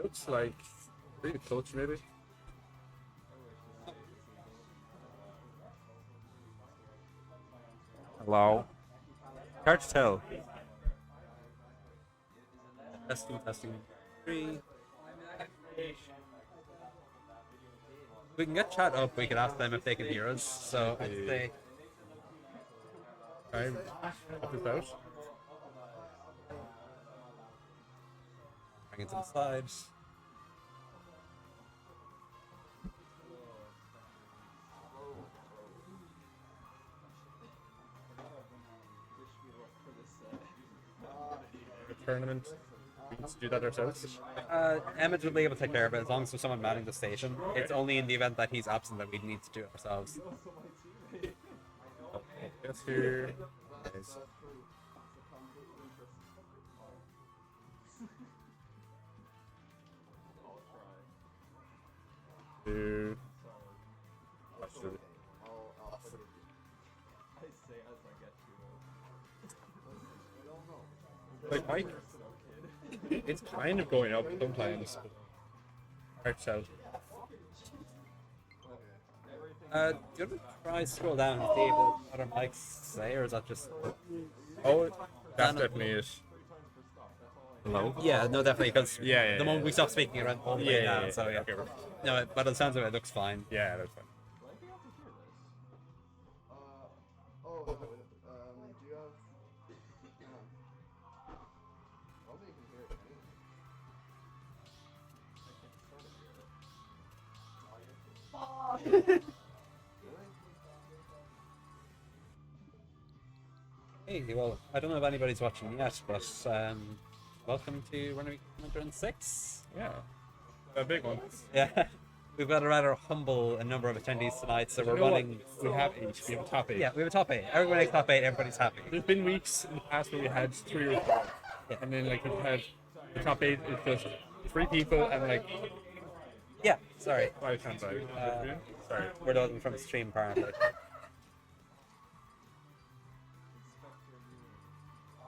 Looks like pretty close, maybe. Hello. Hard to tell. Testing, testing. 3. We can get chat up. We can ask them if they can hear us. So I'd say. I'm up this out. Bring it to the sides. Tournament. We can do that ourselves. Emmett will be able to take care of it as long as there's someone manning the station. It's only in the event that he's absent that we need to do it ourselves. Yes, here. Nice. Two. Like Mike, it's kind of going up sometimes. Hard to tell. Do you want to try scroll down and see what other mics say, or is that just? Oh, that's definitely it. Hello? Yeah, no, definitely, because Yeah, the moment we stop speaking, it went all the way down. So yeah, okay, no, but it sounds like it looks fine. yeah, that's fine. Hey, well, I don't know if anybody's watching yet, but welcome to Running Week 106. Yeah, a big one. Yeah, we've got a rather humble number of attendees tonight, so we're You know running. what? We have 8. We have a top 8. Yeah, we have a top 8. Everybody's top 8. Everybody's happy. There's been weeks in the past where we had 3 or 4, and then like we've had the top 8 is just 3 people and like Yeah, sorry, 5 times out. Sorry. we're loading from stream apparently.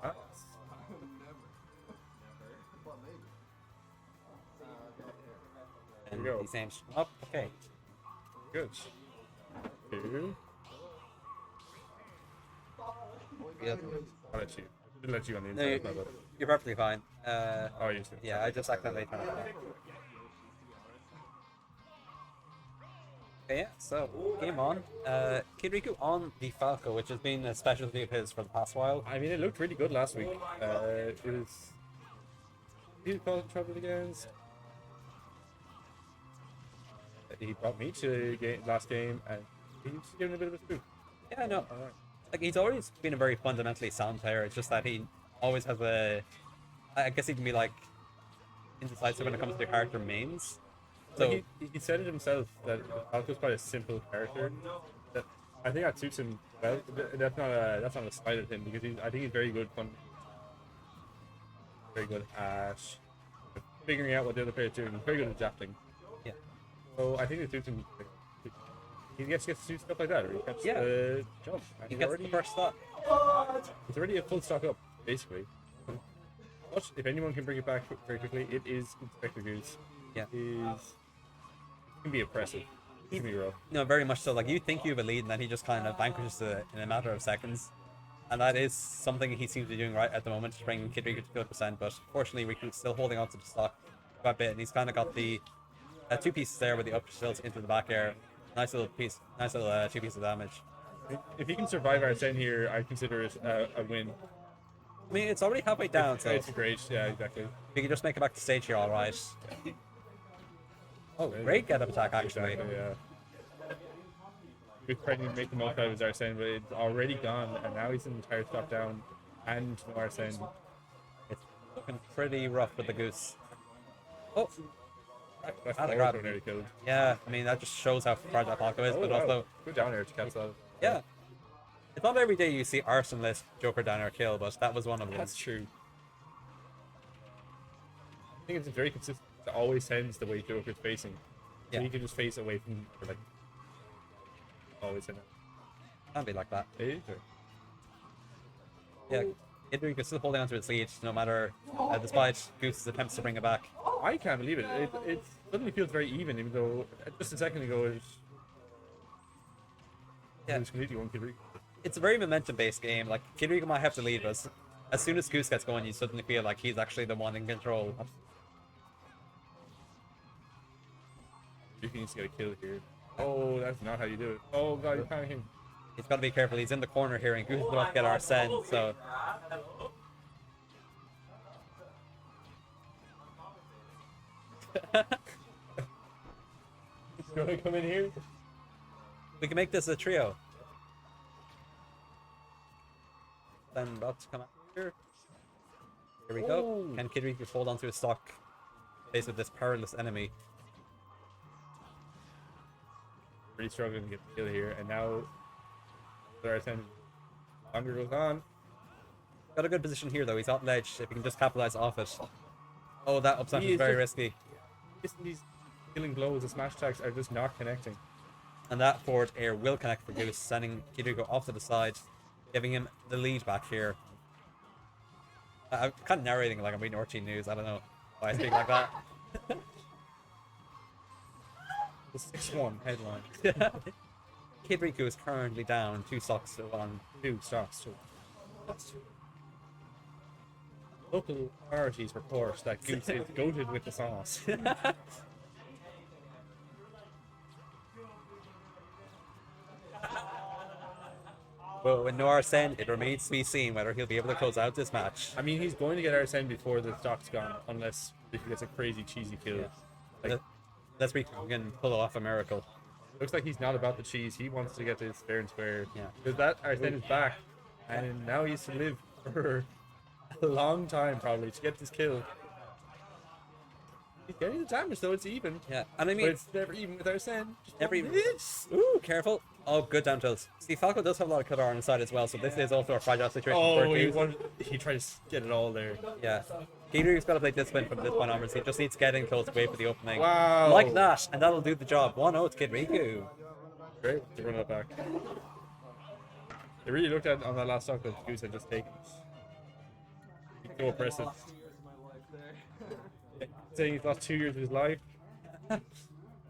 Huh? And we go. these names up. Okay. Good. 2. Yep. I'll let you. I should let you on the No, inside. you're perfectly fine. Oh, you too. Yeah, I just accidentally turned it on. Okay, yeah, so game on. Kid Riku on the Falco, which has been a specialty of his for the past while. I mean, it looked really good last week. It was. He caused trouble against. He brought me to last game, and he's giving a bit of a spook. Yeah, no, Alright. like he's always been a very fundamentally sound player. It's just that he always has a. I guess he can be like indecisive when it comes to character mains. So He said it himself that Falco's quite a simple character. That I think that suits him well. That's not a slight at him because I think he's very good at figuring out what the other player's doing. He's very good at adapting. yeah, So I think it suits him. He gets to do stuff like that, or he gets Yeah. jump. And he he's gets already the first stop. It's already a full stock up, basically. But if anyone can bring it back very quickly, it is Inspector Goose. Yeah. Can be impressive. It can be rough. No, very much so. Like you think you have a lead, and then he just kind of vanquishes it in a matter of seconds, and that is something he seems to be doing right at the moment to bring Kid Riku to 50%. But fortunately, Riku's still holding on to the stock quite a bit, and he's kind of got the 2 pieces there with the up tilt into the back air. Nice little 2 pieces of damage. If he can survive Arsene here, I consider it a win. I mean, it's already halfway down, so It's great. Yeah, exactly. we can just make it back to stage here, all right. Oh, great get up attack actually. Exactly, yeah. We're trying to make the most out of his Arsene, but it's already gone, and now he's an entire stop down, and no Arsene. It's looking pretty rough with the Goose. Oh, That's Ah, they also grabbed nearly killed. yeah. I mean, that just shows how fragile Falco is, Oh, but wow. also, Good down air to cancel out. yeah. It's not every day you see Arsenalist Joker down or kill, but that was one of them. That's true. I think it's very consistent. It always tends the way Joker's facing. Yeah. So you can just face away from or like always in it. Can't be like that. Hey, Yeah, Idrik is still holding onto its lead, no matter, despite Goose's attempts to bring it back. I can't believe it. It suddenly feels very even, even though just a second ago it was completely one Kid Rico. It's a very momentum-based game. Like, Kid Rico might have to lead, but as soon as Goose gets going, you suddenly feel like he's actually the one in control. Rico needs to get a kill here. Oh, that's not how you do it. Oh god, you're panicking. He's got to be careful. He's in the corner here, and Goose is about to get Arsene, so... He's going to come in here. We can make this a trio. Then about to come out here. Here we go. Oh. Can Kid Rico hold onto his stock in face of this perilous enemy? Really struggling to get the kill here, and now longer goes on. Got a good position here though. He's on ledge. If he can just capitalize off it. Oh, that up smash is very risky. These killing blows, the smash attacks are just not connecting. And that forward air will connect for Goose, sending Kid Rico off to the side, giving him the lead back here. I'm kind of narrating like I'm reading RT News. I don't know why I speak like that. The 6-1 headline. Kid Rico is currently down 2 stocks to 1. 2 stocks to 1. Local authorities report that Goose is goated with the sauce. Well, with no Arsene, it remains to be seen whether he'll be able to close out this match. I mean, he's going to get Arsene before the stock's gone, unless he gets a crazy cheesy kill. Yeah. Like, Let's see if we can pull off a miracle. looks like he's not about the cheese. He wants to get this fair and square. Yeah. Because that Arsene is back, and now he has to live for a long time probably to get this kill. He's getting the damage though, it's even. Yeah, and I But mean, it's never even with Arsene. Just every this. ooh, careful. Oh, good down tilts. See, Falco does have a lot of cutter on his side as well, so this is also a fragile situation for Oh, Goose. he tried to get it all there. Yeah. Peter's got to play discipline from this point onwards. He just needs to get in close, wait for the opening. Wow. Like that, and that'll do the job. 1-0 to Kid Rico. Great to run it back. They really looked at on that last stock that Goose had just taken. He's so oppressive. Saying he's lost 2 years of his life.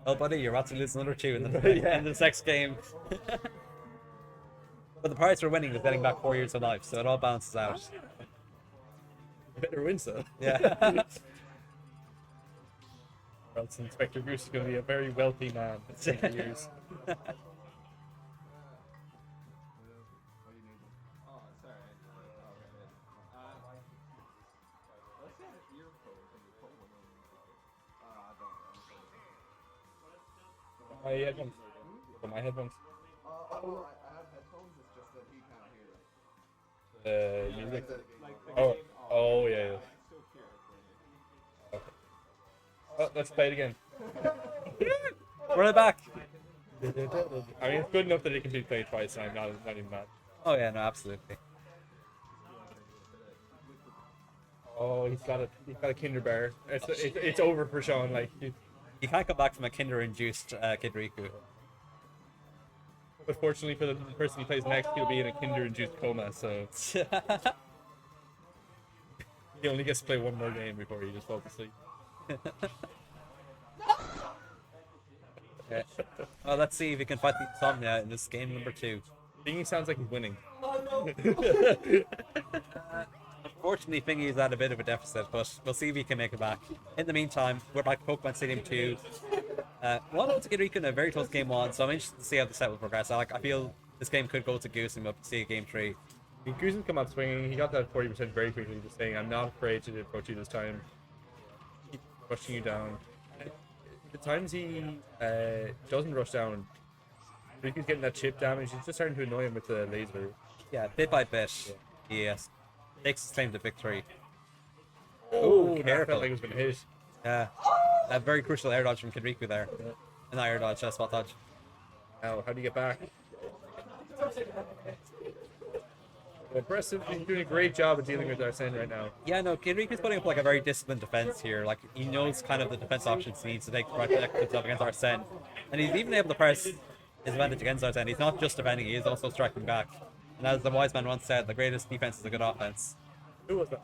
Well, buddy, you're about to lose another 2 in the, Yeah. in the next game. But the prize for winning is getting back 4 years of life, so it all balances out. Better win, so. Yeah. Or else Inspector Goose is going to be a very wealthy man in 20 years. My headphones. For my headphones. I have headphones, it's just that he can't hear them. Music. Oh yeah. Okay. Oh, let's play it again. Run it back. I mean, it's good enough that it can be played twice, and I'm not even mad. Oh, yeah, no, absolutely. Oh, he's got a Kinder Bar. It's over for Sean. Like, He can't come back from a Kinder-induced Kid Rico. but fortunately for the person he plays next, he'll be in a Kinder-induced coma. So he only gets to play one more game before he just falls asleep. Okay. Well, let's see if we can fight the insomnia in this game number 2. Thingy sounds like he's winning. Unfortunately, Fingy is at a bit of a deficit, but we'll see if he can make it back. In the meantime, we're back to Pokemon Stadium 2. 1-0 to Kid Rico in a very close game 1, so I'm interested to see how the set will progress. I feel this game could go to Goose and we'll see a game 3. I mean, Goose has come out swinging. He got that 40% very quickly, just saying, "I'm not afraid to approach you this time. Keep rushing you down." The times he doesn't rush down, Riku's getting that chip damage. He's just starting to annoy him with the laser. Yeah, bit by bit. Yes. Takes his claim to victory. Oh, that careful. felt like it was going to hit. Yeah. A very crucial air dodge from Kid Rico there. An air dodge, spot dodge. Now, how do you get back? Impressive. He's doing a great job of dealing with Arsene right now. Yeah, no, Kid Rico's putting up like a very disciplined defense here. Like, he knows kind of the defense options he needs to take to protect himself against Arsene. And he's even able to press his advantage against Arsene. He's not just defending, he is also striking back. And as the wise man once said, the greatest defense is a good offense. Who was that?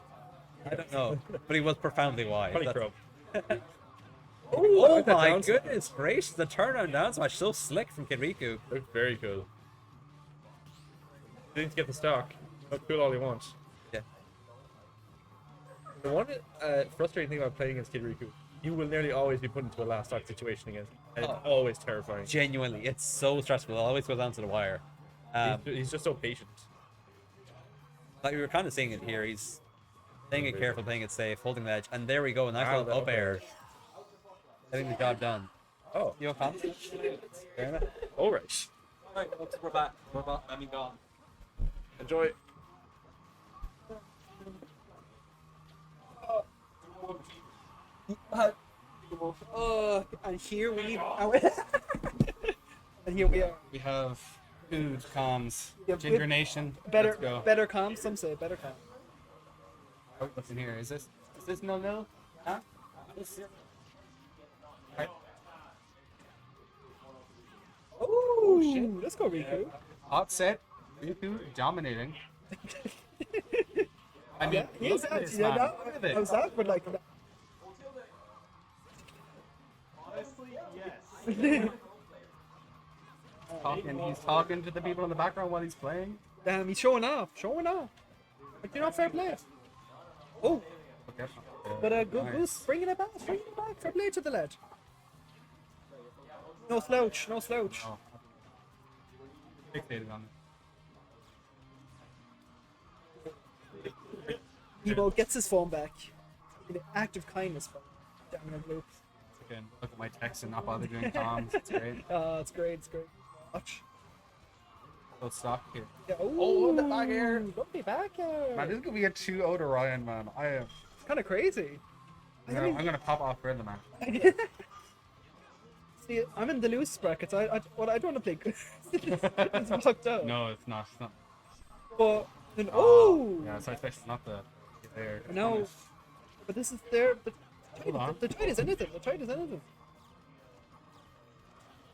I don't know, but he was profoundly wise. Probably Crub. Oh Look at that my down smash. goodness gracious, the turnaround down smash, so slick from Kid Riku. Looked very cool. Didn't get the stock. Look cool all he wants. Yeah. The one frustrating thing about playing against Kid Riku, you will nearly always be put into a last stock situation against him. And it's always terrifying. Genuinely, it's so stressful. It always goes down to the wire. He's just so patient. Like we were kind of seeing it here. He's playing it careful, playing it safe, holding the edge, and there we go. Nice Wow, little that up air, getting the job done. Oh, You okay? Fair enough. all right. Alright, folks, we're back. We're back. I mean, gone. Enjoy. And here we and here we are. We have food, comms, Yeah, Ginger with- Nation. Better, Let's go. better calm. Some say better calm. Oh, what's in here? Is this 0-0? Huh? Right. Oh, shit. let's go, Riku. Hot set. Riku dominating. I mean, Yeah, look at this, man. Look at I this. was that, but like, He's talking to the people in the background while he's playing. damn, he's showing off, showing off. Like, you're not fair play. Oh, Okay. but Nice. Goose, bringing it back, fair play to the lad. No slouch, no slouch. Oh. Fixated on it. Evo gets his phone back. In an act of kindness, damn Bloop. Again, look at my text and not bother doing comms. It's great. It's great, it's great. Watch. Go stock here. Yeah, Oh, the back air. Lovely back air. Man, this is gonna be a 2-0 to Ryan, man. It's kind of crazy. I'm gonna pop off for the man. See, I'm in the loose brackets. I don't want to play Goose. It's fucked up. No, it's not. It's not. But then, oh, Yeah, so especially not the there. no. But this is there. But Hold on. the tide is anything. The tide is anything.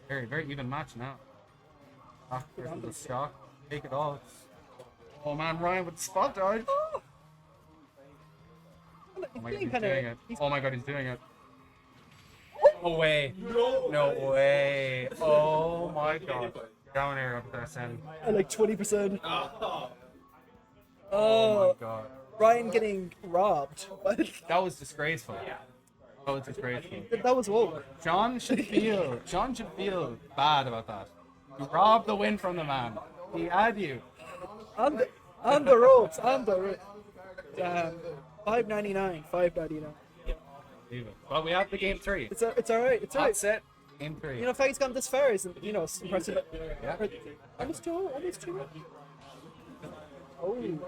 Very, very even match now. Stock versus the stock. Take it all. Oh man, Ryan with the spot dodge. Oh Oh my god, he's he's playing doing it. Oh my god, he's doing it. No way. No way. Oh my god. Down air up there, Sen. like 20%. Oh Oh, my god. Ryan getting robbed. That was disgraceful. That was disgraceful. That was woke. John should feel bad about that. You robbed the win from the man. He had you. On the ropes. On the ropes. $5.99. $5.99. Leave it. Well, we have the game 3. It's alright. It's Hot alright. set. Game 3. You know, Fag's gone this far isn't, it's impressive. Yeah. Almost 2. Oh.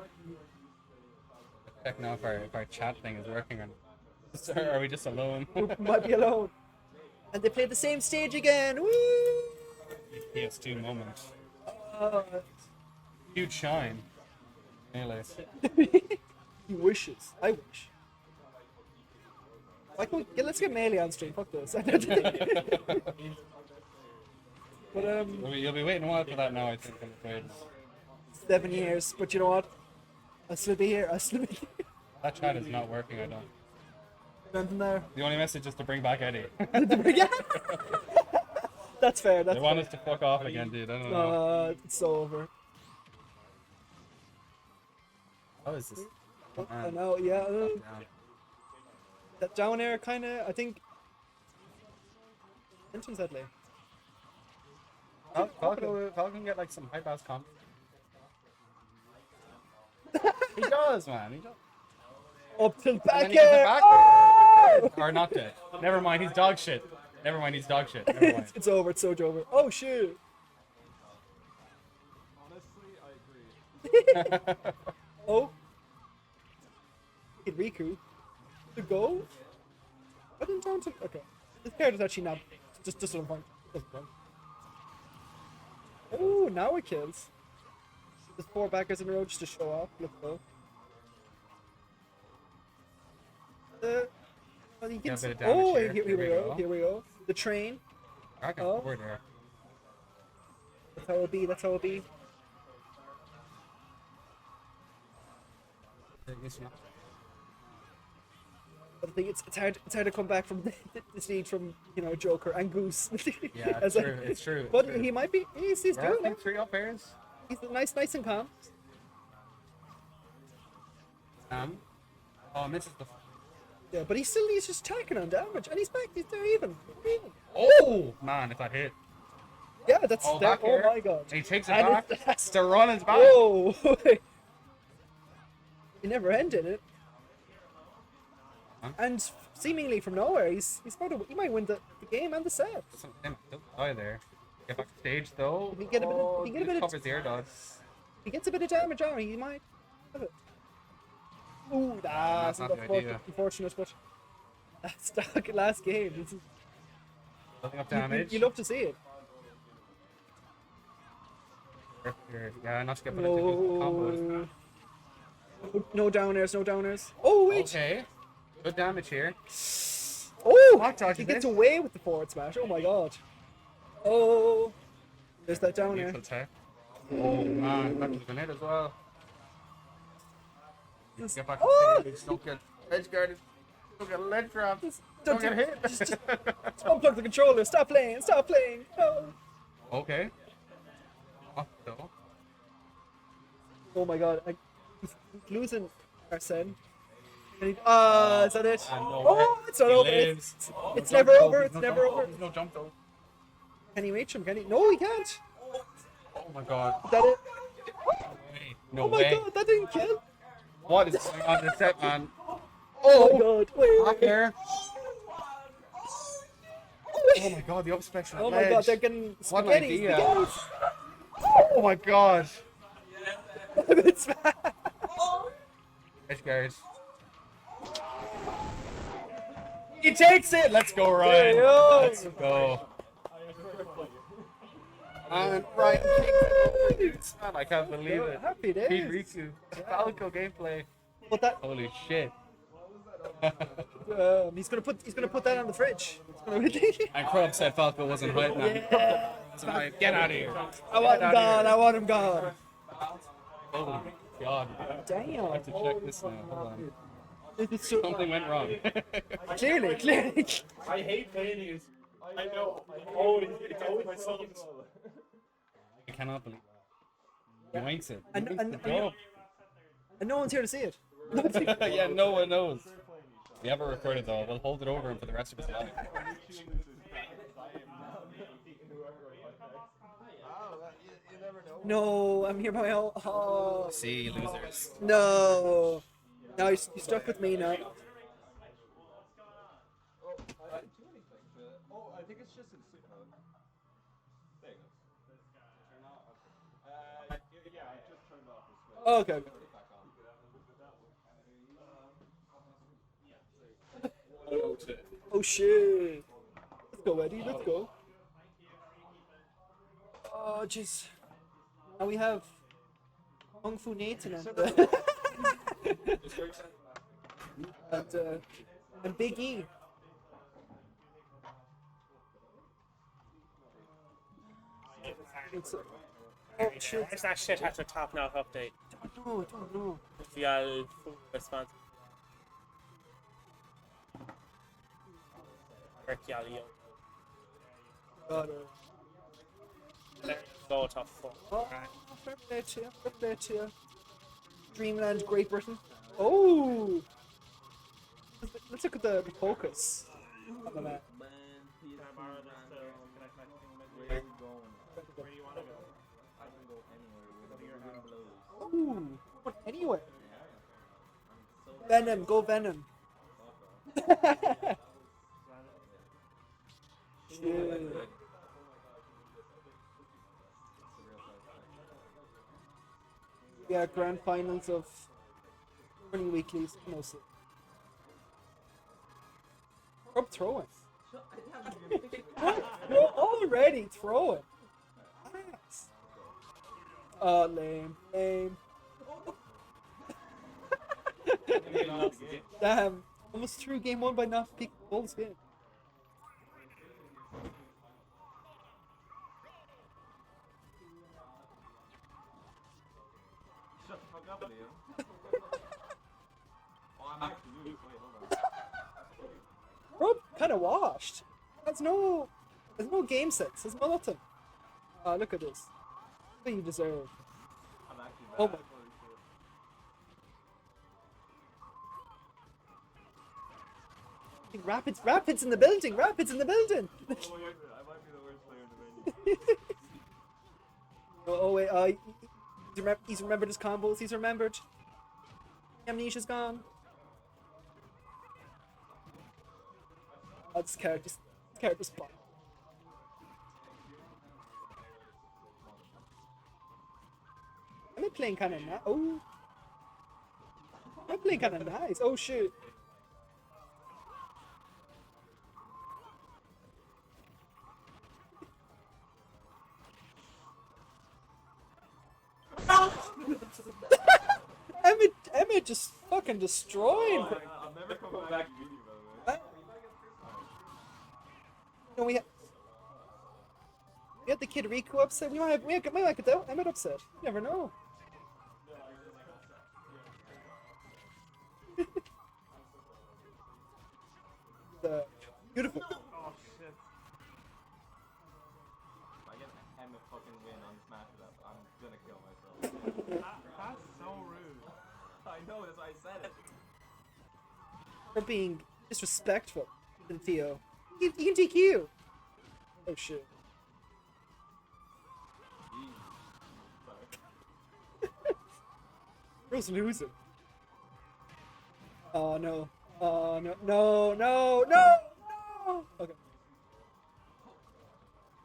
Check now if our chat thing is working or not. Or are we just alone? Might be alone. And they play the same stage again. Woo! PS2 moment. Uh, Huge shine. Melee. he wishes. I wish. Let's get Melee on stream. Fuck this. But You'll be waiting a while for that now, I think. I'm afraid. 7 years. But you know what? I'll still be here. That chat is not working, I don't. Nothing there. The only message is to bring back Eddie. Yeah. That's fair. That's They want fair. us to fuck off again, dude. I don't know. It's so over. How is this? I know, yeah. That down air kind of, I think. Mentions that late. Falcon get like some high pass comp. He does, man. He does. Up till And back then he gets it air. back. Oh! Or not dead. Never mind, he's dog shit. Never mind, he's dog shit. Never mind. It's over. It's so over. Oh shit. Oh. Hit Riku. The goal. I didn't down to. Okay. This character's actually not. Just doesn't point. Doesn't point. Oh, now it kills. There's 4 backers in a row just to show off. Let's go. Well, you Yeah, can a bit of oh, damage here, here. we Here we go. go. Here we go. The train. Back and Oh. forward there. That's how it'll be. That's how it'll be. But I think it's hard to come back from the stage from Joker and Goose. Yeah, As it's a- true. It's true. But it's true. he might be. He's Yeah, I doing think it. 3 up airs. He's nice and calm. Oh, misses the. Yeah, but he's just tacking on damage, and he's back. They're even. Oh man, if that hit. Yeah, that's Oh, that. back Oh air. my god. And he takes it And back. it's- The run is back. Whoa! He never ended it. Huh? And seemingly from nowhere, he might win the game and the set. Don't die there. Get back to stage though. If he get a bit of- if he get a bit of- covers the air dodge. If he gets a bit of damage on, he might have it. Ooh, that's not the idea. unfortunate, but that's the last game. This is- Nothing up damage. You love to see it. Yeah, not to get put into good combos. No downers, no downers. Oh wait! Okay. Good damage here. Oh! What dodge He is gets this? away with the forward smash. Oh my god. Oh! There's that downer. Neutral tech. Oh man, that could have been it as well. Get back to Oh! stage. Don't get edge guarded. Don't get ledge trapped. Don't Don't get hit. Just unplug the controller. Stop playing. Stop playing. No. Okay. What though? Oh my god. He's losing Arsene. Is that it? No Oh, way. it's not He over. lives. It's No never jump, over. though. It's No never jump, over. though. There's no jump though. Can he reach him? Can he? No, he can't. Oh my god. Is that it? No Oh my way. god, that didn't kill. What is going on in the set, man? Oh my god. Wait. Back there. Oh my god, the up special. Oh my god, they're getting What an spaghetti. idea. Spaghetti. Oh my god. It's Edge guard. He takes it! Let's go, Ryan. Yo. Let's go. And Ryan kicks it. Man, I can't believe it. Happy days. Pete Riku. Falco gameplay. But that Holy shit. he's gonna put that on the fridge. And Crub said Falco wasn't hype, man. Yeah. Wasn't hype. Get out of here. I want him gone. I want him gone. Oh god. Damn. I have to check this now. Hold on. It's so, Something went wrong. clearly. I hate playing these. I know. It's always myself. I cannot believe he winks it. And- He winks and- the job. And no one's here to see it. Yeah, no one knows. We have it recorded though. We'll hold it over him for the rest of his life. You never know. No, I'm here by my own. Oh, See, losers. no. Now you're stuck with me now. I didn't do anything. I think it's just in sleep mode. There you go. Yeah, I just turned off the switch. Oh, okay. Put it back on. Oh shit. Let's go, Eddie. Let's go. Oh jeez. Now we have Kung Fu Nathan and Big E. It's, oh shit. It's that shit has a top now update. I don't know. We got full response. God, Go top 4. oh, fair play to you. Fair play to you. Dreamland, Great Britain. Oh! Let's look at the focus on the map. Ooh, what, anywhere. Venom, go Venom. Shit. Yeah, grand finals of running weeklies. No, sir. Crub throwing. You're already throwing. Ass. Oh, lame. Lame. Damn. Almost threw game 1 by not picking Bulls game. Shut the fuck up, Liam. Oh, I'm actually loose. Wait, hold on. Crub kind of washed. There's no game sense. There's no nothing. Oh, look at this. What you deserve. I'm actually Oh bad. my. Rapids in the building. Rapids in the building. I might be the worst player in the venue. Oh wait. He's remembered his combos. He's remembered. Amnesia's gone. Oh, this character's fun. I'm playing kind of nice. Oh, I'm playing kind of nice. Oh shoot. Emmett just fucking destroying. I'm never coming back to meet you, by the way. No, we had the kid Riku upset. We might get Emmett upset. You never know. Beautiful. Oh shit. If I get Emmett fucking win on Smash It Up, I'm gonna kill myself. That's so rude. I know, that's why I said it. For being disrespectful to Theo. You can DQ. Oh shit. Bro's losing. Oh no. Oh no. No, no, no, no! Okay.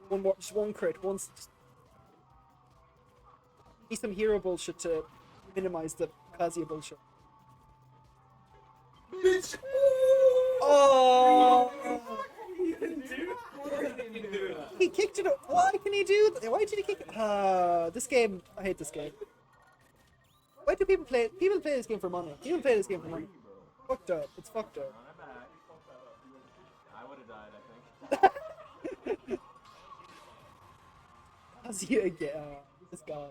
One more, just one crit. Need some hero bullshit to minimize the Kazuya bullshit. Oh! He kicked it. Why can he do that? Why did he kick it? This game. I hate this game. Why do people play it? People play this game for money. People play this game for money. Fucked up. It's fucked up. On my back. I would have died, I think. Kazuya again. This guy.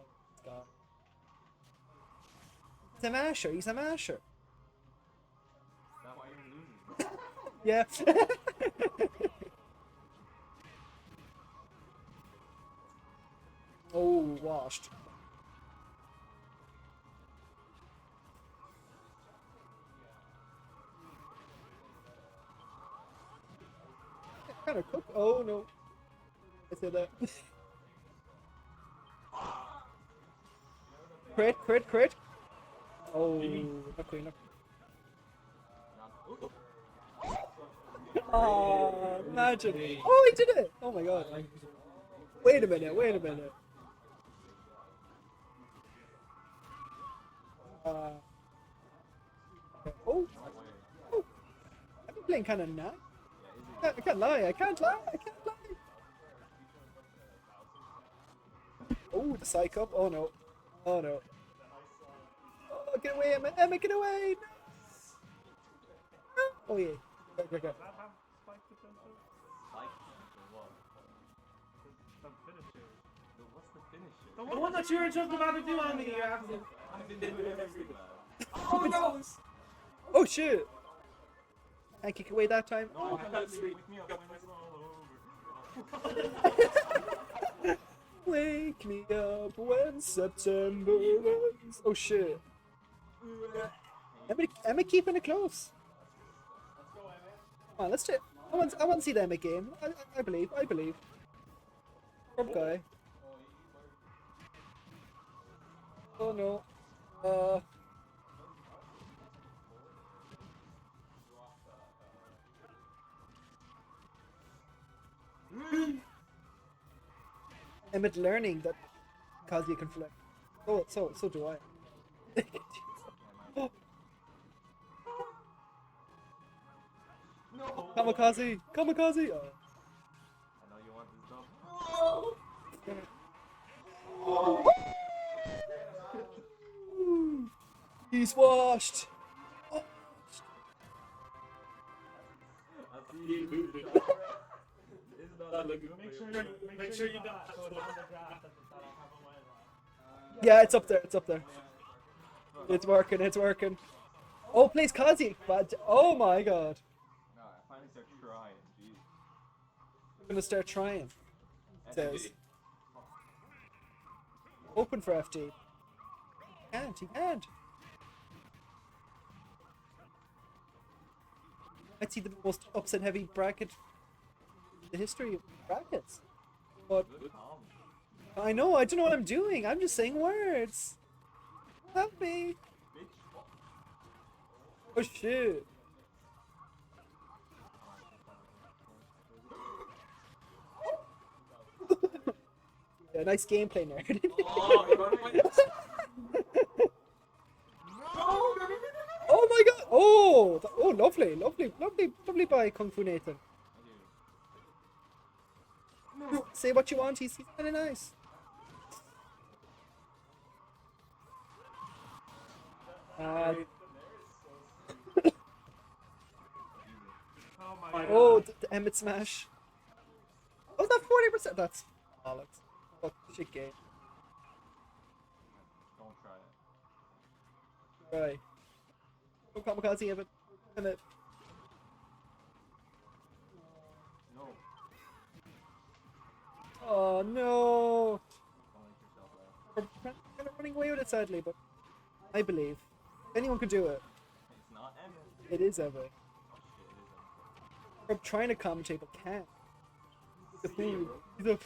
He's a masher. He's a masher. That's why you're losing. Yeah. Oh, washed. Kind of cook. Oh no. I said that. Crit. Oh, not queen. Oh, imagine. Oh, he did it. Oh my god. Wait a minute. Oh. I've been playing kind of nice. I can't lie. Oh, the psych up. Oh no. Oh, get away, Emma. Get away. No. Oh yeah. Go. Does that have spike potential? Like, what? The finisher. What's the finisher? The one that you were just about to do on me, you asshole. I've been doing everything, man. Oh no! Oh shit. I kick away that time. No, wake me up when it's all over. Wake me up when September ends. Oh shit. Emma keeping it close. Come on, let's check. I want to see the Emma game. I believe. Crub guy. Oh no. Emmett learning that Kazuya can flick. Oh, so do I. No! Kamikaze! Oh. I know you want this dub. He's washed. Oh. I see you moving. It's not looking good. Make sure you don't show it on the grass that I don't have a line on. Yeah, it's up there. It's working. Oh, please, Kazuya. Oh my god. No, I finally start trying, jeez. I'm gonna start trying. It says. Open for FD. He can't. I'd see the most upset heavy bracket in the history of brackets. But I know, I don't know what I'm doing. I'm just saying words. Help me. Oh shit. Yeah, nice gameplay, nerd. Oh my god! Oh, lovely by Kung Fu Nathan. Say what you want. He's kind of nice. Oh, the Emmett smash. Oh, that 40%. That's bollocks. Fuck shit game. Don't try it. Right. Oh, kamikaze Emmett. Emmett. No. Oh no. Don't let yourself laugh. We're kind of running away with it sadly, but I believe anyone could do it. It's not Emmett. It is Emmett. Oh shit, it is Emmett. I'm trying to commentate but can't. The food. He's a.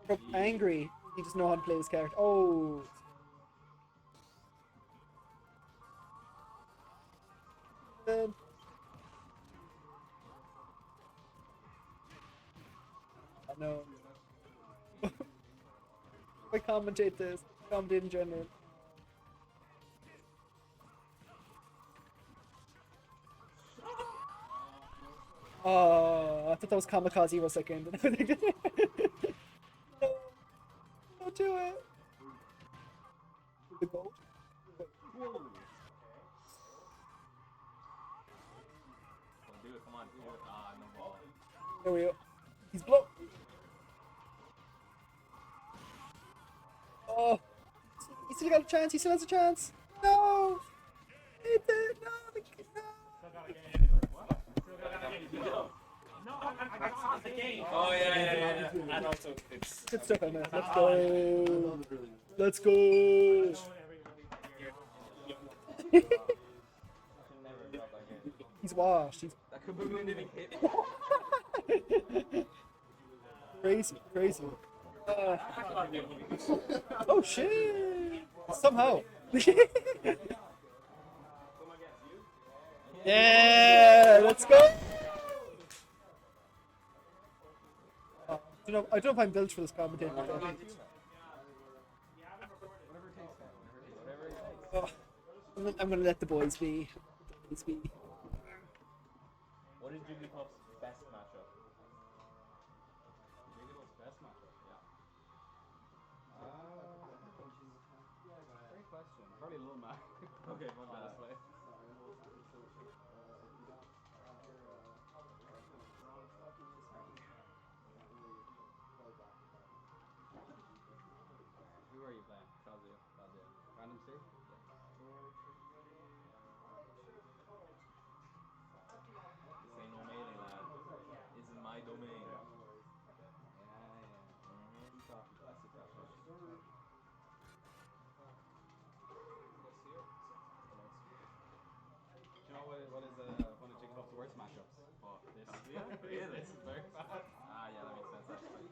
I'm angry. He doesn't know how to play this character. Oh. Um, I know. I commentate this. Commentate in general. Oh, I thought that was kamikaze for a second. No, don't do it. The gold. Don't do it, come on, do it. Ah, no ball. There we go. He's blown. Oh, he still got a chance. He still has a chance. No, it did. No, Oh yeah. And also, it's good stuff, Emma. Let's go. Let's go. He's washed. He's That could be even hit. crazy. Oh shit! Somehow. Yeah, let's go. I don't know if I'm built for this commentating. Oh, I'm gonna let the boys be. What is Jigglypuff's best matchup? Jigglypuff's best matchup, yeah. Great question. Probably Little Mac. Okay, my bad. Who are you playing? Shazia. Random Steve? This ain't no melee, lad. This is my domain. Yeah. That's the pressure. Do you know what is one of Jigglypuff's worst matchups? What? This? Yeah, really? This is very bad. Ah, yeah, that makes sense actually.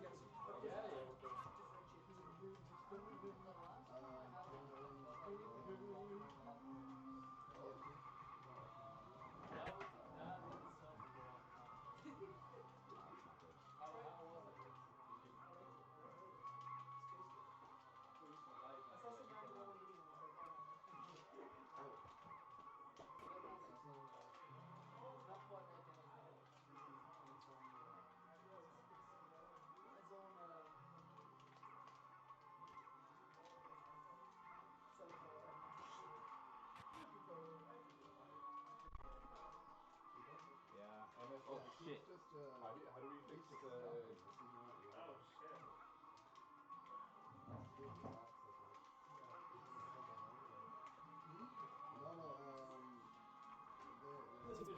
Oh shit. How do we fix the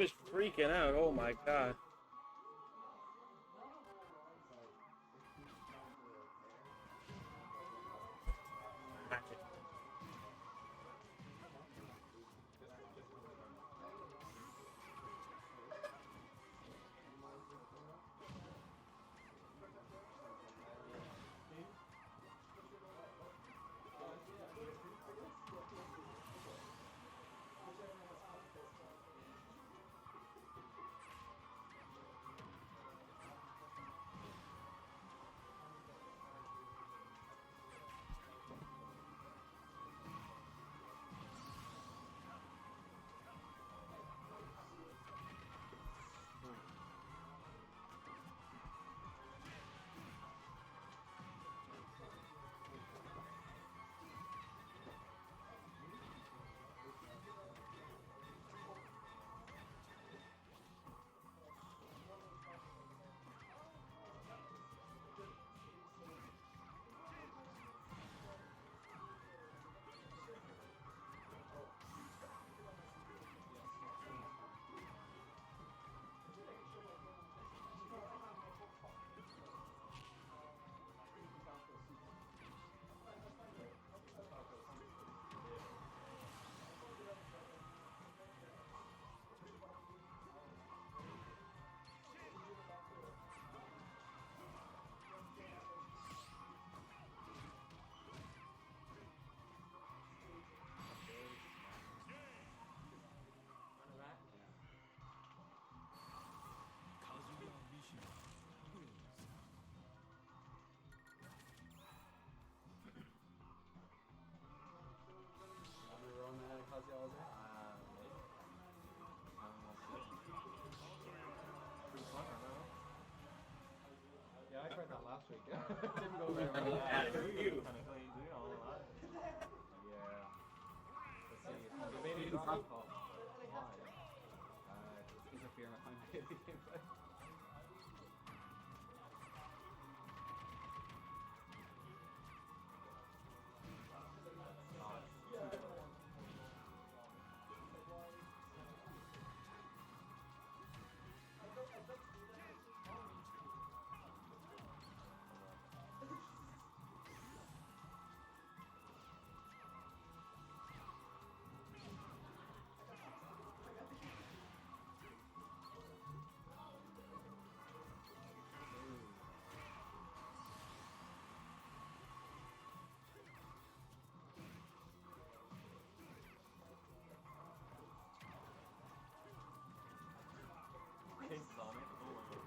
is freaking out. Oh my god. Yeah, I tried that last week. Didn't go very well. Yeah, you. Kind of clean too, all of that. Yeah. Let's see. Maybe it's not called. Why? Interfering with my gameplay. Sonic. Oh my god.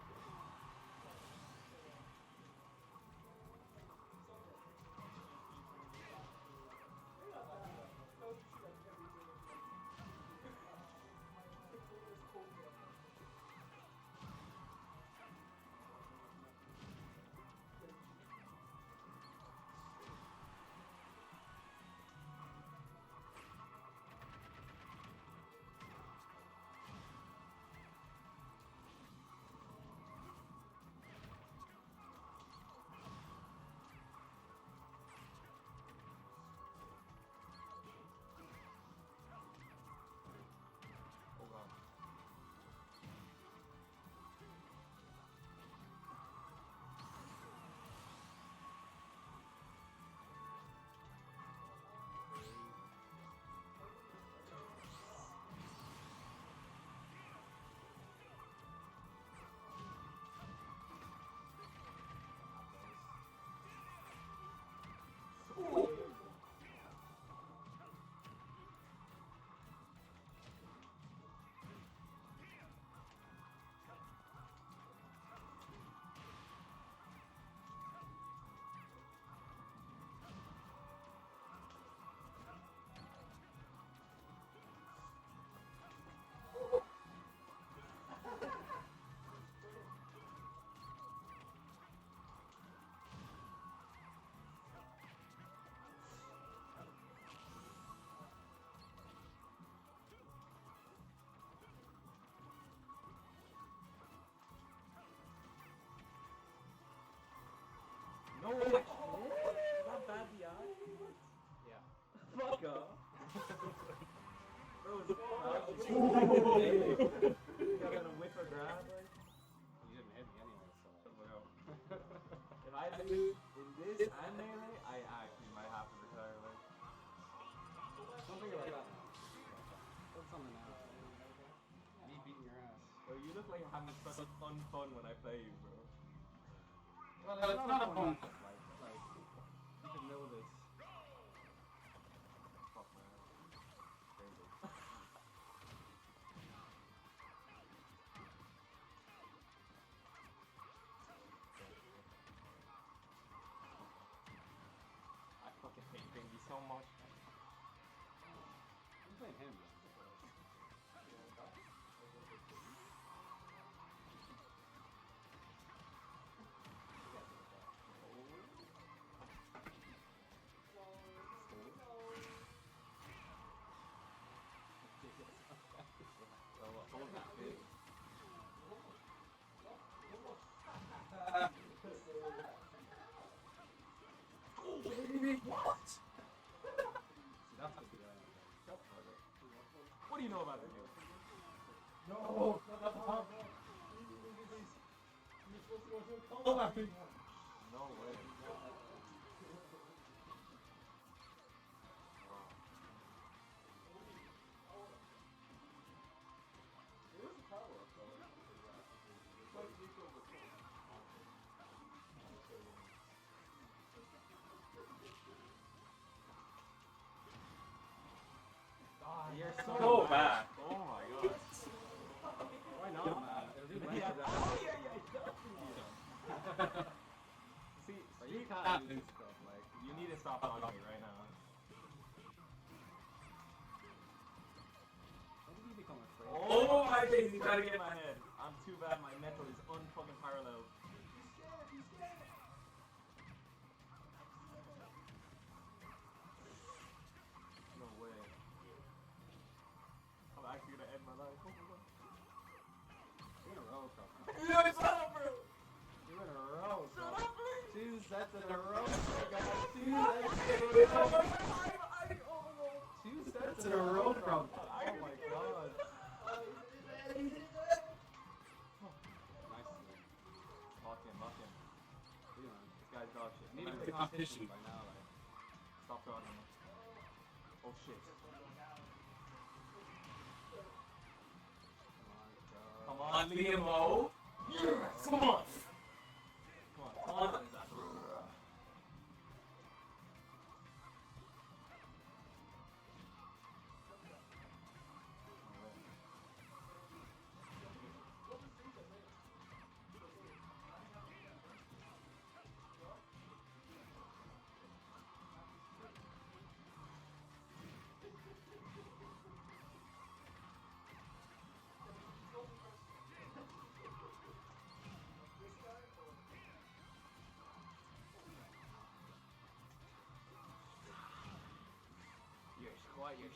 No way! Not bad the eye? Yeah. Fuck off! Bro, it's grab, like. You didn't hit me anyway, so. If I lose in this and melee, I actually might have to retire, like. Don't think about that now. Focus on the now. Me beating your ass. Bro, you look like you're having such fun when I play you, bro. Well, it's not a fun matchup, like, you should know this. Fuck, man. Crazy. I fucking hate Bingy so much. I'm playing him. So, hold that, bitch. See, that's the guy. What do you know about the game? No, not the pump. Come back. No way. You're So bad. Oh my god. Why not, man? It'll do Yeah. that. Oh yeah, yeah. See, You you can't do stuff, like. you need to stop talking to me right now. When did you become afraid? Oh my days, you gotta get my head. I'm too bad. My mental is unfucking parallel. No way. I'm actually gonna end my life. Oh my god. You're in a row, Crub. No, shut up, bro. You're in a row, Shut Crub. up, please. 2 sets in a row, guys. 2 sets in a row, Crub. Oh my god. Nice. Lock in, lock in. See, man. This guy's dog shit. Need Come to on, play competition by now, like. Stop talking. Oh shit. Come on, Crub. Come on, on, Liam-O. Yes, come on. Come on, come on.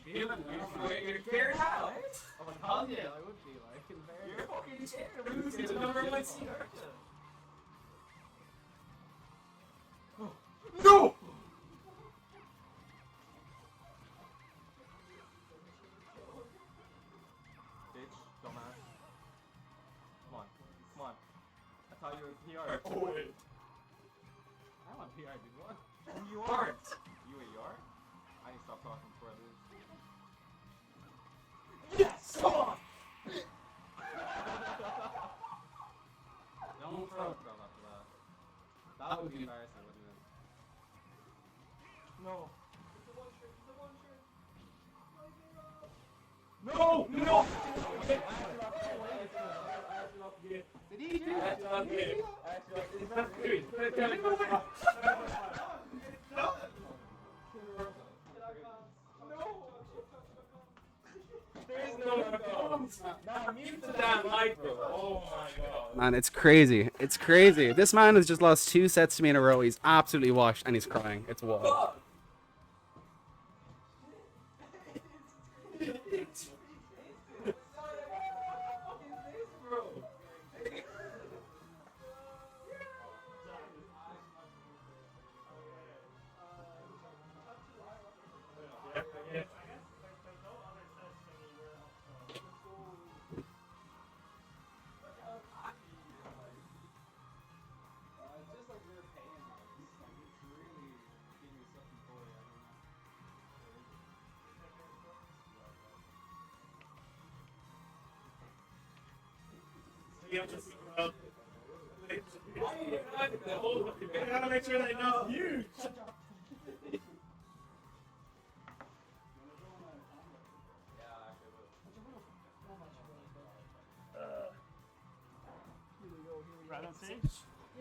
You're scared out. Oh, yeah, I would be like, in there. You're fucking scared. Losing the number one seed. No! Bitch, dumbass. Come on, come on. I thought you were PR. Oh, wait. I'm on PI, dude. What? You Aren't. are. You a yard? I need to stop talking before I lose. Yes, come on. Don't throw Crub after that. That would be embarrassing, wouldn't it? No. No! No! Did he do That's that? not good. It's not good. There is no Now mute the damn micro. Oh my god. Man, it's crazy. It's crazy. This man has just lost 2 sets to me in a row. He's absolutely washed and he's crying. It's wild. Fuck. I gotta make sure they know. Huge.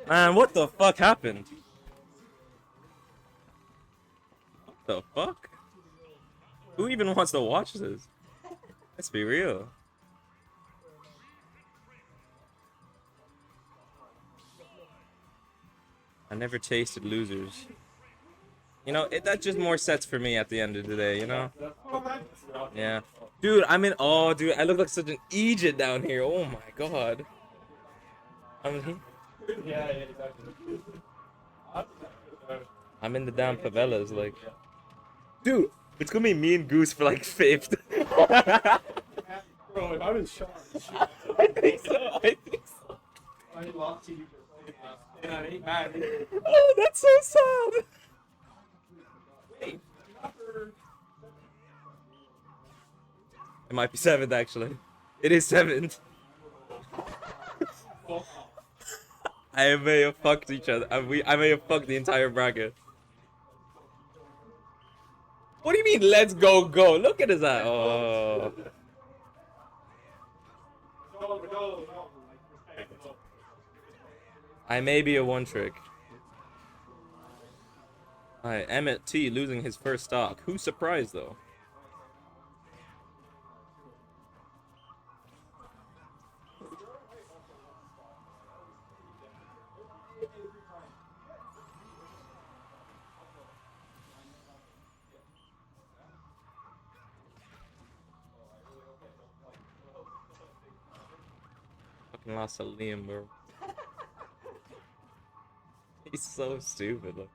Man, what the fuck happened? What the fuck? Who even wants to watch this? Let's be real. I never tasted losers. You know, that's just more sets for me at the end of the day, you know? Yeah. Dude, oh, dude, I look like such an Egypt down here. Oh my god. I'm in the damn favelas, like. Dude, it's gonna be me and Goose for like 5th. Bro, if I was shot. I think so. I lost you. And I ain't mad. Oh, that's so sad. It might be 7th, actually. It is 7th. I may have fucked each other. I may have fucked the entire bracket. What do you mean, let's go? Look at his eye. Oh. I may be a one trick. Alright, Emmett T losing his first stock. Who's surprised though? Fucking lost to Liam, bro. He's so stupid, like.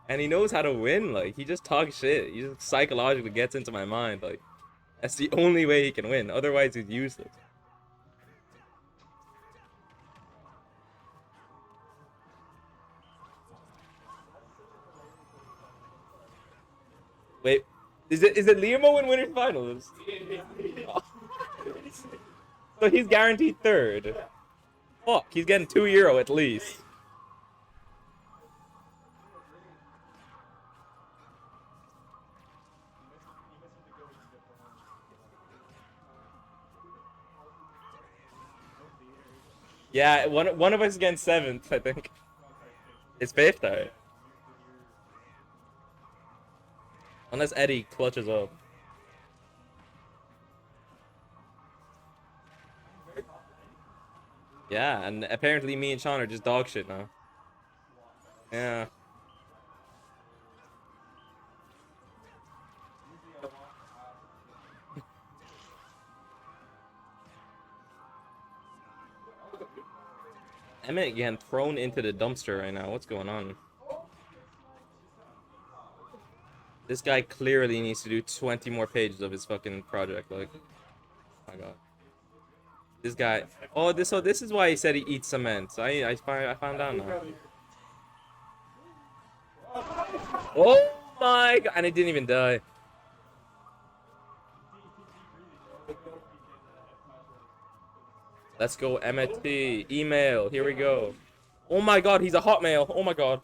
And he knows how to win, like, he just talks shit. He just psychologically gets into my mind, like. That's the only way he can win, otherwise he's useless. Wait, is it Liam in winners finals? So he's guaranteed 3rd. Fuck, he's getting €2 at least. Yeah, one of us is getting 7th, I think. It's 5th, alright. Unless Eddie clutches up. Yeah, and apparently me and Sean are just dog shit now. Yeah. Emmett getting thrown into the dumpster right now. What's going on? This guy clearly needs to do 20 more pages of his fucking project. Like, oh my god. This guy. Oh, this is why he said he eats cement. I found out now. Oh my god! And it didn't even die. Let's go, MT. Email. Here we go. Oh my god, he's a hotmail. Oh my god.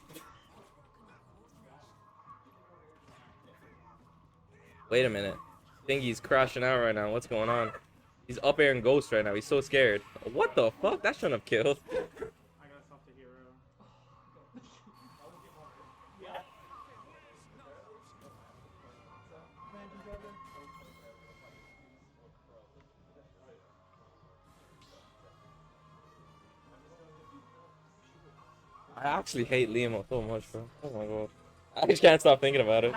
Wait a minute. Thingy's crashing out right now. What's going on? He's up air and Ghost right now. He's so scared. What the fuck? That shouldn't have killed. I gotta stop the hero. I actually hate Liam so much, bro. Oh my god. I just can't stop thinking about it.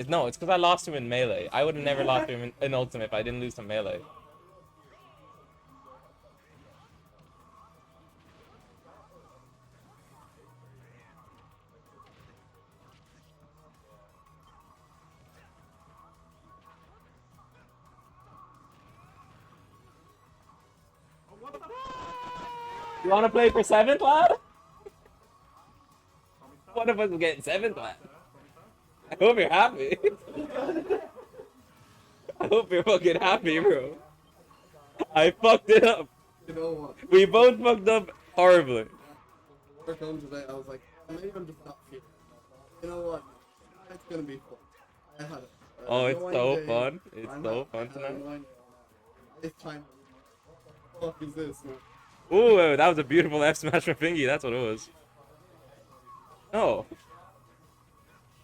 No, it's because I lost him in Melee. I would have never lost him in Ultimate if I didn't lose to Melee. You want to play for 7th, lad? One of us is getting 7th, man. I hope you're happy. I hope you're fucking happy, bro. I fucked it up. You know what? We both fucked up horribly. Work home today, I was like, maybe I'm just not feeling it. You know what? It's gonna be fun. I had it. Oh, it's so fun. It's so fun tonight. It's time. What the fuck is this, man? Ooh, that was a beautiful F smash from Fingy. That's what it was. No.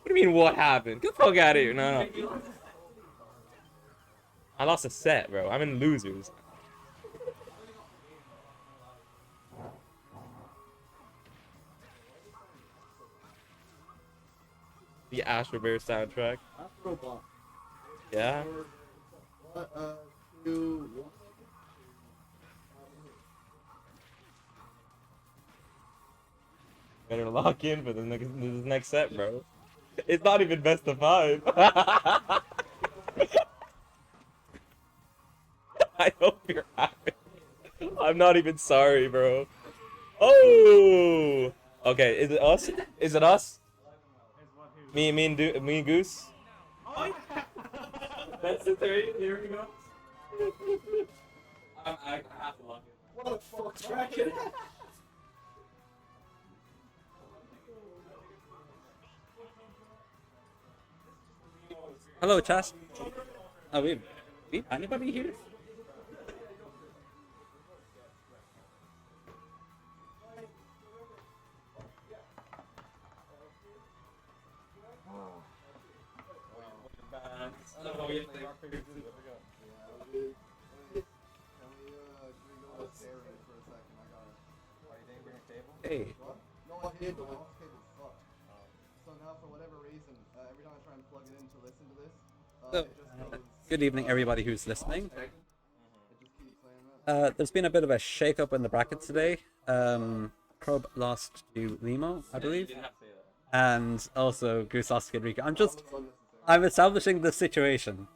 What do you mean, what happened? Get the fuck out of here. No, no. I lost a set, bro. I'm in losers. The Astro Bear soundtrack. Afrobot. Yeah. Two. Better lock in for this next set, bro. It's not even best of 5. I hope you're happy. I'm not even sorry, bro. Oh! Okay, is it us? Is it us? Me and Goose? That's the 3. Here we go. I have to lock it. What the fuck's cracking? Hello, chat. Oh, we anybody here? Hey. No, I did. The cable sucked. So now, for whatever reason, every time I try and plug it in to listen to this, So, it just goes. good evening, everybody who's listening. It just keeps saying that. There's been a bit of a shake-up in the bracket today. Crub lost to Limo, I believe, and also Goose lost to Kid I'm establishing the situation.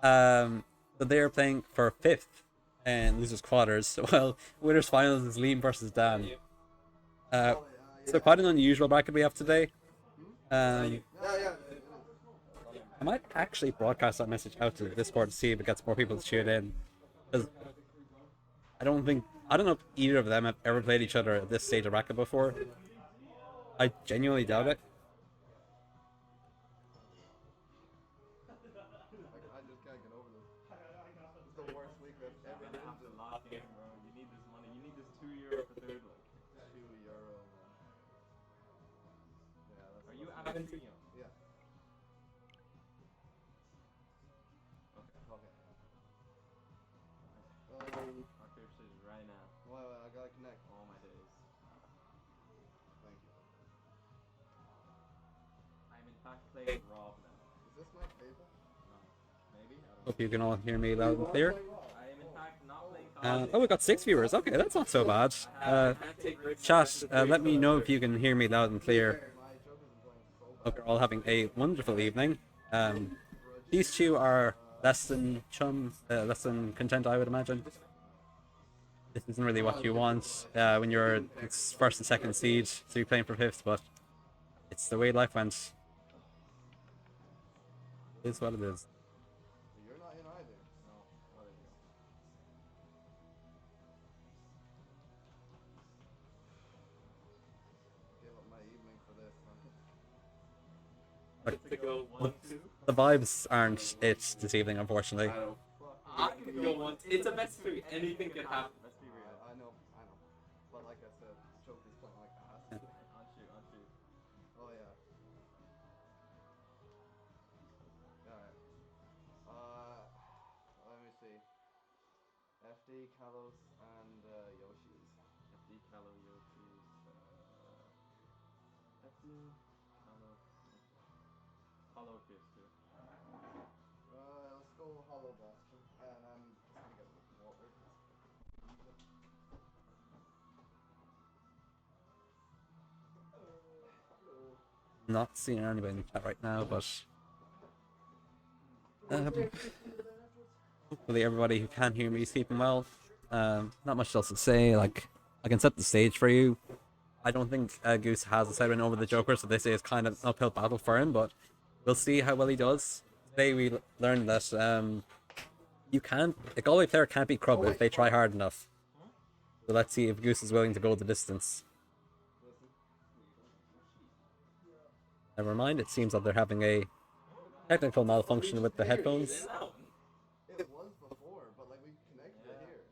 That they are playing for 5th in losers quarters, while winners finals is Liam versus Dan. So quite an unusual bracket we have today. I might actually broadcast that message out to the Discord to see if it gets more people to tune in. Because I don't know if either of them have ever played each other at this stage of bracket before. I genuinely doubt it. I just can't get over this. It's the worst week I've ever been to. Last game, bro. You need this money. You need this €2 for 3rd. Like. €2, man. Yeah, that's. Are you Aventino? Yeah. Okay. Okay. Our favorite stage right now. Wait, I gotta connect. All my days. Thank you. I'm in fact playing Rob now. Is this my cable? No. Maybe? I don't know. Hope you can all hear me loud and clear. I am in fact not playing Oh, we got 6 viewers. Okay, that's not so bad. Chat, let me know if you can hear me loud and clear. Hope you're all having a wonderful evening. These two are less than less than content, I would imagine. This isn't really what you want when you're first and second seed, so you're playing for 5th, but it's the way life went. It is what it is. You're not in either. No. What is it? Give up my evening for this, man. To go 1-2. The vibes aren't it this evening, unfortunately. I can go 1. It's a best 3. Anything can happen. Let's be real. I know. But like I said, Choke is playing like ass. On shoot. Oh yeah. Alright. Let me see. FD, Kalos, and Yoshi's. FD, Calo, Yotis, FD, Calo, Hollow Fierce too. Let's go Hollow Boston. And I'm just gonna get some water. Not seeing anybody in the chat right now, but hopefully everybody who can hear me is keeping well. Not much else to say. Like, I can set the stage for you. I don't think Goose has a side win over the Joker, so this is kind of an uphill battle for him, but we'll see how well he does. Today we learned that you can't, a Galway player can't beat Crub if they try hard enough. So let's see if Goose is willing to go the distance. Never mind, it seems that they're having a technical malfunction with the headphones. It was before, but like we connected it here.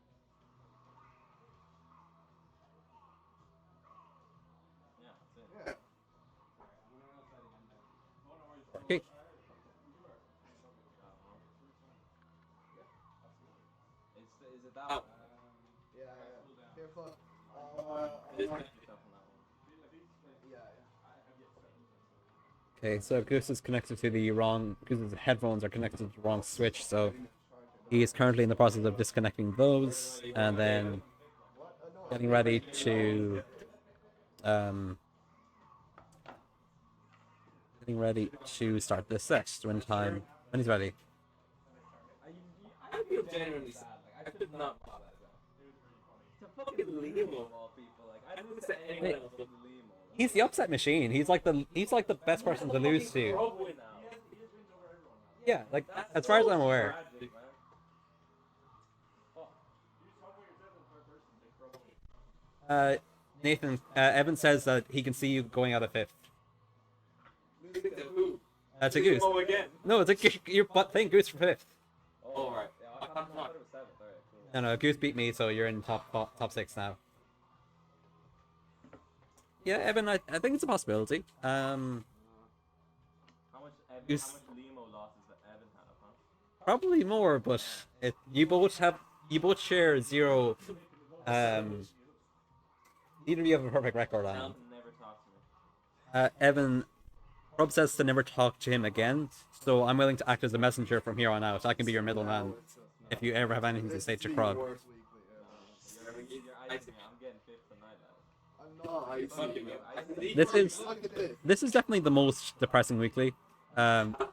Yeah, that's it. Yeah. Okay. Is it that one? Yeah, yeah. Here, fuck. Okay, so Goose is connected to the wrong, Goose's headphones are connected to the wrong switch, so he is currently in the process of disconnecting those, and then getting ready to, start this set when he's ready. I feel genuinely sad. Like, I could not follow that. It's a fucking Limo of all people. Like, I don't listen to anyone else but Limo. He's the upset machine. He's like the best person to lose to. Probably now. Yeah, like as far as I'm aware. Nathan, Evan says that he can see you going out of fifth. Who? That's a Goose. Limo again. No, it's a you're playing Goose for fifth. Oh, right. I thought it was 7th. Alright, cool. No, Goose beat me, so you're in top 6 now. Yeah, Evan, I think it's a possibility. How much Goose- Limo losses that Evan had up, huh? Probably more, but you both share 0. Neither of you have a perfect record on him. Down to never talk to me. Evan, Rob says to never talk to him again, so I'm willing to act as a messenger from here on out. I can be your middleman if you ever have anything to say to Crub. You're icing me. I'm getting 5th tonight, lad. I'm not icing. This is definitely the most depressing weekly.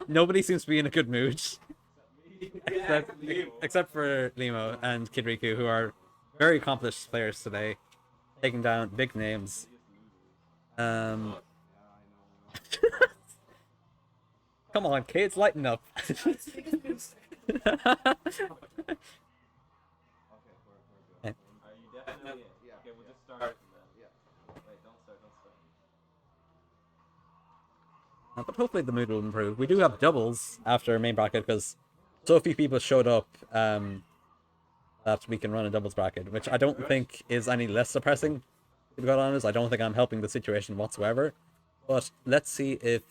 Nobody seems to be in a good mood, except for Limo and Kid Riku, who are very accomplished players today, taking down big names. Come on, kids, lighten up. Are you definitely in? Yeah. Okay, we'll just start. Yeah. Wait, don't start. But hopefully the mood will improve. We do have doubles after main bracket because so few people showed up that we can run a doubles bracket, which I don't think is any less depressing. To be quite honest, I don't think I'm helping the situation whatsoever. But let's see if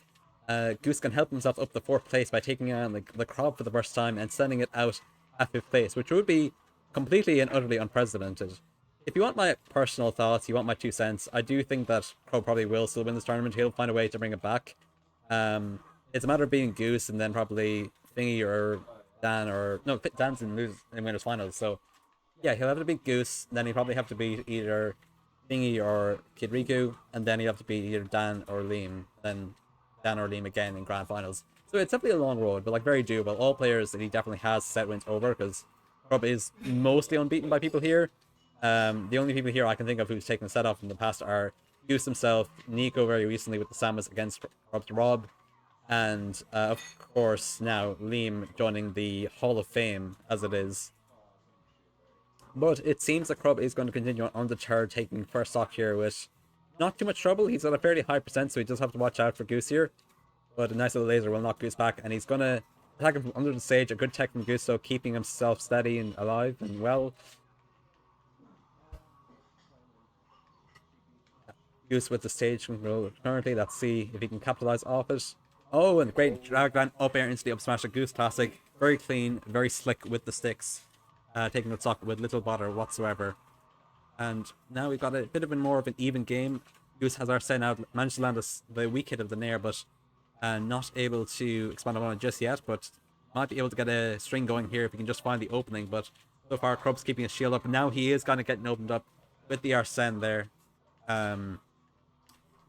Goose can help himself up the 4th place by taking on the Crowd for the first time and sending it out at 5th place, which would be completely and utterly unprecedented. If you want my personal thoughts, you want my 2 cents, I do think that Crow probably will still win this tournament. He'll find a way to bring it back. It's a matter of being Goose and then probably Thingy or Dan or... No, Dan's in winners finals, so... Yeah, he'll have to beat Goose, then he'll probably have to beat either Thingy or Kid Riku, and then he'll have to beat either Dan or Liam, then Dan or Liam again in grand finals. So it's definitely a long road, but like very doable. All players that he definitely has set wins over, because Crub is mostly unbeaten by people here. The only people here I can think of who's taken a set off in the past are Goose himself, Nico very recently with the Samus against Crub's Rob, and of course now Liam joining the Hall of Fame as it is. But it seems that Crub is going to continue on undeterred, taking first stock here with not too much trouble. He's got a fairly high percent, so he does have to watch out for Goose here. But a nice little laser will knock Goose back, and he's going to attack him from under the stage. A good tech from Goose, so keeping himself steady and alive and well. Goose with the stage control currently. Let's see if he can capitalize off it. Oh, and great drag down up air into the up smash. A Goose classic. Very clean, very slick with the sticks. Taking the stock with little bother whatsoever. And now we've got a bit of more of an even game. Goose has Arsene out, managed to land the weak hit of the Nair, but not able to expand on it just yet. But might be able to get a string going here if he can just find the opening. But so far, Crub's keeping his shield up. And now he is kind of getting opened up with the Arsene there.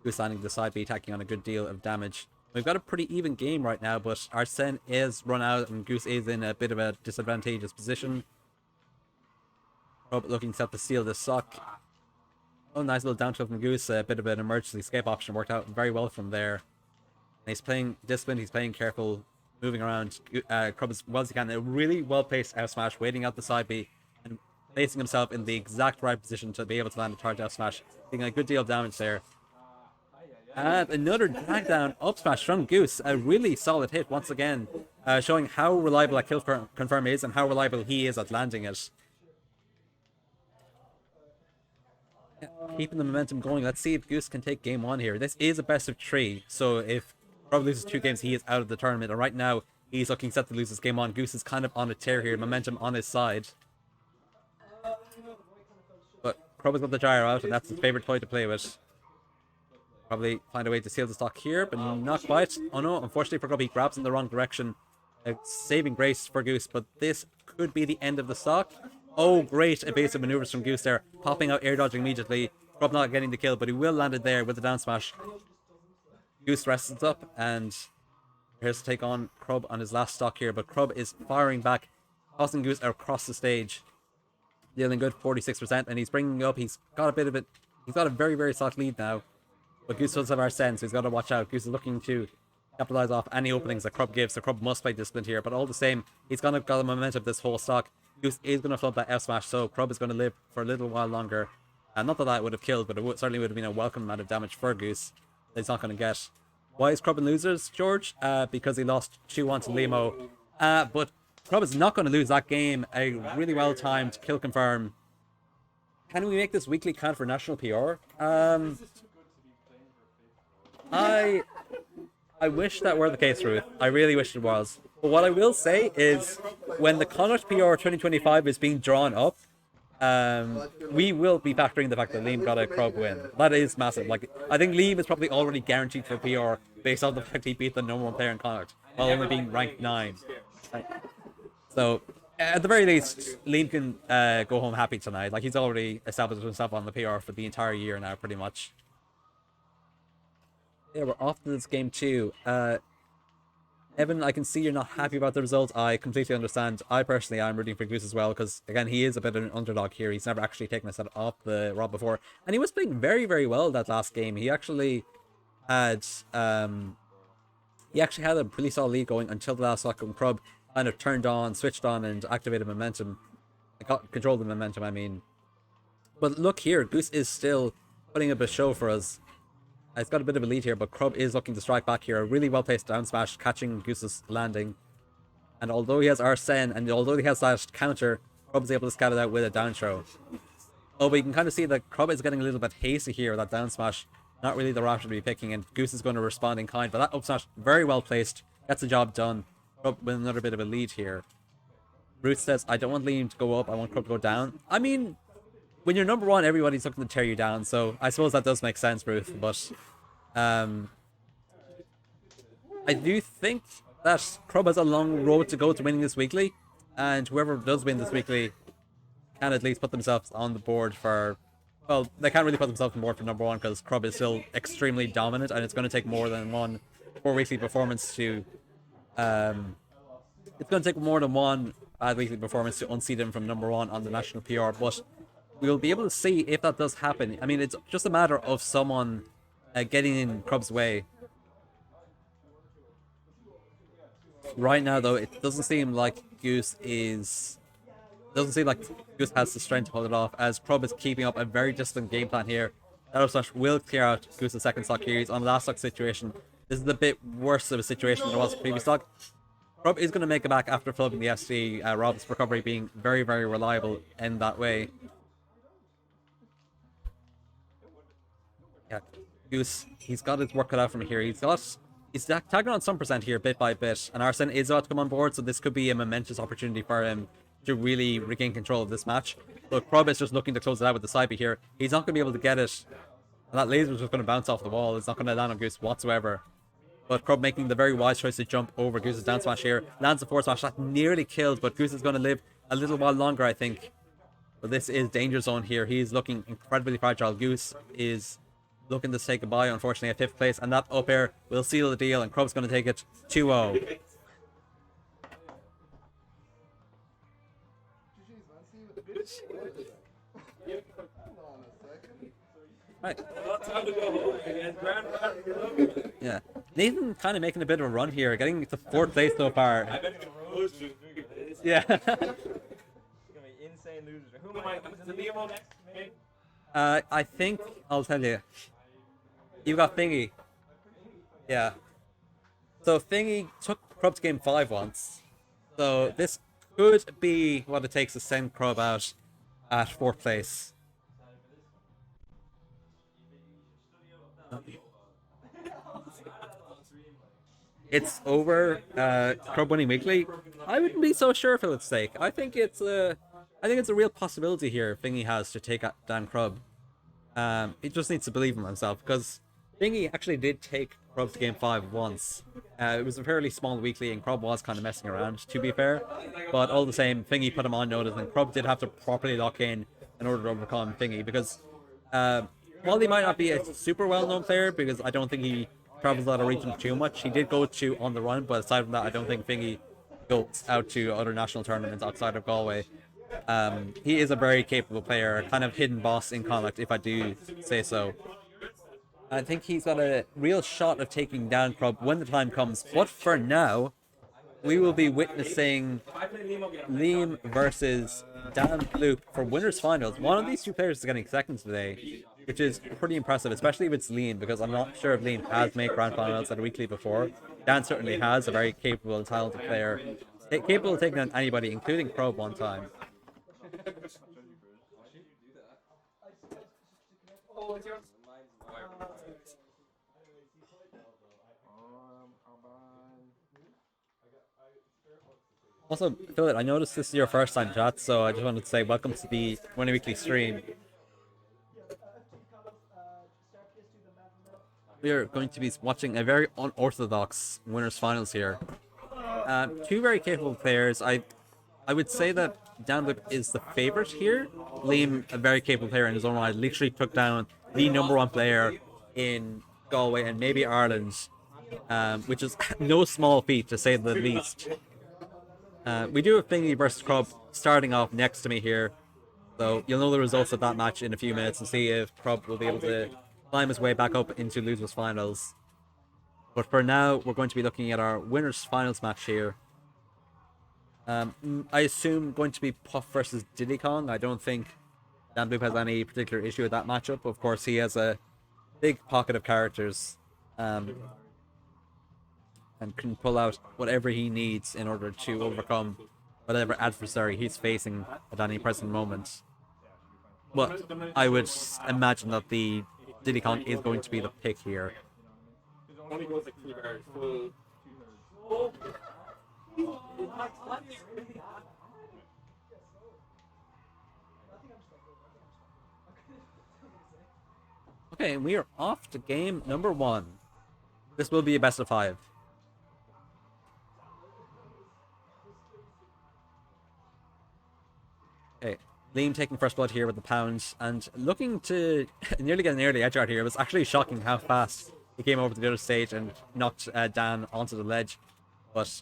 Goose landing the side B, attacking on a good deal of damage. We've got a pretty even game right now, but Arsene is run out and Goose is in a bit of a disadvantageous position. Crub looking set to steal this sock. Oh, nice little down tilt from Goose. A bit of an emergency escape option worked out very well from there. And he's playing disciplined. He's playing careful, moving around. Crub as well as he can. A really well placed F smash, waiting out the side B and placing himself in the exact right position to be able to land a charge F smash, doing a good deal of damage there. And another drag down up smash from Goose. A really solid hit once again, showing how reliable that kill confirm is and how reliable he is at landing it. Keeping the momentum going. Let's see if Goose can take game 1 here. This is a best of 3, so if Crub loses 2 games, he is out of the tournament. And right now, he's looking set to lose this game 1. Goose is kind of on a tear here, momentum on his side. But Crub has got the gyro out, and that's his favorite toy to play with. Probably find a way to seal the stock here, but not quite. Oh no, unfortunately for Crub, he grabs in the wrong direction. A saving grace for Goose, but this could be the end of the stock. Oh, great evasive maneuvers from Goose there. Popping out, air dodging immediately. Crub not getting the kill, but he will land it there with the down smash. Goose rests up, and here's to take on Crub on his last stock here. But Crub is firing back, tossing Goose across the stage. Dealing good 46%, and he's bringing up. He's got a bit of it. He's got a very, very solid lead now. But Goose does have our sense, so he's got to watch out. Goose is looking to capitalize off any openings that Crub gives, so Crub must play disciplined here. But all the same, he's got the momentum of this whole stock. Goose is going to flub that F smash, so Crub is going to live for a little while longer. And not that that would have killed, but it certainly would have been a welcome amount of damage for Goose that he's not going to get. Why is Crub in losers, George? Because he lost 2-1 to Limo. But Crub is not going to lose that game. A really well-timed kill confirm. Can we make this weekly count for national PR? I wish that were the case, Ruth. I really wish it was. But what I will say is, when the Connacht PR 2025 is being drawn up, we will be factoring the fact that Liam got a Crub win. That is massive. Like, I think Liam is probably already guaranteed for PR based on the fact he beat the #1 player in Connacht while only being ranked 9. So, at the very least, Liam can go home happy tonight. Like, he's already established himself on the PR for the entire year now, pretty much. Yeah, we're off to this game 2. Evan, I can see you're not happy about the result. I completely understand. I personally am rooting for Goose as well, because, again, he is a bit of an underdog here. He's never actually taken a set off the Rob before. And he was playing very, very well that last game. He actually had a pretty solid lead going until the last stock, when Crub kind of turned on, switched on, and activated momentum. Got control of the momentum, I mean. But look here, Goose is still putting up a show for us. He's got a bit of a lead here, but Crub is looking to strike back here. A really well-placed down smash, catching Goose's landing. And although he has Arsene, and although he has that counter, Crub is able to scout it out with a down throw. Oh, but you can kind of see that Crub is getting a little bit hasty here with that down smash. Not really the route to be picking, and Goose is going to respond in kind. But that up smash, very well placed, gets the job done. Crub with another bit of a lead here. Ruth says, I don't want Liam to go up, I want Crub to go down. I mean, when you're #1, everybody's looking to tear you down, so I suppose that does make sense, Ruth. But I do think that Crub has a long road to go to winning this weekly, and whoever does win this weekly can at least put themselves on the board for, well, they can't really put themselves on the board for #1 because Crub is still extremely dominant, and it's going to take more than one 4 weekly performance to it's going to take more than one bad weekly performance to unseat him from #1 on the national PR, but we'll be able to see if that does happen. I mean, it's just a matter of someone getting in Crub's way. Right now, though, it doesn't seem like Goose has the strength to hold it off, as Crub is keeping up a very disciplined game plan here. That slash will clear out Goose's second stock here. He's on the last stock situation. This is a bit worse of a situation than it was previous stock. Crub is going to make it back after flipping the SD. Rob's recovery being very, very reliable in that way. Yeah, Goose, he's got his work cut out from here. He's tagging on some percent here, bit by bit, and Arsene is about to come on board, so this could be a momentous opportunity for him to really regain control of this match. But Crub is just looking to close it out with the side B here. He's not going to be able to get it, and that laser is just going to bounce off the wall. It's not going to land on Goose whatsoever. But Crub making the very wise choice to jump over Goose's down smash here. Lands the forward smash. That nearly killed, but Goose is going to live a little while longer, I think. But this is danger zone here. He's looking incredibly fragile. Goose is looking to say goodbye, unfortunately, at 5th place. And that up air will seal the deal, and Crub's going to take it 2-0. GG's, man. See you with the bitch. Hold on a second. Right. Time to go home again. Grand round. Yeah. Nathan kind of making a bit of a run here, getting to 4th place so far. I bet you close to this. Yeah. It's gonna be insane loser. Who am I? Is it Leo next? Maybe? I think I'll tell you. You got Thingy. Yeah. So Thingy took Crub to game 5 once. So this could be what it takes to send Crub out at 4th place. It's over. Crub winning weekly. I wouldn't be so sure if it's stake. I think it's a real possibility here. Thingy has to take out Dan Crub. He just needs to believe in himself because Thingy actually did take Crub to game 5 once. It was a fairly small weekly and Crub was kind of messing around, to be fair. But all the same, Thingy put him on notice and Crub did have to properly lock in order to overcome Thingy because while he might not be a super well-known player, because I don't think he travels out of region too much, he did go to On the Run, but aside from that, I don't think Thingy goes out to other national tournaments outside of Galway. He is a very capable player, kind of hidden boss in Connacht, if I do say so. I think he's got a real shot of taking down Crub when the time comes, but for now, we will be witnessing Liam versus Dan Bloop for winners finals. One of these two players is getting seconds today, which is pretty impressive, especially if it's Liam, because I'm not sure if Liam has made grand finals at a weekly before. Dan certainly has, a very capable and talented player, capable of taking on anybody, including Crub one time. Also, Philip, I noticed this is your first time chat, so I just wanted to say welcome to the Winning Weekly stream. We are going to be watching a very unorthodox winners finals here. Two very capable players. I would say that Dan Bloop is the favorite here. Liam, a very capable player in his own right, literally took down the #1 player in Galway and maybe Ireland, which is no small feat to say the least. We do have Thingy versus Crub starting off next to me here, so you'll know the results of that match in a few minutes and see if Crub will be able to climb his way back up into losers finals. But for now, we're going to be looking at our winners finals match here. I assume going to be Puff versus Diddy Kong. I don't think Dan Bloop has any particular issue with that matchup. Of course, he has a big pocket of characters and can pull out whatever he needs in order to overcome whatever adversary he's facing at any present moment. But I would imagine that the Diddy Kong is going to be the pick here. Okay, we are off to game number 1. This will be a best of 5. Okay, Liam taking first blood here with the pound and looking to nearly get an early edge out here. It was actually shocking how fast he came over to the other stage and knocked Dan onto the ledge. But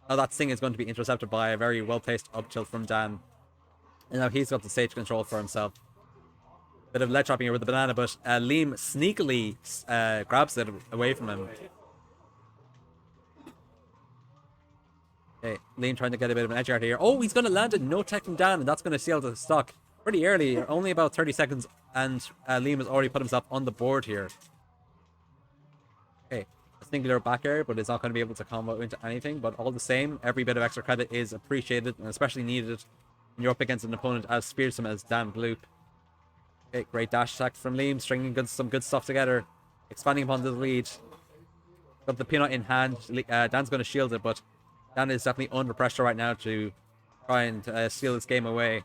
now that thing is going to be intercepted by a very well-placed up tilt from Dan. And now he's got the stage control for himself. Bit of ledge dropping here with the banana, but Liam sneakily grabs it away from him. Okay, Liam trying to get a bit of an edge out here. Oh, he's going to land it, no tech from Dan, and that's going to seal the stock pretty early, only about 30 seconds, and Liam has already put himself on the board here. Okay, a singular back air, but it's not going to be able to combo into anything, but all the same, every bit of extra credit is appreciated, and especially needed when you're up against an opponent as fearsome as Dan Bloop. Okay, great dash attack from Liam, stringing some good stuff together, expanding upon the lead. Got the peanut in hand, Dan's going to shield it, but Dan is definitely under pressure right now to try and steal this game away,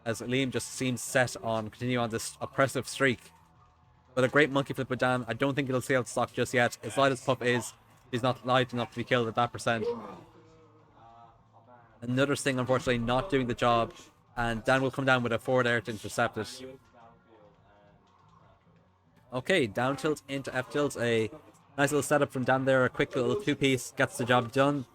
as Liam just seems set on continue on this oppressive streak. But a great monkey flip with Dan. I don't think it'll seal the stock just yet. As light as Puff is, he's not light enough to be killed at that percent. Another Sting, unfortunately, not doing the job, and Dan will come down with a forward air to intercept it. Okay, down tilt into F tilt. A nice little setup from Dan there. A quick little 2-piece gets the job done.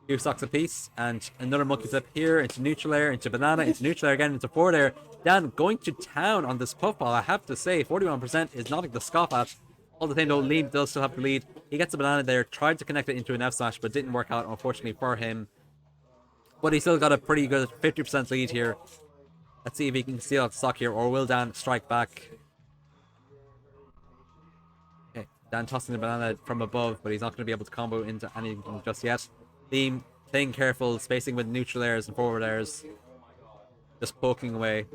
2 stocks apiece, and another monkey flip here into neutral air, into banana, into neutral air again, into forward air. Dan going to town on this puffball. I have to say, 41% is nothing to scoff at. All the same though, Liam does still have the lead. He gets a banana there, tried to connect it into an F smash, but didn't work out, unfortunately for him. But he still got a pretty good 50% lead here. Let's see if he can steal out the stock here, or will Dan strike back? Okay, Dan tossing the banana from above, but he's not going to be able to combo into anything just yet. Liam playing careful, spacing with neutral airs and forward airs. Just poking away.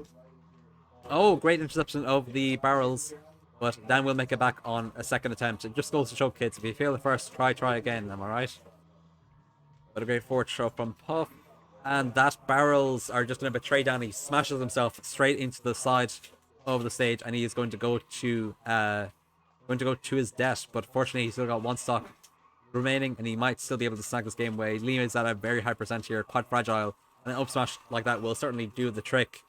Oh, great interception of the barrels. But Dan will make it back on a second attempt. It just goes to show kids, if you fail the first, try again, am I right? But a great forward throw from Puff. And that barrels are just going to betray Dan. He smashes himself straight into the side of the stage, and he is going to go to his death. But fortunately, he's still got 1 stock remaining, and he might still be able to snag this game away. Liam is at a very high percent here, quite fragile, and an up smash like that will certainly do the trick.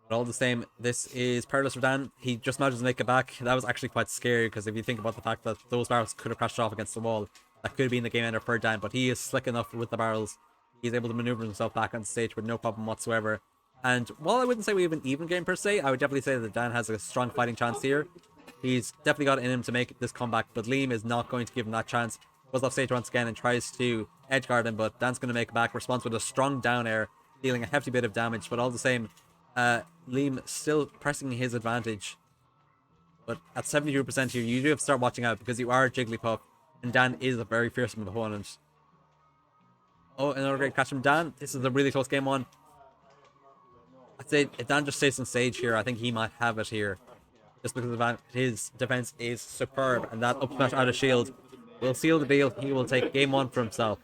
But all the same, this is perilous for Dan. He just manages to make it back. That was actually quite scary, because if you think about the fact that those barrels could have crashed off against the wall, that could have been the game ender for Dan, but he is slick enough with the barrels. He's able to maneuver himself back on the stage with no problem whatsoever. And while I wouldn't say we have an even game per se, I would definitely say that Dan has a strong fighting chance here. He's definitely got it in him to make this comeback, but Liam is not going to give him that chance. Goes off stage once again and tries to edgeguard him, but Dan's going to make it back. Responds with a strong down air, dealing a hefty bit of damage, but all the same, Liam still pressing his advantage. But at 72% here, you do have to start watching out, because you are Jigglypuff, and Dan is a very fearsome opponent. Oh, another great catch from Dan. This is a really close game one. I'd say if Dan just stays on stage here, I think he might have it here. Just because his defense is superb, and that up smash out of shield will seal the deal. He will take game 1 for himself.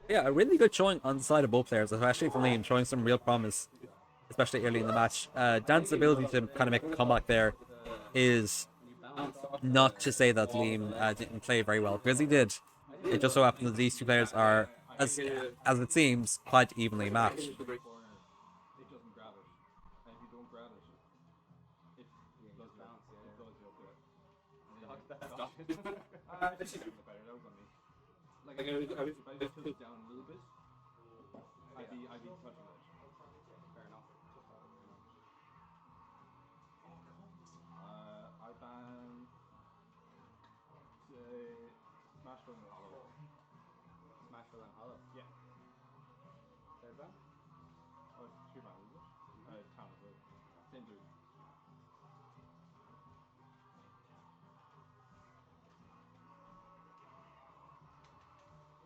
Yeah, a really good showing on the side of both players, especially from Liam, showing some real promise, especially early in the match. Dan's ability to kind of make a comeback there is not to say that Liam didn't play very well, because he did. It just so happens that these 2 players are, as it seems, quite evenly matched. It doesn't grab it. And if you don't grab it, it does bounce. It does go up there. That was on me. Like, if I just put it down a little bit, I'd be touching it. Fair enough. I ban Smash Bros. And Hollow. Smash Bros. And Hollow? Yeah. Third ban? Oh, it's 2 ban, is it? Town as well. Same dude.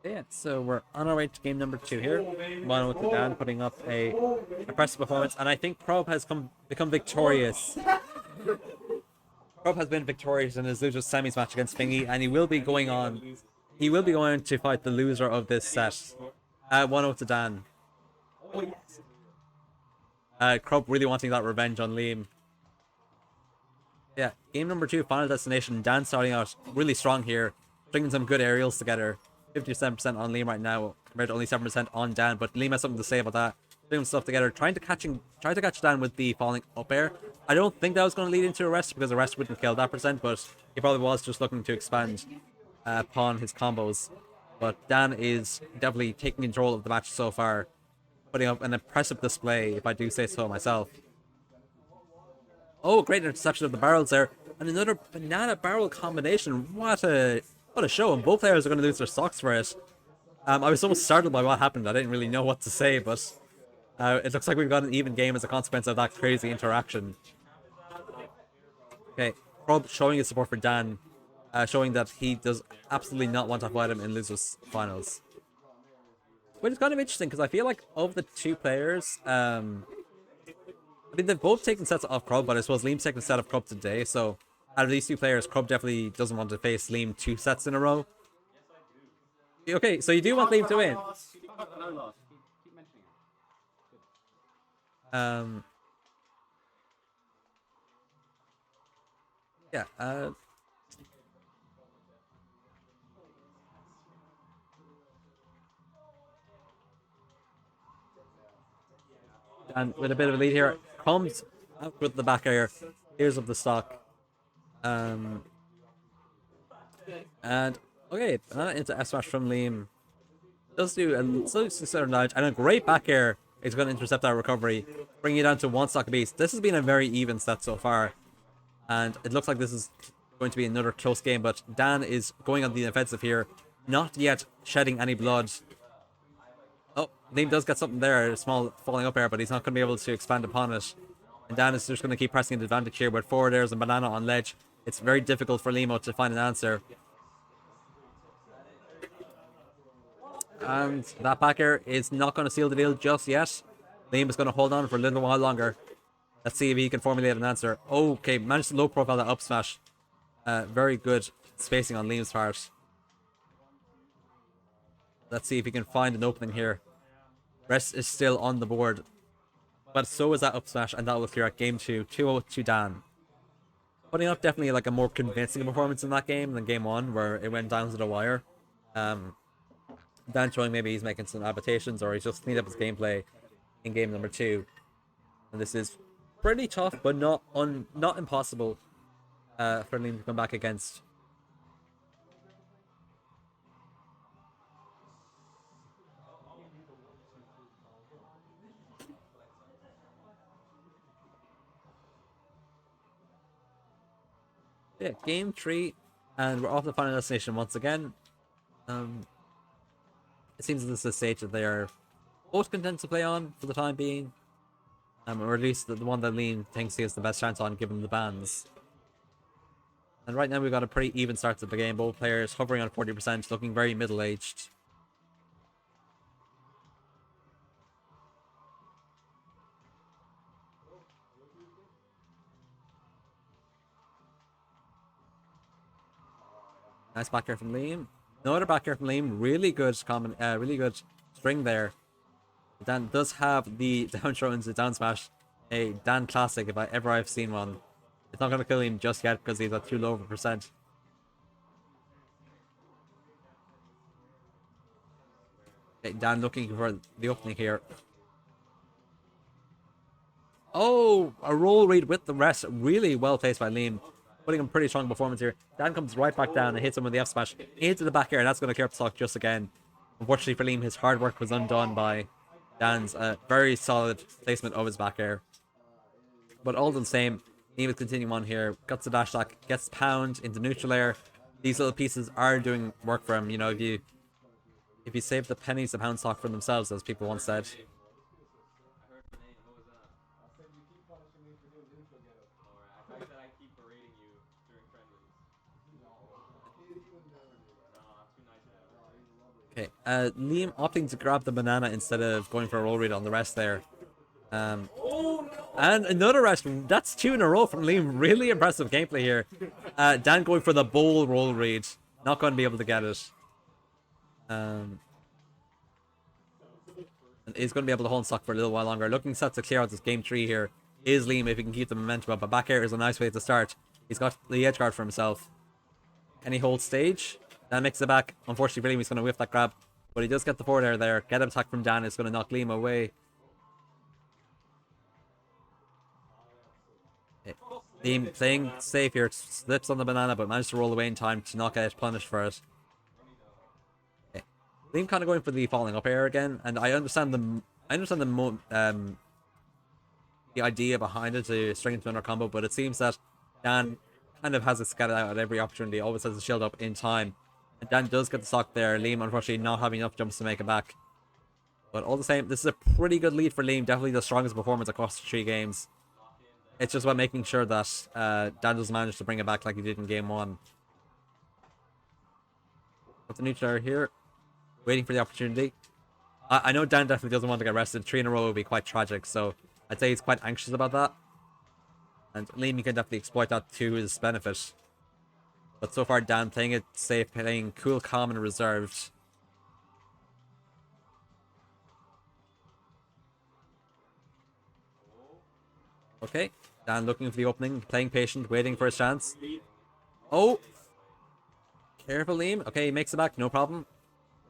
Yeah, so we're on our way to game number 2 here. One with the Dan putting up a impressive performance, and I think Crub has become victorious. Crub has been victorious in his loser's semis match against Fingy, and he will be going on. He will be going to fight the loser of this set. 1-0 to Dan. Crub really wanting that revenge on Liam. Yeah, game number 2, final destination. Dan starting out really strong here, bringing some good aerials together. 57% on Liam right now, compared to only 7% on Dan. But Liam has something to say about that. Putting stuff together, trying to catch Dan with the falling up air. I don't think that was going to lead into arrest, because arrest wouldn't kill that percent, but he probably was just looking to expand upon his combos. But Dan is definitely taking control of the match so far, putting up an impressive display, if I do say so myself. Oh, great interception of the barrels there, and another banana barrel combination. What a show, and both players are going to lose their stocks for it. I was so startled by what happened, I didn't really know what to say, but it looks like we've got an even game as a consequence of that crazy interaction. Okay, Crub showing his support for Dan, showing that he does absolutely not want to fight him in losers finals. Which is kind of interesting, because I feel like of the 2 players, I mean, they've both taken sets off Crub, but I suppose Liam's taken a set of Crub today, so out of these 2 players, Crub definitely doesn't want to face Liam 2 sets in a row. Okay, so you do want Liam to win. Keep mentioning it. Yeah, and with a bit of a lead here, comes out with the back air. Here's of the stock. And okay, into F smash from Liam. Does do a certain damage, and a great back air is going to intercept that recovery, bringing you down to one stock apiece. This has been a very even set so far, and it looks like this is going to be another close game. But Dan is going on the offensive here, not yet shedding any blood. Oh, Liam does get something there, a small falling up air, but he's not going to be able to expand upon it. And Dan is just going to keep pressing the advantage here with forward airs and banana on ledge. It's very difficult for Limo to find an answer. And that back air is not going to seal the deal just yet. Liam is going to hold on for a little while longer. Let's see if he can formulate an answer. Okay, managed to low profile that up smash. Very good spacing on Liam's part. Let's see if he can find an opening here. Rest is still on the board. But so is that up smash, and that will clear at game 2. 2-0 to Dan. Putting up definitely like a more convincing performance in that game than game 1, where it went down to the wire. Dan showing maybe he's making some adaptations, or he's just cleaned up his gameplay in game number 2. And this is pretty tough, but not impossible for Liam to come back against. Yeah, game 3, and we're off the final destination once again. It seems this is a stage that they are both content to play on for the time being. Or at least the one that Liam thinks he has the best chance on given the bans. And right now we've got a pretty even start to the game. Both players hovering on 40%, looking very middle-aged. Nice back air from Liam. Another back air from Liam. Really good really good string there. Dan does have the down throw into down smash. A Dan classic if I've seen one. It's not going to kill him just yet because he's at too low of a percent. Okay, Dan looking for the opening here. Oh, a roll read with the rest. Really well placed by Liam. Putting him pretty strong performance here. Dan comes right back down and hits him with the F smash into the back air, and that's going to clear up the stock just again. Unfortunately for Liam, his hard work was undone by Dan's very solid placement of his back air. But all the same, Liam is continuing on here. Guts the dash attack, gets pound into neutral air. These little pieces are doing work for him. You know, if you save the pennies, the pound stock for themselves, as people once said. Okay, Liam opting to grab the banana instead of going for a roll read on the rest there. And another rest. That's 2 in a row from Liam. Really impressive gameplay here. Dan going for the bowl roll read. Not going to be able to get it. And he's going to be able to hold stock for a little while longer. Looking set to clear out this game 3 here is Liam if he can keep the momentum up. But back air is a nice way to start. He's got the edge guard for himself. Can he hold stage? Dan makes it back. Unfortunately for Liam, he's going to whiff that grab. But he does get the forward air there. Get an attack from Dan. It's going to knock Liam away. Okay. Liam playing safe here. Slips on the banana, but managed to roll away in time to not get punished for it. Okay. Liam kind of going for the falling up air again. And I understand the idea behind it to string into another combo. But it seems that Dan kind of has it scattered out at every opportunity. Always has the shield up in time. And Dan does get the stock there. Liam, unfortunately, not having enough jumps to make it back. But all the same, this is a pretty good lead for Liam. Definitely the strongest performance across the 3 games. It's just about making sure that Dan doesn't manage to bring it back like he did in game 1. With the neutral here, waiting for the opportunity. I know Dan definitely doesn't want to get rested. 3 in a row would be quite tragic, so I'd say he's quite anxious about that. And Liam can definitely exploit that to his benefit. But so far, Dan playing it safe, playing cool, calm, and reserved. Okay, Dan looking for the opening, playing patient, waiting for his chance. Oh! Careful, Liam. Okay, he makes it back, no problem.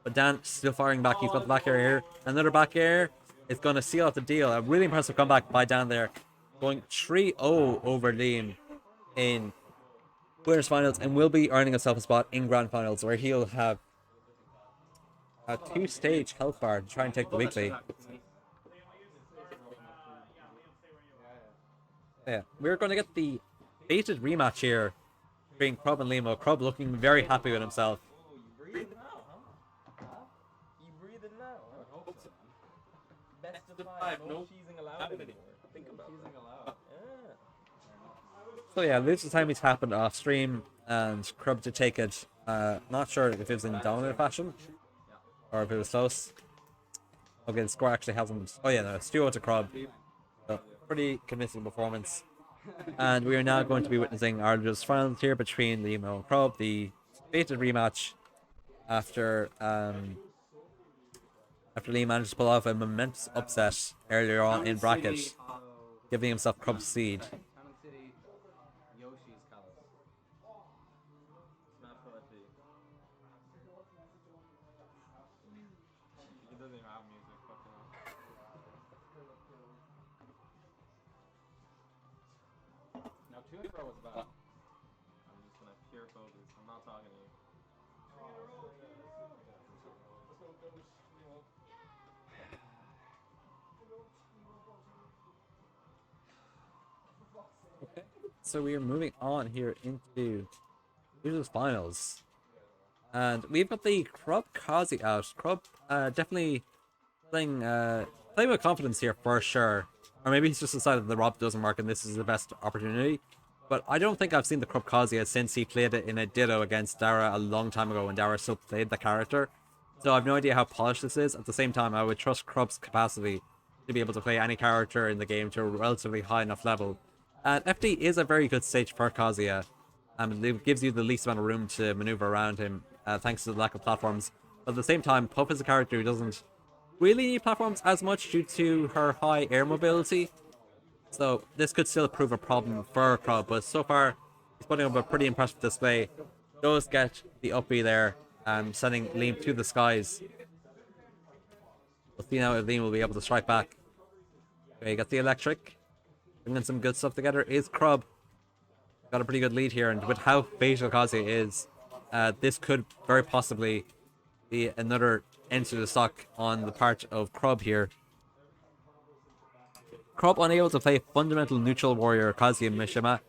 But Dan still firing back. He's got the back air here. Another back air. It's going to seal out the deal. A really impressive comeback by Dan there. Going 3-0 over Liam in winners finals and will be earning himself a spot in grand finals where he'll have a 2-stage health bar to try and take the weekly. Yeah, we're going to get the baited rematch here between Crub and Limo. Crub looking very happy with himself. Oh, you breathing now, huh? You breathing now? Huh? Best of 5, no cheesing allowed anymore. Think about cheesing allowed. Yeah. So yeah, this is time it's happened off stream, and Crub to take it. Not sure if it was in dominant fashion or if it was close. Okay, the score actually hasn't. Oh yeah, no, it's 2-0 to Crub. So, pretty convincing performance. And we are now going to be witnessing our just finals here between Limo and Crub, the fated rematch after Lee managed to pull off a momentous upset earlier on in bracket, giving himself Crub's seed. Cannon City, Yoshi's Callus. Smash for FD. He doesn't even have music, fucking hell. Now, to and fro was bad. I'm just gonna pure focus. I'm not talking to you. So we are moving on here into the finals. And we've got the Crub Kazi out. Crub definitely playing with confidence here for sure. Or maybe he's just decided the Rob doesn't work and this is the best opportunity. But I don't think I've seen the Crub Kazi since he played it in a Ditto against Dara a long time ago when Dara still played the character. So I've no idea how polished this is. At the same time, I would trust Crub's capacity to be able to play any character in the game to a relatively high enough level. And FD is a very good stage for Kazuya. It gives you the least amount of room to maneuver around him, thanks to the lack of platforms. But at the same time, Puff is a character who doesn't really need platforms as much due to her high air mobility. So this could still prove a problem for Crub, but so far he's putting up a pretty impressive display. Does get the up B there, sending Liam to the skies. We'll see now if Liam will be able to strike back. Okay, got the electric. Bringing some good stuff together is Crub. Got a pretty good lead here, and with how fatal Kazi is, this could very possibly be another end to the stock on the part of Crub here. Crub unable to play fundamental neutral warrior Kazi Mishima.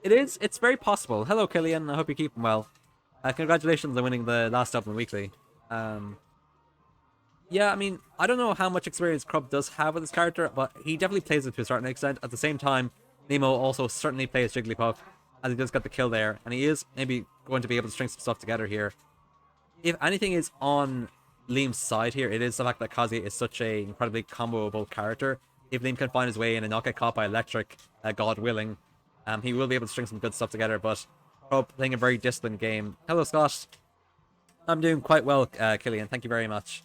It's very possible. Hello Killian, I hope you're keeping well. Congratulations on winning the last Dublin Weekly. Yeah, I mean, I don't know how much experience Crub does have with this character, but he definitely plays it to a certain extent. At the same time, Nemo also certainly plays Jigglypuff, as he does get the kill there, and he is maybe going to be able to string some stuff together here. If anything is on Liam's side here, it is the fact that Kazi is such an incredibly comboable character. If Liam can find his way in and not get caught by Electric, God willing, he will be able to string some good stuff together, but Crub playing a very disciplined game. Hello, Scott. I'm doing quite well, Killian. Thank you very much.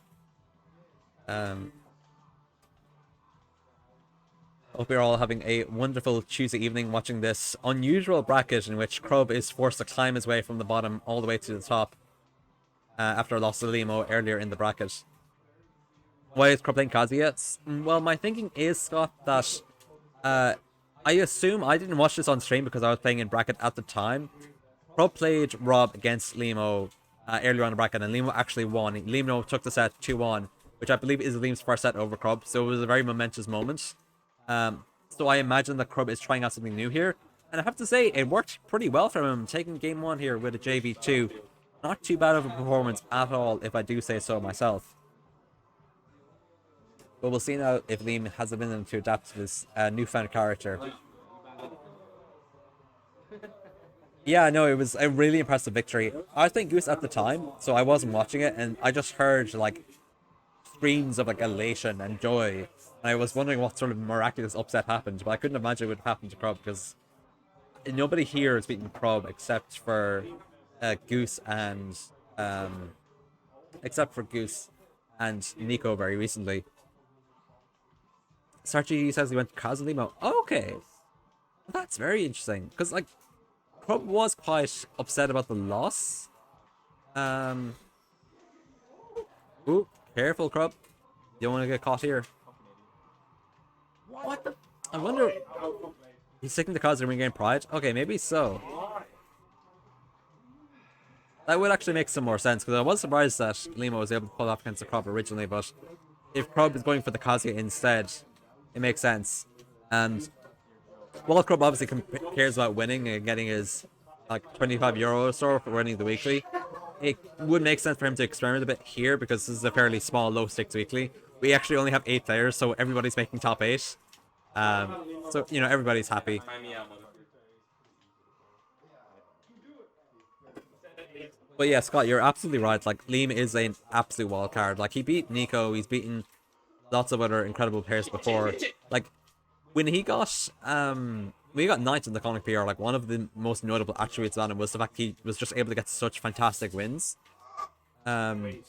Hope you're all having a wonderful Tuesday evening watching this unusual bracket in which Crub is forced to climb his way from the bottom all the way to the top after a loss to Limo earlier in the bracket. Why is Crub playing Kazuya? Well, my thinking is, Scott, that I assume I didn't watch this on stream because I was playing in bracket at the time. Crub played Rob against Limo earlier on the bracket, and Limo actually won. Limo took the set 2-1. Which I believe is Liam's first set over Crub, so it was a very momentous moment. So I imagine that Crub is trying out something new here, and I have to say, it worked pretty well for him, taking game 1 here with a JV2. Not too bad of a performance at all, if I do say so myself. But we'll see now if Liam has the ability to adapt to this newfound character. Yeah, no, it was a really impressive victory. I was playing Goose at the time, so I wasn't watching it, and I just heard, like, screams of like elation and joy, and I was wondering what sort of miraculous upset happened, but I couldn't imagine it would happen to Crub because nobody here has beaten Crub except for Goose and Nico very recently. Sarchi says he went to Kazalimo. Okay, that's very interesting because like Crub was quite upset about the loss. Ooh. Careful, Crub. You don't want to get caught here. What the? I wonder. He's taking the cards and regaining pride? Okay, maybe so. That would actually make some more sense, because I was surprised that Lima was able to pull off against the Crub originally, but if Crub is going for the Kazuya instead, it makes sense. And while Crub obviously cares about winning and getting his like €25 or so for winning the weekly, it would make sense for him to experiment a bit here, because this is a fairly small, low stakes weekly. We actually only have 8 players, so everybody's making top 8. So, you know, everybody's happy. But yeah, Scott, you're absolutely right. Like, Liam is an absolute wild card. Like, he beat Nico, he's beaten lots of other incredible players before. Like, when he got ninth in the Conic PR, like, one of the most notable attributes on him was the fact he was just able to get such fantastic wins. And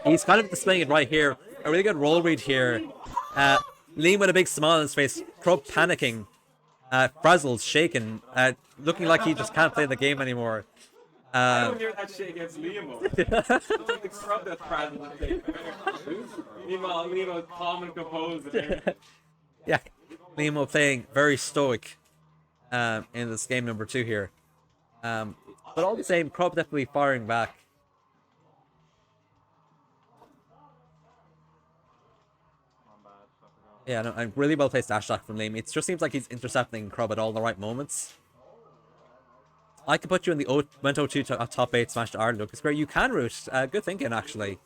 he's kind of displaying it right here. A really good roll read here. Liam with a big smile on his face, Crub panicking, frazzled, shaken, looking like he just can't play the game anymore. I don't hear that shit against Liam. It's like the Crub that's frazzled and shaken. Meanwhile, calm and composed. Yeah, Liam playing very stoic in this game number 2 here. But all the same, Crub definitely firing back. Yeah, no, I'm really well placed dash attack from Liam. It just seems like he's intercepting Crub at all the right moments. I could put you in the went 0-2 top 8 smash to Ireland, Lucas. You can root. Good thinking, actually.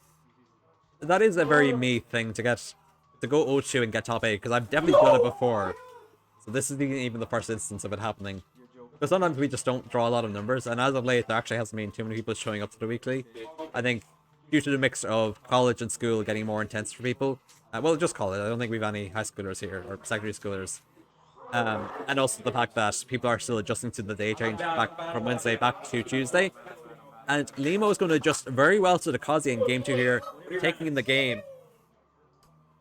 That is a very me thing to go 0-2 and get top 8, because I've definitely done it before. So this isn't even the first instance of it happening. Because sometimes we just don't draw a lot of numbers, and as of late, there actually hasn't been too many people showing up to the weekly. I think due to the mix of college and school getting more intense for people. Well, just college. I don't think we've any high schoolers here, or secondary schoolers. And also the fact that people are still adjusting to the day change back from Wednesday back to Tuesday. And Limo is going to adjust very well to the Kazi in game 2 here, taking in the game.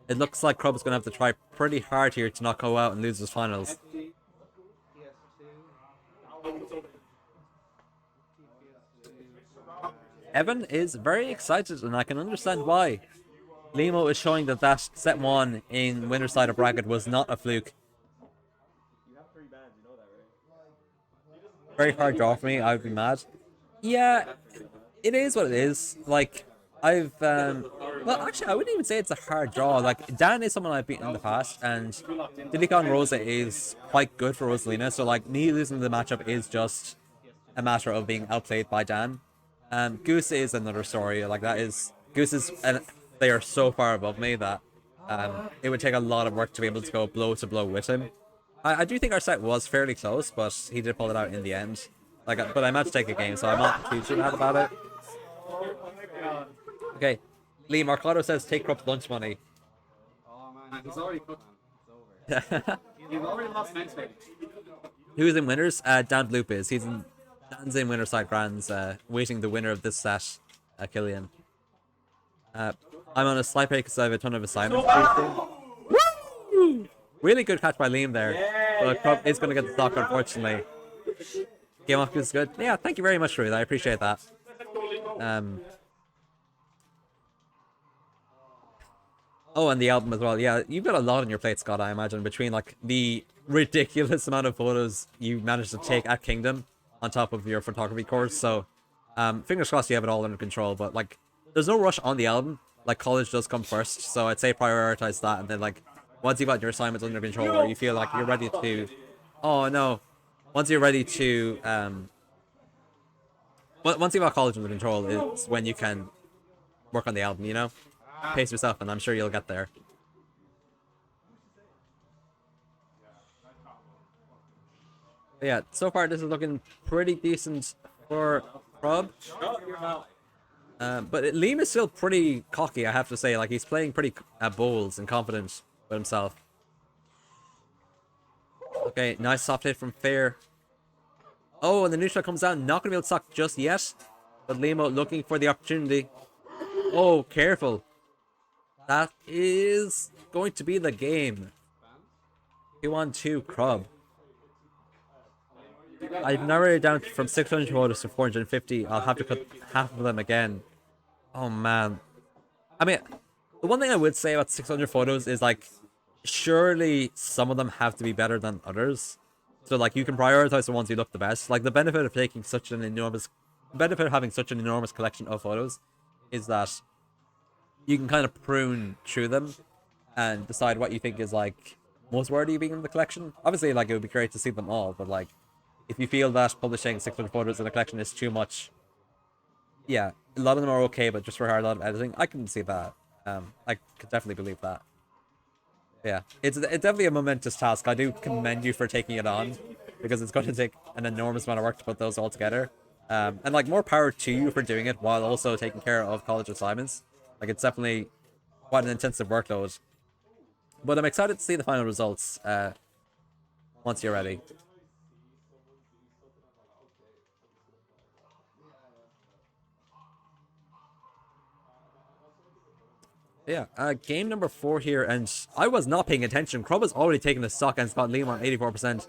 It looks like Crub is going to have to try pretty hard here to not go out and lose his finals. Evan is very excited, and I can understand why. Limo is showing that set 1 in winner's side of bracket was not a fluke. Very hard draw for me. I would be mad. Yeah, it is what it is. Like, well, actually, I wouldn't even say it's a hard draw. Like, Dan is someone I've beaten in the past, and Dilicon Rosa is quite good for Rosalina. So, like, me losing the matchup is just a matter of being outplayed by Dan. Goose is another story. Like, Goose is, and they are so far above me that it would take a lot of work to be able to go blow to blow with him. I do think our set was fairly close, but he did pull it out in the end. Like, but I meant to take a game, so I'm not too mad about it. Okay, Lee Marcado says take Crup's lunch money. Oh man, he's already cooked. It's over. He's already lost next week. Who's in winners? Dan Bloop is. Dan's in winner side grands, waiting the winner of this set, Killian. I'm on a slight break because I have a ton of assignments. Woo! Really good catch by Liam there. But Crub is going to get the stock, unfortunately. Game off is good. Yeah, thank you very much, Ruth. I appreciate that. Oh, and the album as well. Yeah, you've got a lot on your plate, Scott, I imagine, between like the ridiculous amount of photos you managed to take at Kingdom on top of your photography course. So, fingers crossed you have it all under control. But like, there's no rush on the album. Like, college does come first, so I'd say prioritize that, and then like, once you've got your assignments under control, or you feel like you're ready to, oh no, once you're ready to, once you've got college under control, it's when you can work on the album. You know, pace yourself, and I'm sure you'll get there. But yeah, so far this is looking pretty decent for Crub. But Liam is still pretty cocky, I have to say. Like, he's playing pretty bold and confident with himself. Okay, nice soft hit from Fair. Oh, and the neutral comes down. Not going to be able to stock just yet. But Limo looking for the opportunity. Oh, careful. That is going to be the game. 2-on-2 Crub. I've narrowed it down from 600 voters to 450. I'll have to cut half of them again. Oh man. I mean, the one thing I would say about 600 photos is like, surely some of them have to be better than others. So like, you can prioritize the ones you look the best. Like, the benefit of taking such an enormous the benefit of having such an enormous collection of photos is that you can kind of prune through them and decide what you think is like most worthy of being in the collection. Obviously, like it would be great to see them all, but like if you feel that publishing 600 photos in a collection is too much, yeah, a lot of them are okay, but just require a lot of editing. I can see that. I could definitely believe that. Yeah, it's definitely a momentous task. I do commend you for taking it on because it's going to take an enormous amount of work to put those all together. And like more power to you for doing it while also taking care of college assignments. Like it's definitely quite an intensive workload. But I'm excited to see the final results once you're ready. Yeah, game number 4 here, and I was not paying attention. Crub has already taken the stock and got Liam on 84%.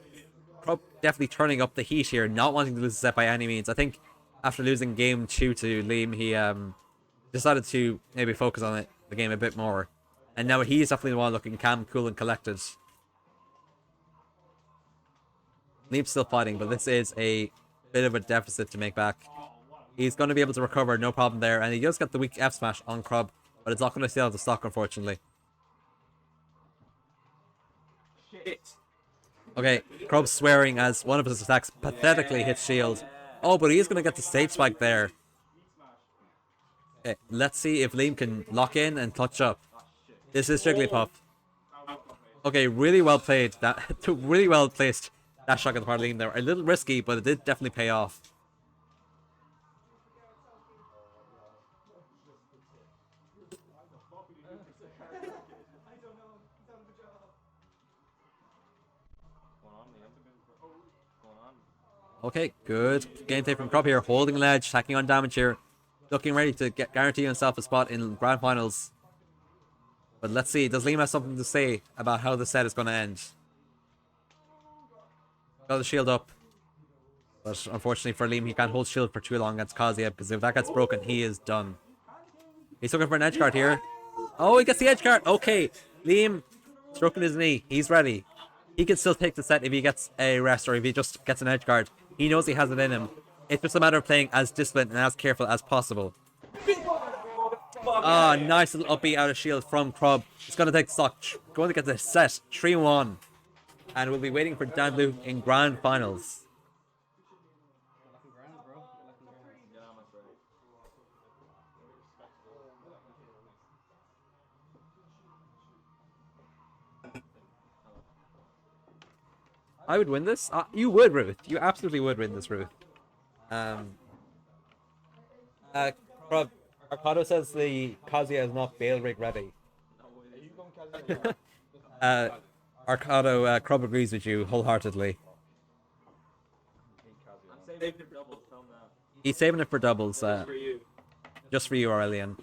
Crub definitely turning up the heat here, not wanting to lose the set by any means. I think after losing game 2 to Liam, he decided to maybe focus on the game a bit more. And now he's definitely the one looking calm, cool, and collected. Liam's still fighting, but this is a bit of a deficit to make back. He's going to be able to recover, no problem there. And he does get the weak F smash on Crub, but it's not going to steal the stock, unfortunately. Okay, Crub swearing as one of his attacks pathetically hits shield. Oh, but he is going to get the stage spike there. Okay, let's see if Liam can lock in and clutch up. This is Jigglypuff. Okay, really well played. Really well placed that shot at the part of Liam there. A little risky, but it did definitely pay off. Okay, good gameplay from Crub here, holding an edge, tacking on damage here, looking ready to guarantee himself a spot in grand finals. But let's see, does Liam have something to say about how the set is going to end? Got the shield up, but unfortunately for Liam, he can't hold shield for too long against Kazuya, because if that gets broken, he is done. He's looking for an edge guard here. Oh, he gets the edge guard. Okay, Liam stroking his knee. He's ready. He can still take the set if he gets a rest or if he just gets an edge guard. He knows he has it in him. It's just a matter of playing as disciplined and as careful as possible. Ah, nice little upbeat out of shield from Crub. He's going to take the stock. Going to get the set 3-1. And we'll be waiting for Dan Bloop in grand finals. I would win this. You would, Ruth. You absolutely would win this, Ruth. Crub, Arcado says the Kazuya is not bail rig ready. Arcado, Crub agrees with you wholeheartedly. He's saving it for doubles. Just for you, Aurelian.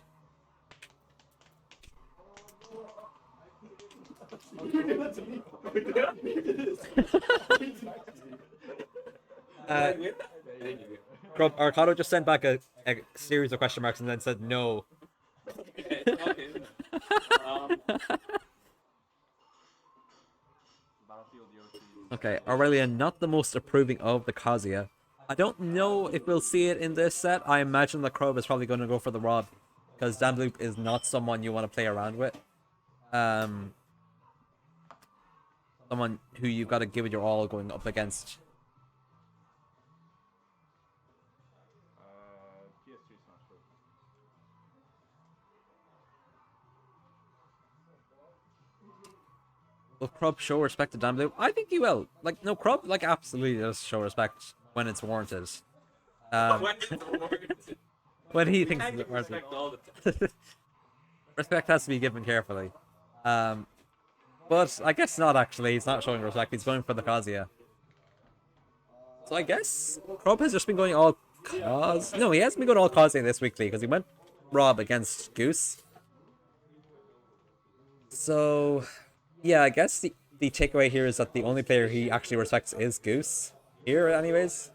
Arcado just sent back a series of question marks and then said no. Okay, Aurelian, not the most approving of the Kazuya. I don't know if we'll see it in this set. I imagine the Crub is probably going to go for the Rob, because Dan Bloop is not someone you want to play around with. Someone who you've got to give it your all going up against. Will Crub show respect to Dan Bloop? I think he will. Like, no, Crub, like, absolutely does show respect when it's warranted. When he thinks it's warranted. Respect has to be given carefully. But I guess not, actually. He's not showing respect. He's going for the Kazuya. So I guess Crub has just been going all Kaz. No, he hasn't been going all Kazuya this weekly, because he went Rob against Goose. So yeah, I guess the takeaway here is that the only player he actually respects is Goose. Here, anyways.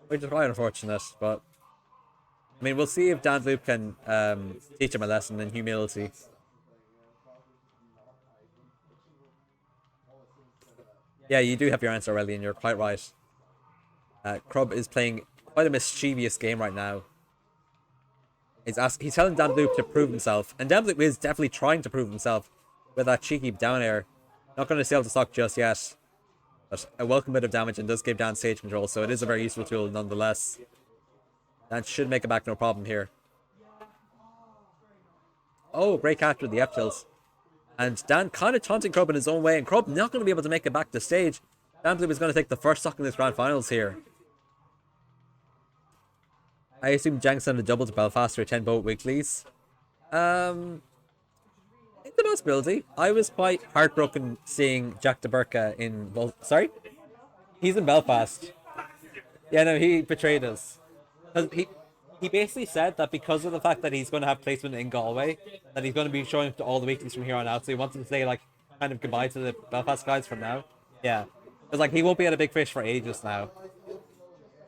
Which is quite unfortunate, but I mean, we'll see if Dan Bloop can teach him a lesson in humility. Yeah, you do have your answer, Aurelian. You're quite right. Crub is playing quite a mischievous game right now. He's telling Dan Bloop to prove himself, and Dan Bloop is definitely trying to prove himself with that cheeky down air. Not going to sail the stock just yet, but a welcome bit of damage and does give Dan stage control, so it is a very useful tool nonetheless. Dan should make it back no problem here. Oh, great catch with the F tilts. And Dan kind of taunting Crub in his own way, and Crub not going to be able to make it back to stage. Dan Bloop is going to take the first stock in this grand finals here. I assume Jenks sent a double to Belfast to attend both weeklies. It's a possibility. I was quite heartbroken seeing Jack DeBurka in... Well, sorry? He's in Belfast. Yeah, no, he betrayed us. He basically said that because of the fact that he's going to have placement in Galway, that he's going to be showing up to all the weeklies from here on out, so he wanted to say, like, kind of goodbye to the Belfast guys from now. Yeah. Because, like, he won't be at a big fish for ages now.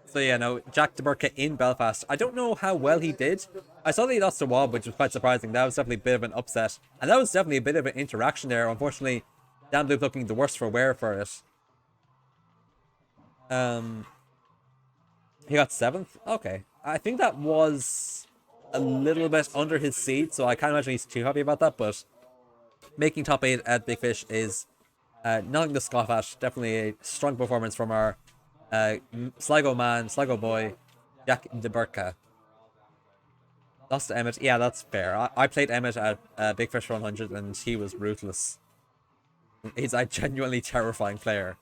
So yeah, no, Jack DeBurka in Belfast. I don't know how well he did. I saw that he lost to Wob, which was quite surprising. That was definitely a bit of an upset. And that was definitely a bit of an interaction there. Unfortunately, Dan Bloop looking the worse for wear for it. He got 7th? Okay. I think that was a little bit under his seed, so I can't imagine he's too happy about that, but making top 8 at Big Fish is nothing to scoff at. Definitely a strong performance from our Sligo boy, Jack DeBurka. Lost to Emmett. Yeah, that's fair. I played Emmett at Big Fish 100 and he was ruthless. He's a genuinely terrifying player.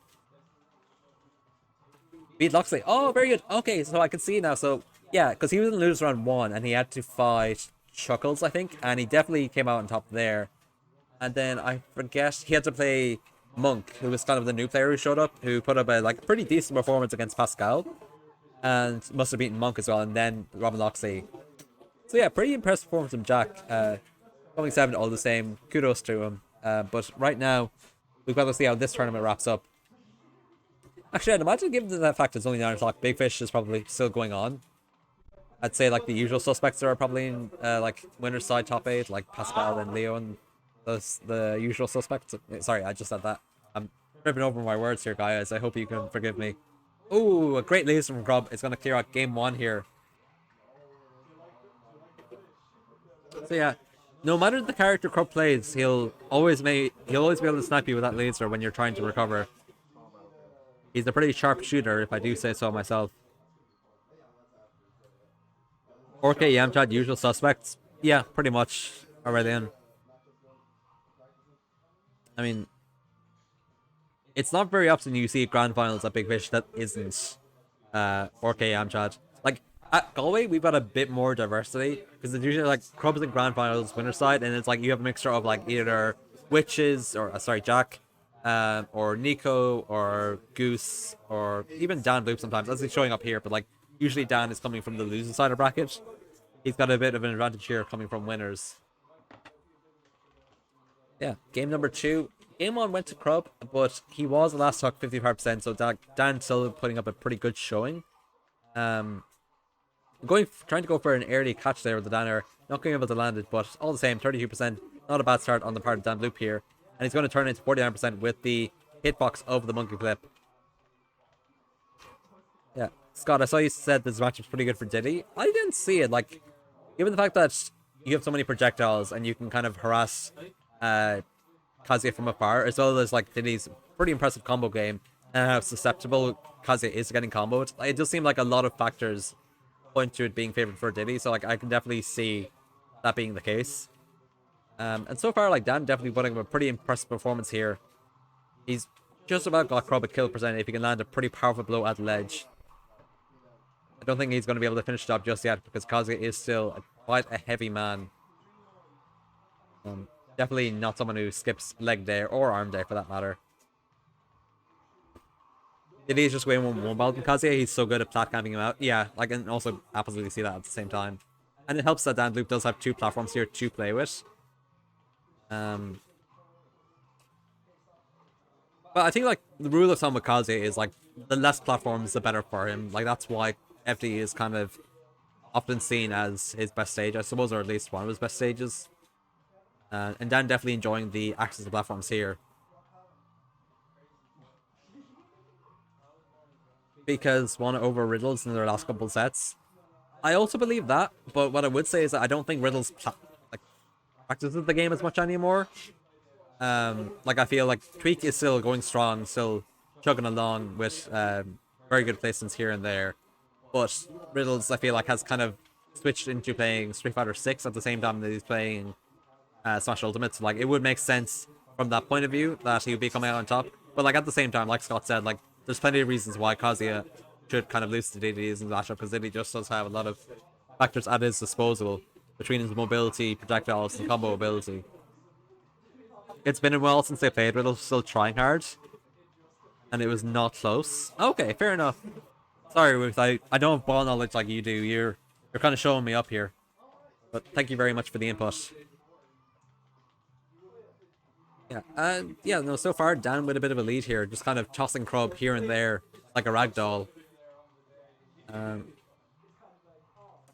Beat Loxley. Oh, very good. Okay, so I can see now. So, yeah, because he was in lose round 1 and he had to fight Chuckles, I think. And he definitely came out on top there. And then I forget, he had to play Monk, who was kind of the new player who showed up, who put up a pretty decent performance against Pascal. And must have beaten Monk as well. And then Robin Loxley. So yeah, pretty impressive performance from Jack. Coming 7 all the same. Kudos to him. But right now, we've got to see how this tournament wraps up. Actually, I'd imagine given the fact it's only 9 o'clock, Big Fish is probably still going on. I'd say like the usual suspects are probably in like winner's side top 8, like Pascal and Leo and the usual suspects. Sorry, I just said that. I'm tripping over my words here, guys. I hope you can forgive me. Ooh, a great lead from Crub. It's going to clear out game 1 here. So yeah, no matter the character Crub plays, he'll always be able to snipe you with that laser when you're trying to recover. He's a pretty sharp shooter, if I do say so myself. 4K Yamchad, usual suspects. Yeah, pretty much already in. I mean, it's not very often you see grand finals at Big Fish that isn't 4K Yamchad. Like, at Galway, we've got a bit more diversity, because it's usually like Crubs and grand finals, winner side, and it's like you have a mixture of like either Witches, or Jack, or Nico, or Goose, or even Dan Bloop sometimes, as he's showing up here, but like, usually Dan is coming from the losing side of bracket. He's got a bit of an advantage here coming from winners. Yeah, game number 2. Game 1 went to Crub, but he was the last stock 55%, so Dan still putting up a pretty good showing. Trying to go for an early catch there with the Dan air, not being able to land it, but all the same, 32%, not a bad start on the part of Dan Bloop here. And he's going to turn into 49% with the hitbox of the monkey clip. Yeah, Scott, I saw you said this match was pretty good for Diddy. I didn't see it. Like, given the fact that you have so many projectiles and you can kind of harass Kazuya from afar, as well as like Diddy's pretty impressive combo game and how susceptible Kazuya is to getting comboed, it does seem like a lot of factors point to it being favored for Diddy. So like I can definitely see that being the case. And so far, like, Dan definitely putting up a pretty impressive performance here. He's just about got Crub at kill percent if he can land a pretty powerful blow at ledge. I don't think he's going to be able to finish the job just yet, because Kazuya is still quite a heavy man. Definitely not someone who skips leg day or arm day for that matter. Diddy is just way more mobile than Kazuya. He's so good at plat camping him out. Yeah, I can also absolutely see that at the same time. And it helps that Dan Bloop does have 2 platforms here to play with. But I think like the rule of thumb with Kazuya is like the less platforms the better for him. Like that's why FD is kind of often seen as his best stage, I suppose, or at least one of his best stages. And Dan definitely enjoying the access to platforms here. because one over Riddles in their last couple sets. I also believe that, but what I would say is that I don't think Riddles like practices the game as much anymore. Like I feel like Tweak is still going strong, still chugging along with very good placements here and there. But Riddles, I feel like, has kind of switched into playing Street Fighter 6 at the same time that he's playing Smash Ultimate. So, like, it would make sense from that point of view that he would be coming out on top. But like at the same time, like Scott said, like there's plenty of reasons why Kazuya should kind of lose to DDs in the matchup, because Diddy just does have a lot of factors at his disposal between his mobility, projectiles, and combo ability. It's been a while since they played Riddle, still trying hard, and it was not close. Okay, fair enough. Sorry, Ruth, I don't have ball knowledge like you do. You're kind of showing me up here, but thank you very much for the input. Yeah, no, so far Dan with a bit of a lead here, just kind of tossing Crub here and there like a ragdoll.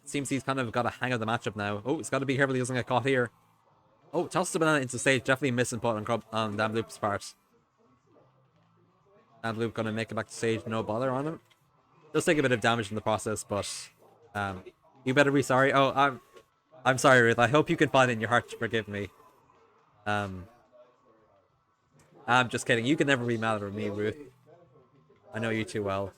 Seems he's kind of got a hang of the matchup now. Oh, he's got to be careful he doesn't get caught here. Oh, tosses the banana into stage, definitely missing put on Crub on Dan Bloop's part. Dan Bloop gonna make it back to stage, no bother on him. Does take a bit of damage in the process, but you better be sorry. Oh, I'm sorry, Ruth. I hope you can find it in your heart to forgive me. I'm just kidding. You can never be mad at me, Ruth. I know you too well.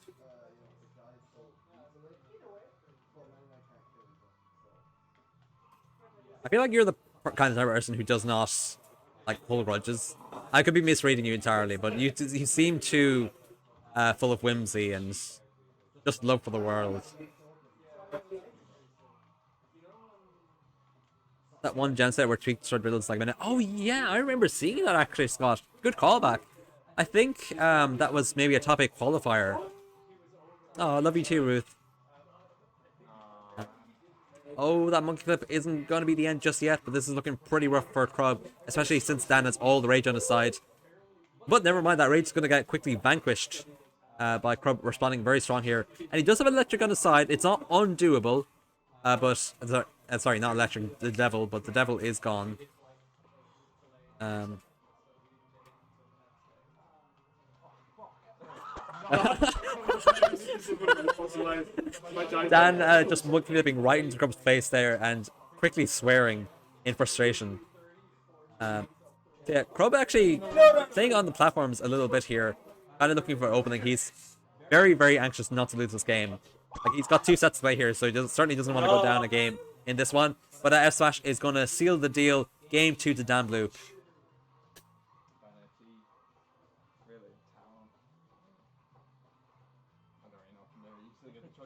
I feel like you're the kind of person who does not like hold grudges. I could be misreading you entirely, but you seem too full of whimsy and just love for the world. That one gen set where Tweak started Riddles like a minute. Oh yeah, I remember seeing that actually, Scott. Good callback. I think that was maybe a top 8 qualifier. Oh, I love you too, Ruth. Oh, that monkey flip isn't going to be the end just yet, but this is looking pretty rough for Crub, especially since Dan has all the rage on his side. But never mind, that rage is going to get quickly vanquished by Crub responding very strong here. And he does have electric on his side. It's not undoable, but... sorry, not electric, the devil, but the devil is gone. Dan just monkey flipping right into Crub's face there and quickly swearing in frustration. Yeah, Crub actually staying on the platforms a little bit here, kind of looking for opening. He's very, very anxious not to lose this game. Like, he's got 2 sets to play here, so he certainly doesn't want to go down a game in this one. But F Smash is going to seal the deal. Game 2 to Dan Bloop.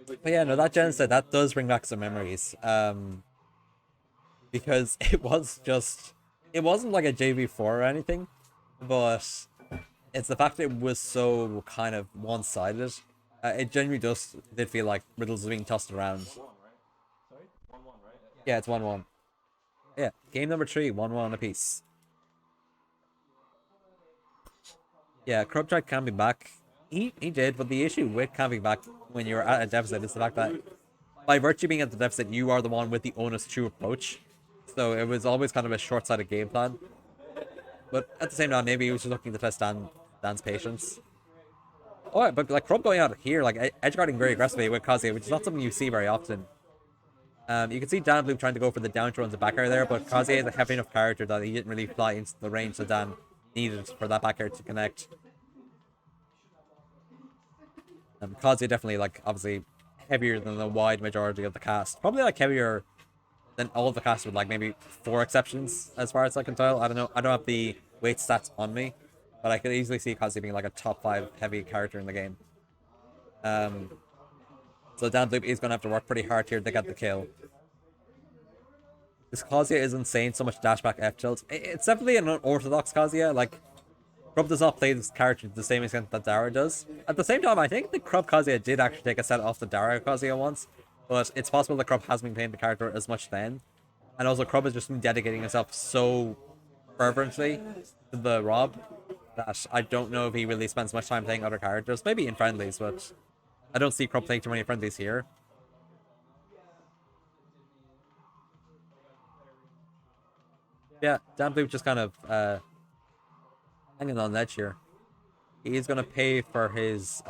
But yeah, no, that gen set, that does bring back some memories. Because it wasn't like a JV4 or anything, but it's the fact that it was so kind of one-sided. It genuinely did feel like Riddles was being tossed around. Yeah, it's 1-1. Yeah, game number 3, 1-1 apiece. Yeah, Crub tried camping back. He did, but the issue with camping back when you're at a deficit is the fact that by virtue of being at the deficit, you are the one with the onus to approach. So it was always kind of a short-sighted game plan. But at the same time, maybe he was just looking to test Dan's patience. Oh, but like Crub going out here, like edgeguarding very aggressively with Kazuya, which is not something you see very often. You can see Dan Bloop trying to go for the down throw into the back air there, but Kazuya is a heavy enough character that he didn't really fly into the range that Dan needed for that back air to connect. Kazuya definitely, like, obviously heavier than the wide majority of the cast. Probably, like, heavier than all of the cast with, like, maybe 4 exceptions as far as I can tell. I don't know. I don't have the weight stats on me, but I could easily see Kazuya being, like, a top 5 heavy character in the game. So Dan Bloop is going to have to work pretty hard here to get the kill. This Kazuya is insane, so much dashback F tilt. It's definitely an unorthodox Kazuya. Like, Crub does not play this character to the same extent that Dara does. At the same time, I think the Crub Kazuya did actually take a set off the Dara Kazuya once, but it's possible that Crub hasn't been playing the character as much then. And also, Crub has just been dedicating himself so fervently to the Rob that I don't know if he really spends much time playing other characters. Maybe in friendlies, but I don't see Crub playing too many friendlies here. Yeah, Dan Bloop just kind of hanging on the edge here. He's going to pay for his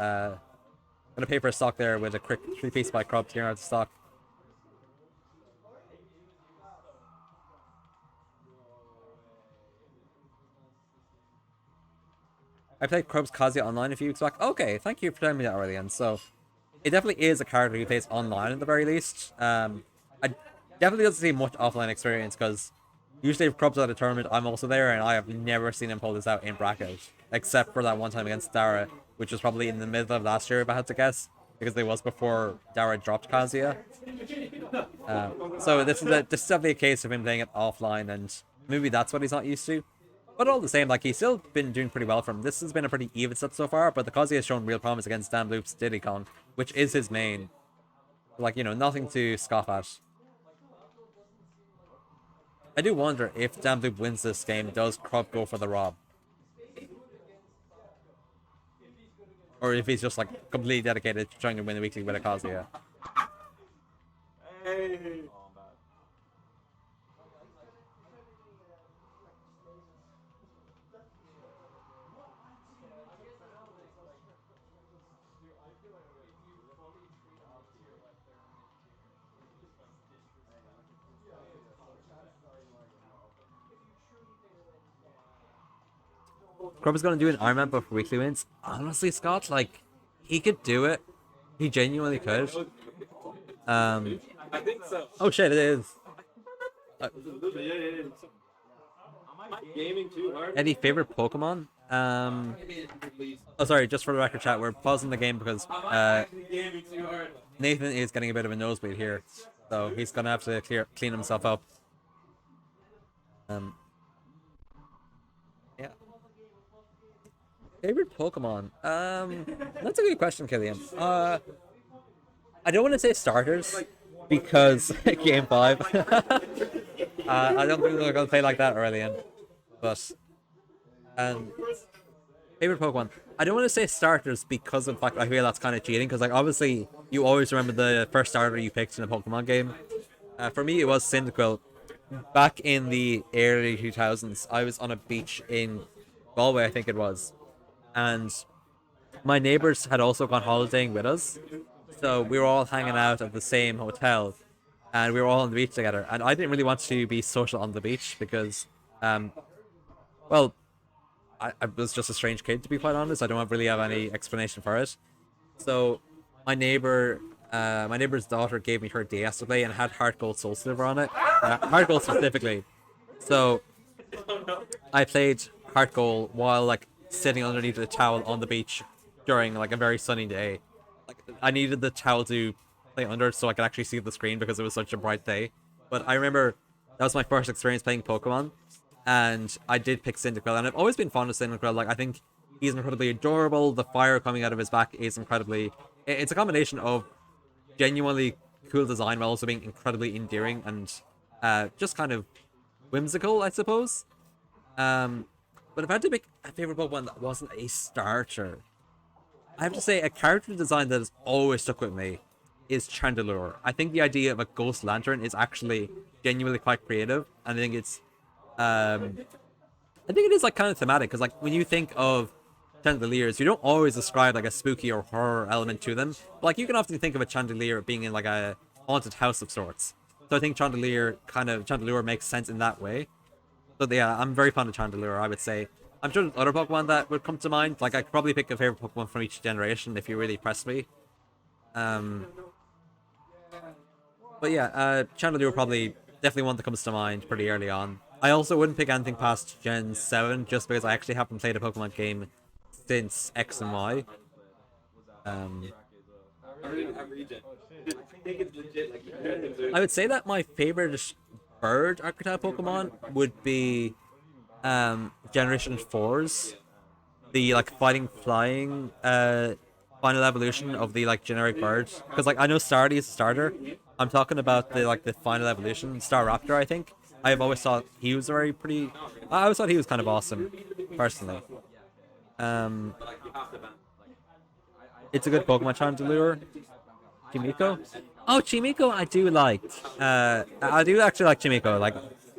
Gonna pay for a stock there with a quick 3-piece by Crub to clear out the stock. I played Crub's Kazuya online a few weeks back. Okay, thank you for telling me that, Aurelian. So, it definitely is a character who plays online at the very least. I definitely doesn't see much offline experience because usually if Crub's at a tournament, I'm also there, and I have never seen him pull this out in bracket, except for that one time against Dara, which was probably in the middle of last year, if I had to guess, because it was before Dara dropped Kazuya. So this is definitely a case of him playing it offline, and maybe that's what he's not used to. But all the same, like, he's still been doing pretty well for him. This has been a pretty even set so far, but the Kazuya has shown real promise against Dan Bloop's Diddy Kong, which is his main. Like, you know, nothing to scoff at. I do wonder if Dan Bloop wins this game, does Crub go for the rob? Or if he's just, like, completely dedicated to trying to win the weekly with a Kazuya. Hey. Crub is going to do an Iron Man but for weekly wins. Honestly, Scott, like, he could do it. He genuinely could. I think so. Oh shit, it is. Yeah. Am I gaming too hard? Any favorite Pokemon? Oh, sorry, just for the record, chat, we're pausing the game because Gaming too hard. Nathan is getting a bit of a nosebleed here, so he's gonna have to clean himself up. Yeah. Favorite Pokemon? That's a good question, Killian. I don't want to say starters because Game 5. I don't think they're gonna play like that, Aurelian. But favorite Pokemon. I don't want to say starters because of the fact I feel that's kind of cheating. Because like obviously you always remember the first starter you picked in a Pokemon game. For me, it was Cyndaquil. Back in the early 2000s, I was on a beach in Galway, I think it was, and my neighbors had also gone holidaying with us. So we were all hanging out at the same hotel, and we were all on the beach together. And I didn't really want to be social on the beach because, well, I was just a strange kid, to be quite honest. I don't really have any explanation for it. So my neighbor's daughter gave me her DS to play and had Heart Gold Soul Silver on it. Heart Gold specifically. So I played Heart Gold while like sitting underneath a towel on the beach during like a very sunny day. Like I needed the towel to play under so I could actually see the screen because it was such a bright day. But I remember that was my first experience playing Pokemon, and I did pick Cyndaquil, and I've always been fond of Cyndaquil. Like I think he's incredibly adorable. The fire coming out of his back is incredibly. It's a combination of genuinely cool design while also being incredibly endearing and just kind of whimsical, I suppose. But if I had to pick a favorite Pokemon that wasn't a starter, I have to say a character design that has always stuck with me is Chandelure. I think the idea of a ghost lantern is actually genuinely quite creative, and I think it's it is like kind of thematic because like when you think of chandeliers, you don't always describe like a spooky or horror element to them. But, like you can often think of a chandelier being in like a haunted house of sorts. So I think Chandelure makes sense in that way. So yeah, I'm very fond of Chandelure, I would say. I'm sure there's other Pokemon that would come to mind. Like I could probably pick a favorite Pokemon from each generation if you really press me. But yeah, Chandelure probably definitely one that comes to mind pretty early on. I also wouldn't pick anything past Gen 7 just because I actually haven't played a Pokemon game since X and Y. I would say that my favorite bird archetype Pokemon would be Generation 4's, the like fighting flying final evolution of the like generic bird. Because like I know Starly is a starter. I'm talking about the final evolution, Staraptor, I think. I've always thought he was I always thought he was kind of awesome, personally. It's a good Pokemon Chandelure. Chimiko? Oh, Chimiko I do like. I do actually like Chimiko. Like,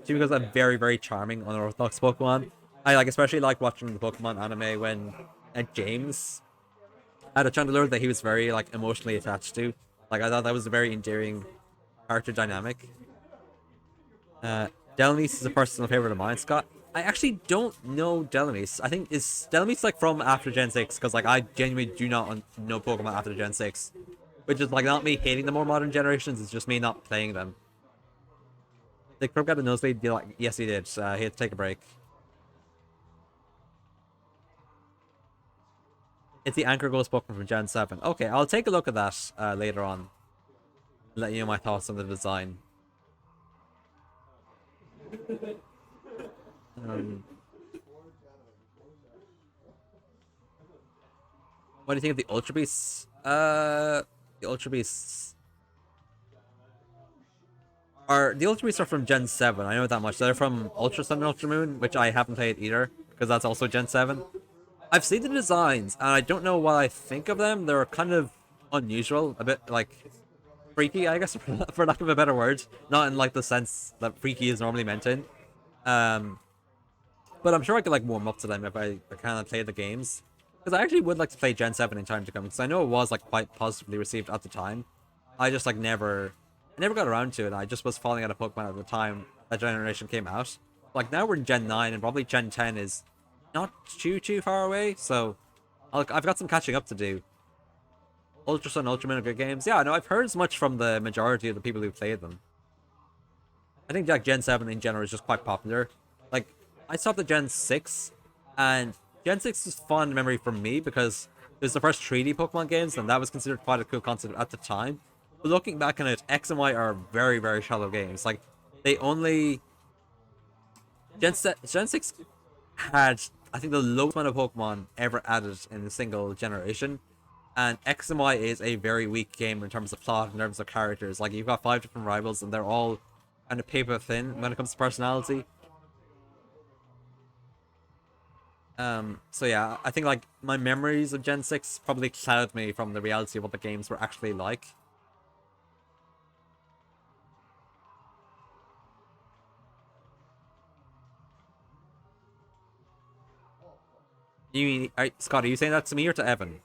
Chimiko's a very, very charming, unorthodox Pokemon. I like especially like watching the Pokemon anime when James had a Chandelure that he was very like emotionally attached to. Like I thought that was a very endearing character dynamic. Delamise is a personal favorite of mine, Scott. I actually don't know Delamise. I think is Delamise like from after Gen 6, because like I genuinely do not know Pokemon after Gen 6. Which is like not me hating the more modern generations, it's just me not playing them. Did Crub get a nosebleed? Like, yes he did. He had to take a break. It's the Anchor Ghost Pokemon from Gen 7. Okay, I'll take a look at that later on. Let you know my thoughts on the design. What do you think of the Ultra Beasts? The Ultra Beasts are from Gen 7. I know that much. They're from Ultra Sun and Ultra Moon, which I haven't played either, because that's also Gen 7. I've seen the designs, and I don't know what I think of them. They're kind of unusual, a bit like freaky, I guess, for lack of a better word. Not in like the sense that freaky is normally meant in. But I'm sure I could like warm up to them if I kind of play the games. Because I actually would like to play Gen 7 in time to come, because I know it was like quite positively received at the time. I just like I never got around to it. I just was falling out of Pokemon at the time that generation came out. Like now we're in Gen 9 and probably Gen 10 is not too far away, so I've got some catching up to do. Ultra Sun, Ultra Moon are good games. Yeah, no, I've heard as much from the majority of the people who played them. I think like Gen 7 in general is just quite popular. Like, I stopped at Gen 6, and Gen 6 is fond memory for me because it was the first 3D Pokemon games, and that was considered quite a cool concept at the time. But looking back on it, X and Y are very, very shallow games. Like, they only... Gen 6 had, I think, the lowest amount of Pokemon ever added in a single generation. And X and Y is a very weak game in terms of plot, in terms of characters. Like, you've got 5 different rivals, and they're all kind of paper thin when it comes to personality. So yeah, I think, like, my memories of Gen 6 probably cloud me from the reality of what the games were actually like. You mean, Scott, are you saying that to me or to Evan?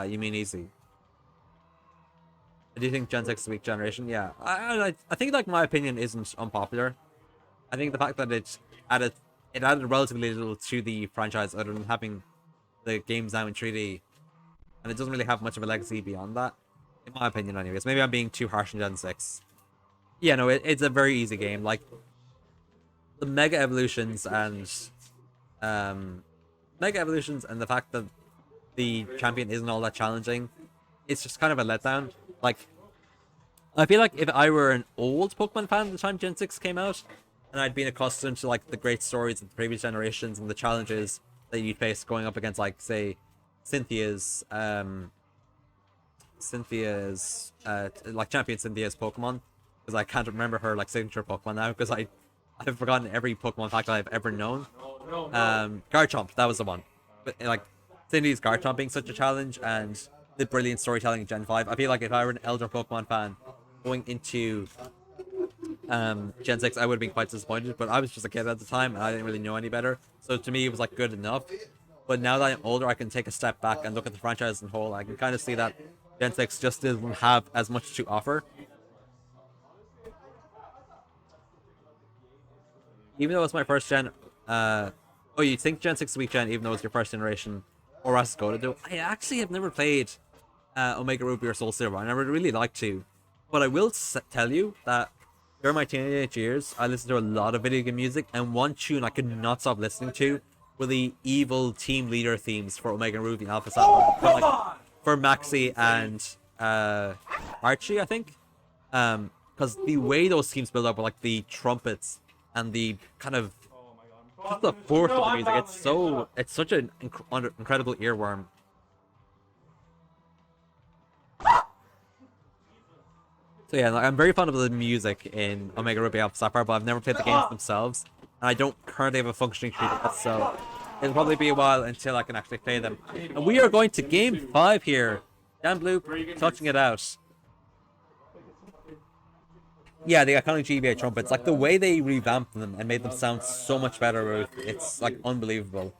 You mean Easy? Do you think Gen 6 is a weak generation? Yeah, I think like my opinion isn't unpopular. I think the fact that it added relatively little to the franchise other than having the games now in 3D, and it doesn't really have much of a legacy beyond that, in my opinion anyways. Maybe I'm being too harsh on Gen 6. Yeah, no, it's a very easy game. Like, the Mega Evolutions and the fact that the champion isn't all that challenging, it's just kind of a letdown. Like, I feel like if I were an old Pokemon fan at the time Gen 6 came out, and I'd been accustomed to like the great stories of the previous generations and the challenges that you'd face going up against, like, say, Cynthia's like Champion Cynthia's Pokemon, because I can't remember her like signature Pokemon now because I've forgotten every Pokemon fact that I've ever known. Garchomp, that was the one. But like Cynthia's Garchomp being such a challenge and the brilliant storytelling in Gen 5, I feel like if I were an elder Pokemon fan going into Gen 6, I would have been quite disappointed, but I was just a kid at the time and I didn't really know any better. So to me, it was like good enough. But now that I'm older, I can take a step back and look at the franchise as a whole. I can kind of see that Gen 6 just doesn't have as much to offer. Even though it's my first gen, oh, you think Gen 6 is weak gen even though it's your first generation, or as go to do? I actually have never played Omega Ruby or Soul Silver. I never really liked to. But I will tell you that during my teenage years, I listened to a lot of video game music, and one tune I could not stop listening to were the evil team leader themes for Omega Ruby and Alpha Sapphire. For Maxie and Archie, I think. Because the way those teams build up with like the trumpets and the kind of just the force of the music, it's such an incredible earworm. So yeah, like, I'm very fond of the music in Omega Ruby Alpha Sapphire, but I've never played the games themselves, and I don't currently have a functioning 3DS, so it'll probably be a while until I can actually play them. And we are going to Game 5 here. Dan Bloop touching it out. Yeah, the iconic GBA trumpets, like the way they revamped them and made them sound so much better, it's like unbelievable.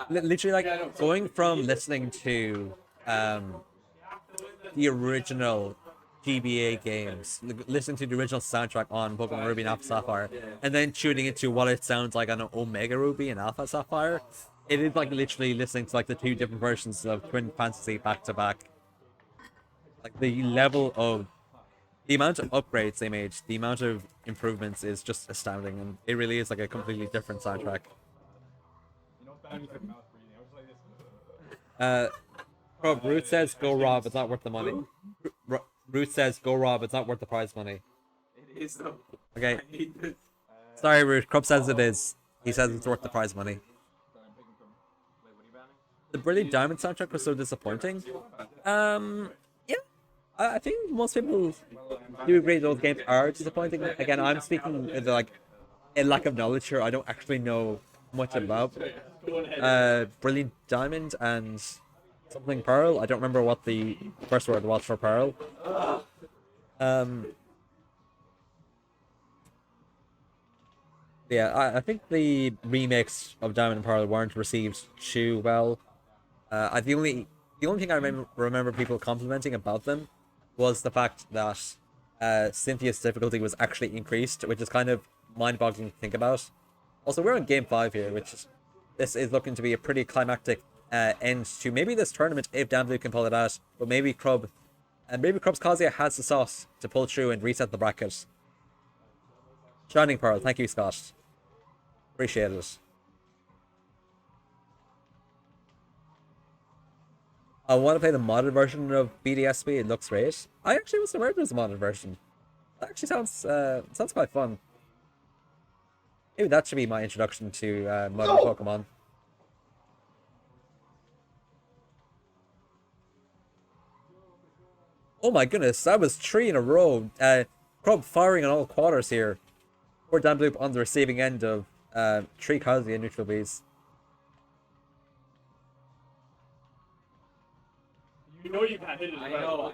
Literally, like going from listening to the original GBA games, listening to the original soundtrack on Pokemon Ruby and Alpha Sapphire, and then tuning into what it sounds like on Omega Ruby and Alpha Sapphire. It is like literally listening to like the two different versions of Twin Fantasy back to back. Like the amount of upgrades they made, the amount of improvements is just astounding, and it really is like a completely different soundtrack. Crub, Root says go Rob, it's not worth the money. Root says go Rob, it's not worth the prize money. It is though. Okay. I need this. Sorry, Root. Crub says it is. He says it's worth the prize money. The Brilliant Diamond soundtrack was so disappointing. Yeah. I think most people do agree those games are disappointing. Again, I'm speaking with like a lack of knowledge here. I don't actually know much about Brilliant Diamond and something Pearl. I don't remember what the first word was for Pearl. Yeah, I think the remakes of Diamond and Pearl weren't received too well. The only thing I remember people complimenting about them was the fact that Cynthia's difficulty was actually increased, which is kind of mind-boggling to think about. Also, we're on Game 5 here, this is looking to be a pretty climactic end to maybe this tournament if Damblue can pull it out, but maybe Crub's Kazuya has the sauce to pull through and reset the bracket. Shining Pearl, thank you, Scott. Appreciate it. I want to play the modded version of BDSP. It looks great. I actually wasn't aware there's a modded version. That actually sounds quite fun. Maybe that should be my introduction to modern Pokemon. Oh my goodness, that was 3 in a row. Crub firing on all quarters here. Poor Bloop on the receiving end of 3 Kazuya neutral bees. You know you can't hit it. I know.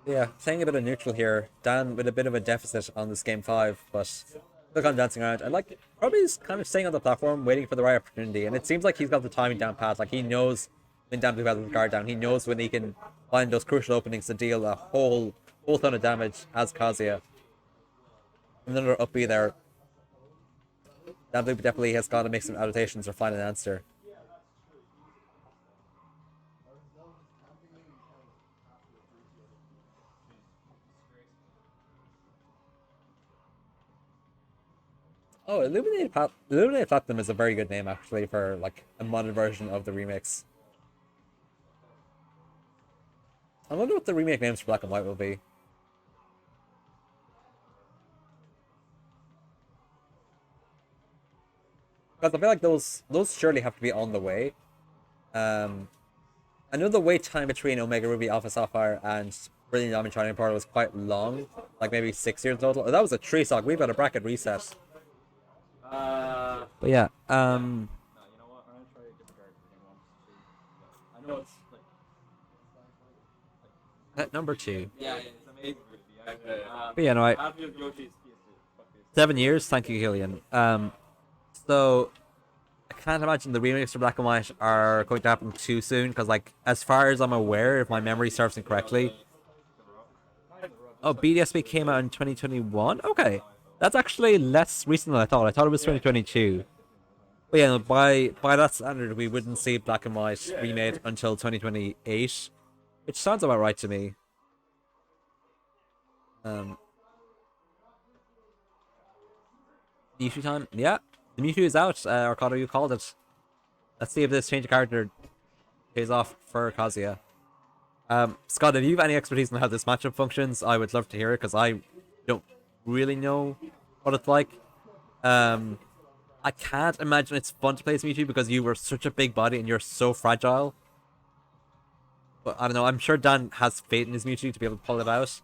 Yeah, playing a bit of neutral here. Dan with a bit of a deficit on this game 5, but look, I'm dancing around. I like Robbie's kind of staying on the platform, waiting for the right opportunity, and it seems like he's got the timing down pat. Like he knows when Dan Blue has his guard down. He knows when he can find those crucial openings to deal a whole ton of damage as Kazuya. Another up B there. Dan Blue definitely has got to make some adaptations or find an answer. Oh, Illuminated Platinum is a very good name actually for like a modern version of the remix. I wonder what the remake names for Black and White will be. Because I feel like those surely have to be on the way. I know the wait time between Omega Ruby, Alpha Sapphire, and Brilliant Diamond Shining Pearl was quite long, like maybe 6 years total. That was a 3-stock. We've got a bracket reset. But yeah, No, you know what? I'm gonna try a different card for game 1. I know it's like at number 2. Yeah, it's amazing. But yeah, no, Have your Yoshi's PS2. 7 years. Thank you, Killian. So I can't imagine the remakes for Black and White are going to happen too soon, because like as far as I'm aware, if my memory serves me correctly, oh, BDSP came out in 2021. Okay, that's actually less recent than I thought. I thought it was 2022. But yeah, by that standard, we wouldn't see Black and White remade until 2028, which sounds about right to me. Mewtwo time? Yeah, the Mewtwo is out. Arcado, you called it. Let's see if this change of character pays off for Kazuya. Scott, if you have any expertise on how this matchup functions, I would love to hear it, because I don't really know what it's like. I can't imagine it's fun to play as Mewtwo because you were such a big body and you're so fragile. But I don't know, I'm sure Dan has faith in his Mewtwo to be able to pull it out.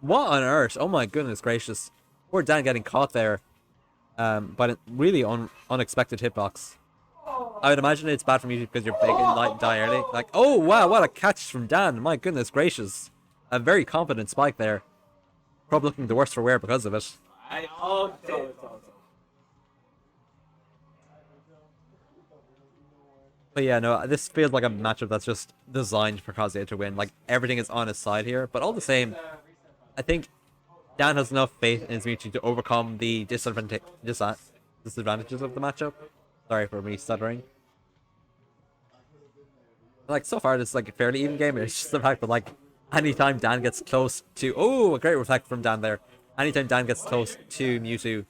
What on earth? Oh my goodness gracious. Poor Dan getting caught there. but it really unexpected hitbox. I would imagine it's bad for you because you're big and light die early. Like, oh wow, what a catch from Dan! My goodness gracious, a very confident spike there. Probably looking the worse for wear because of it. But yeah, no, this feels like a matchup that's just designed for Kazuya to win. Like, everything is on his side here. But all the same, I think Dan has enough faith in his Mewtwo to overcome the disadvantages of the matchup. Sorry for me stuttering. Like, so far, this is like a fairly even game. It's just the fact that, like, anytime Dan gets close to... Oh, a great reflect from Dan there. Anytime Dan gets close to Mewtwo,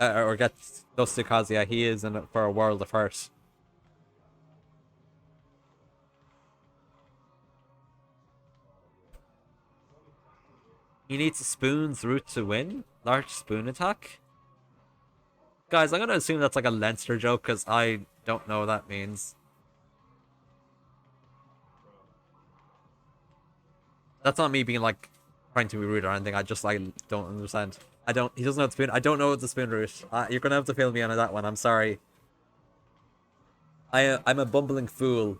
or gets close to Kazuya, he is in it for a world of hurt. He needs a spoon's route to win. Large spoon attack. Guys, I'm gonna assume that's like a Leinster joke because I don't know what that means. That's not me being like trying to be rude or anything. I just like don't understand. He doesn't know the spoon. I don't know what the spoon route. You're gonna have to fill me in on that one. I'm sorry. I'm a bumbling fool.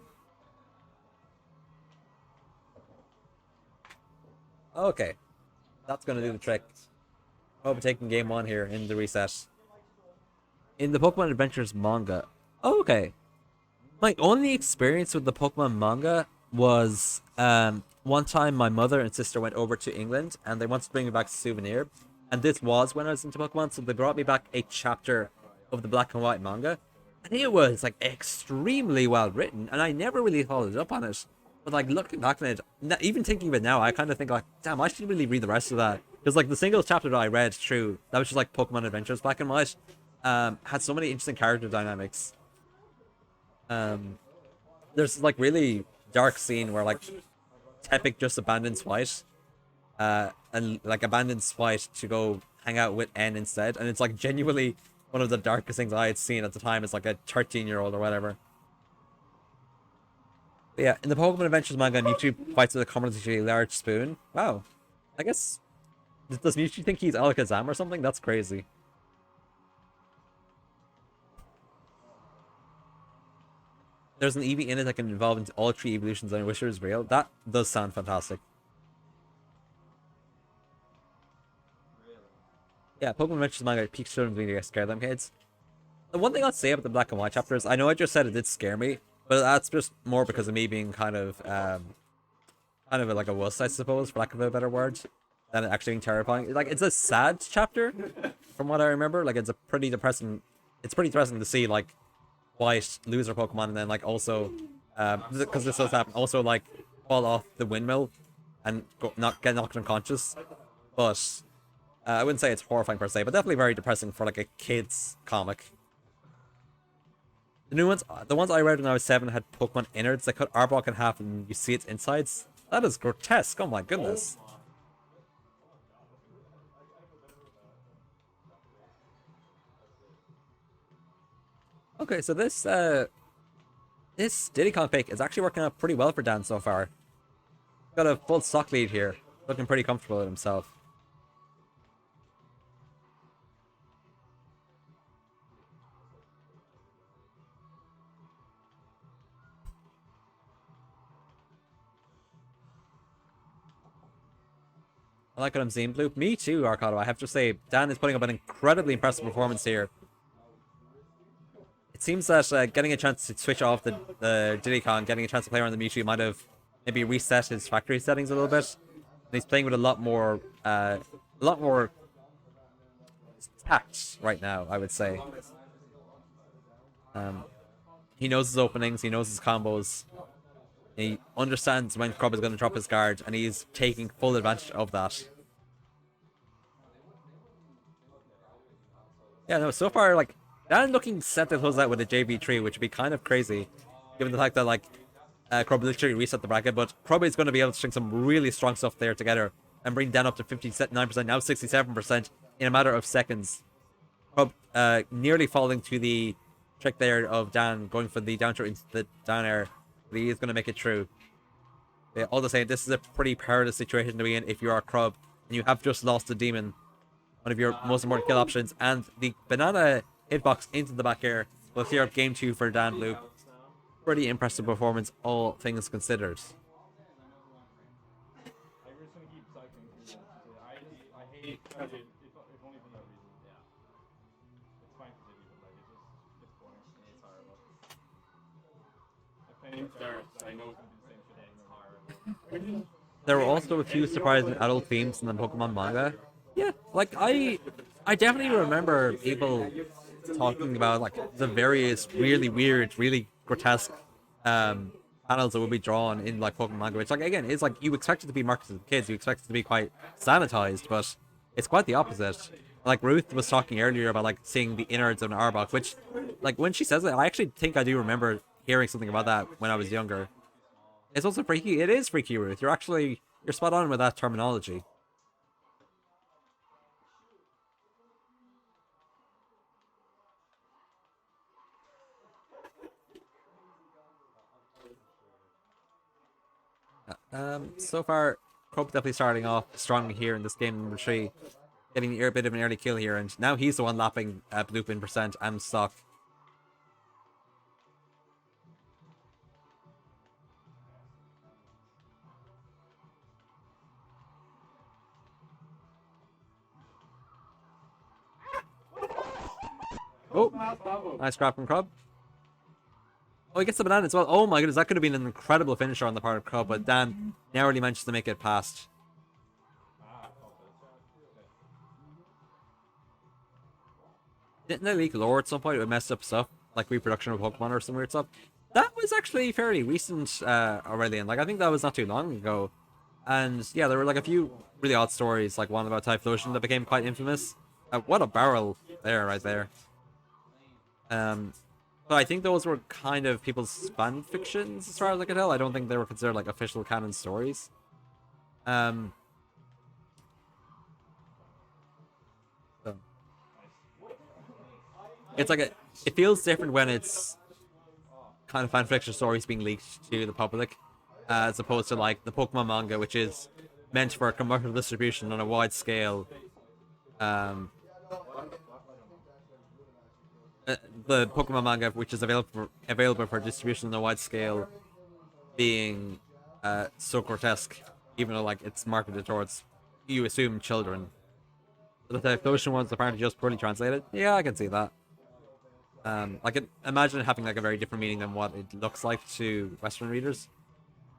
Okay. That's going to do the trick. I'll be taking game 1 here in the reset. In the Pokemon Adventures manga. Oh, okay. My only experience with the Pokemon manga was one time my mother and sister went over to England and they wanted to bring me back a souvenir. And this was when I was into Pokemon, so they brought me back a chapter of the black and white manga. And it was like extremely well written, and I never really followed up on it. But like looking back on it, even thinking of it now, I kind of think like, damn, I should really read the rest of that. Because like the single chapter that I read through, that was just like Pokemon Adventures black and white, had so many interesting character dynamics. There's like really dark scene where like Tepic just abandons White, and like abandons White to go hang out with N instead, and it's like genuinely one of the darkest things I had seen at the time as like a 13-year-old or whatever. But yeah, in the Pokemon Adventures manga, Mewtwo fights with a commonly large spoon. Wow. I guess... Does Mewtwo think he's Alakazam or something? That's crazy. There's an Eevee in it that can evolve into all 3 evolutions and I wish it was real. That does sound fantastic. Yeah, Pokemon Adventures manga peaks children's media to scare them kids. The one thing I'll say about the black and white chapters, I know I just said it did scare me, but that's just more because of me being kind of like a wuss, I suppose, for lack of a better word, than it actually being terrifying. Like, it's a sad chapter, from what I remember. Like, it's pretty depressing to see, like, White lose her Pokemon and then, like, also, because this does happen, also, like, fall off the windmill and get knocked unconscious. But I wouldn't say it's horrifying per se, but definitely very depressing for, like, a kid's comic. The new ones, the ones I read when I was 7 had Pokemon innards that cut Arbok in half and you see its insides. That is grotesque, oh my goodness. Okay, so this Diddy Kong pick is actually working out pretty well for Dan so far. Got a full stock lead here, looking pretty comfortable with himself. I like what I'm seeing, Bloop. Me too, Arcado. I have to say, Dan is putting up an incredibly impressive performance here. It seems that getting a chance to switch off the Diddy Kong, getting a chance to play around the Mewtwo might have maybe reset his factory settings a little bit. And he's playing with a lot more tact right now, I would say. He knows his openings, he knows his combos. He understands when Crub is going to drop his guard, and he's taking full advantage of that. Yeah, no, so far, like, Dan looking set to close out with a JV3, which would be kind of crazy, given the fact that, like, Crub literally reset the bracket, but Crub is going to be able to string some really strong stuff there together and bring Dan up to 59%, now 67% in a matter of seconds. Crub nearly falling to the trick there of Dan going for the down throw into the down air. But he is going to make it through. Yeah, all the same, this is a pretty perilous situation to be in if you are Crub and you have just lost the demon. one of your most important kill options, and the banana hitbox into the back air will clear up game 2 for Dan Bloop. Pretty impressive performance, all things considered. Like, we're just gonna keep cycling through this. I hate City, if only for that reason. Yeah. It's fine for City, but like it's boring. It's horrible. I played Stars, I know it's gonna be the same shit. It's horrible. There were also a few surprising adult themes in the Pokemon manga. Yeah, like I definitely remember people talking about like the various really weird, really grotesque panels that would be drawn in like Pokemon manga, which like again is like you expect it to be marketed to kids, you expect it to be quite sanitized, but it's quite the opposite. Like Ruth was talking earlier about like seeing the innards of an Arbok, which like when she says it, I actually think I do remember hearing something about that when I was younger. It's also freaky. It is freaky, Ruth. You're spot on with that terminology. So far, Crub definitely starting off strong here in this game number 3, getting a bit of an early kill here, and now he's the one lapping Bloop in percent and stock. Oh, nice grab from Crub. Oh, he gets the banana as well. Oh my goodness, that could have been an incredible finisher on the part of Crub, but Dan narrowly managed to make it past. Didn't they leak lore at some point? It messed up stuff, like reproduction of Pokemon or some weird stuff. That was actually fairly recent, Aurelian. Like, I think that was not too long ago. And yeah, there were like a few really odd stories, like one about Typhlosion that became quite infamous. What a barrel there, right there. But I think those were kind of people's fan fictions, as far as I can tell. I don't think they were considered like official canon stories. So. It's like it feels different when it's kind of fan fiction stories being leaked to the public, as opposed to like the Pokemon manga, which is meant for commercial distribution on a wide scale. The Pokemon manga, which is available for distribution on a wide scale, being so grotesque, even though like it's marketed towards, you assume, children. But the Typhlosion ones apparently just poorly translated. Yeah, I can see that. Like imagine it having like a very different meaning than what it looks like to Western readers.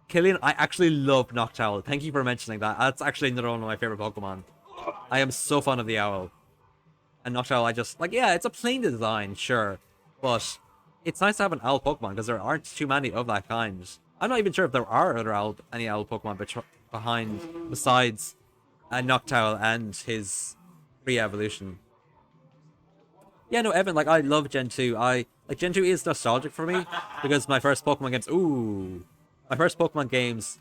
Killian, I actually love Noctowl. Thank you for mentioning that. That's actually another one of my favorite Pokemon. I am so fond of the owl. And Noctowl, I just like, yeah, it's a plain design, sure, but it's nice to have an owl Pokemon because there aren't too many of that kind. I'm not even sure if there are any owl Pokemon besides Noctowl and his pre-evolution. Yeah, no, Evan, like, I love Gen 2. Gen 2 is nostalgic for me, because my first Pokemon games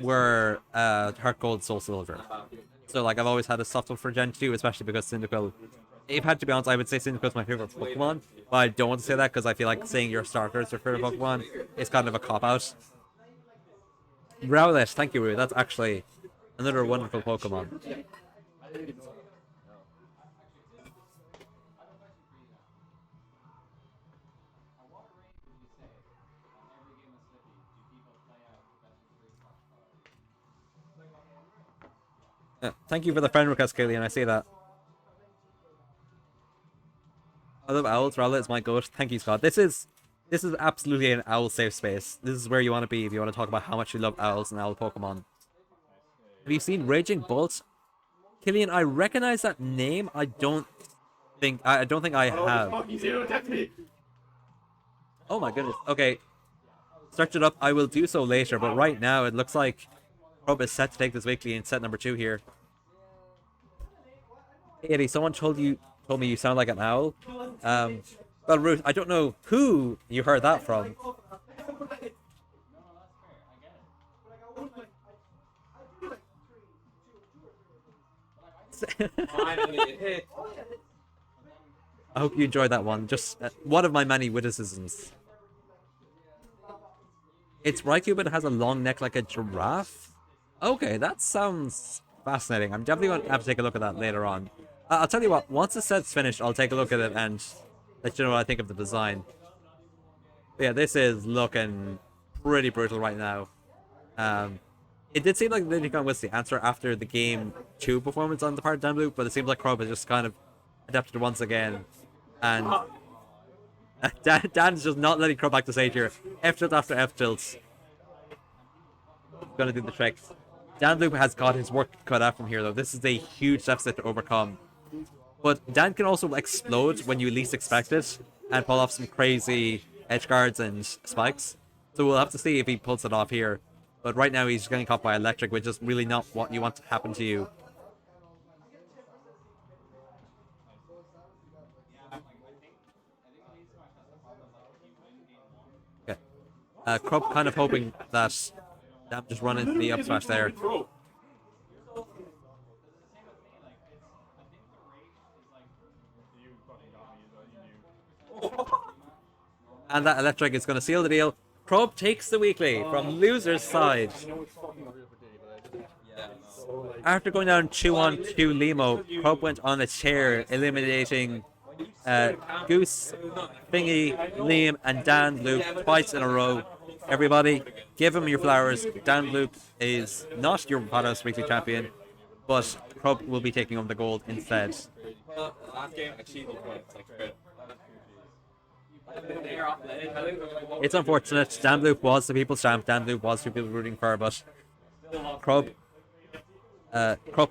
were, Heart Gold, Soul Silver. So, like, I've always had a soft spot for Gen 2, especially because Cyndaquil, if I had to be honest, I would say Cyndaquil is my favorite Pokemon, but I don't want to say that, because I feel like saying your starter is your favorite Pokemon is kind of a cop-out. Rowlet, thank you, Rue, that's actually another wonderful Pokemon. Yeah, thank you for the friend request, Killian. I see that. I love owls. Rowlet is my goat. Thank you, Scott. This is absolutely an owl safe space. This is where you want to be if you want to talk about how much you love owls and owl Pokemon. Have you seen Raging Bolt? Killian, I recognize that name. I don't think I have. Oh my goodness. Okay. Search it up. I will do so later, but right now it looks like Crub is set to take this weekly in set number 2 here. Hey Eddie, someone told me you sound like an owl. Well, Ruth, I don't know who you heard that from. I hope you enjoyed that one. Just one of my many witticisms. It's Raikou, but it has a long neck like a giraffe. Okay, that sounds fascinating. I'm definitely going to have to take a look at that later on. I'll tell you what. Once the set's finished, I'll take a look at it and let you know what I think of the design. But yeah, this is looking pretty brutal right now. It did seem like Diddy Kong was the answer after the game 2 performance on the part of Dan Bloop, but it seems like Crub has just kind of adapted once again. And Dan's just not letting Crub back to stage here. F tilt after F tilts. Gonna do the trick. Dan Bloop has got his work cut out from here though. This is a huge deficit to overcome. But Dan can also explode when you least expect it and pull off some crazy edge guards and spikes. So we'll have to see if he pulls it off here. But right now he's getting caught by electric, which is really not what you want to happen to you. Okay. Crub kind of hoping that Dan just run into the up smash there. And that electric is going to seal the deal. Crub takes the weekly from loser's side. After going down 2-on-2 Limo, Crub went on a tear, eliminating Goose, Thingy, Liam, and Dan Bloop twice in a row. Everybody, give him your flowers. Dan Bloop is not your FightHouse weekly champion, but Crub will be taking home the gold instead. Last game, I cheated points. It's unfortunate. Dan Bloop was the people's champ. Dan Bloop was who people were rooting for, but Crub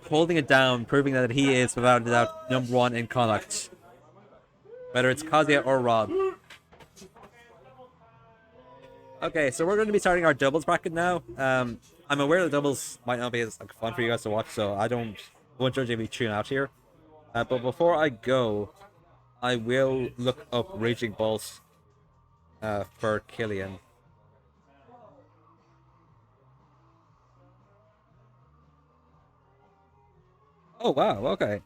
holding it down, proving that he is without a doubt #1 in Connacht. Whether it's Kazuya or Rob. Okay, so we're going to be starting our doubles bracket now. I'm aware the doubles might not be as fun for you guys to watch, so won't judge if you tune out here. But before I go, I will look up Raging Balls for Killian. Oh wow, okay.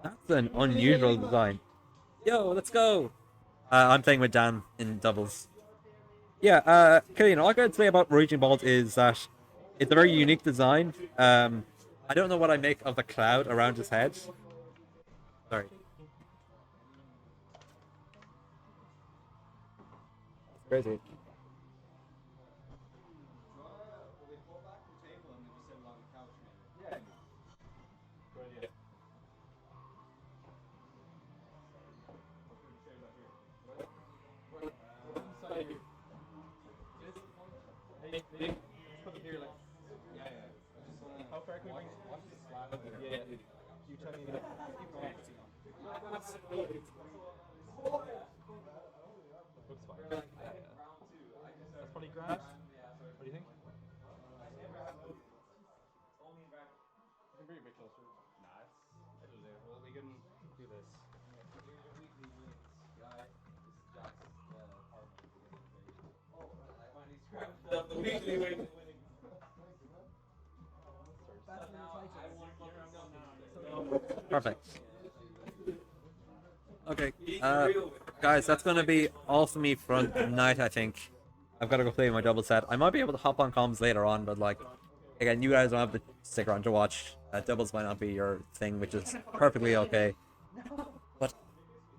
That's an unusual design. Yo, let's go! I'm playing with Dan in doubles. Yeah, Killian, all I gotta say about Raging Balls is that it's a very unique design. I don't know what I make of the cloud around his head. Sorry. Crazy. How far can we bring watch the slab? Yeah. You tell me. Looks fine. That's probably grand. What do you think? You can bring it a bit closer. Nah, it'll do. Well, we can do this. The weekly win. Perfect. Okay, guys, that's gonna be all for me for tonight, I think. I've got to go play my double set. I might be able to hop on comms later on, but like, again, you guys don't have to stick around to watch. Doubles might not be your thing, which is perfectly okay. But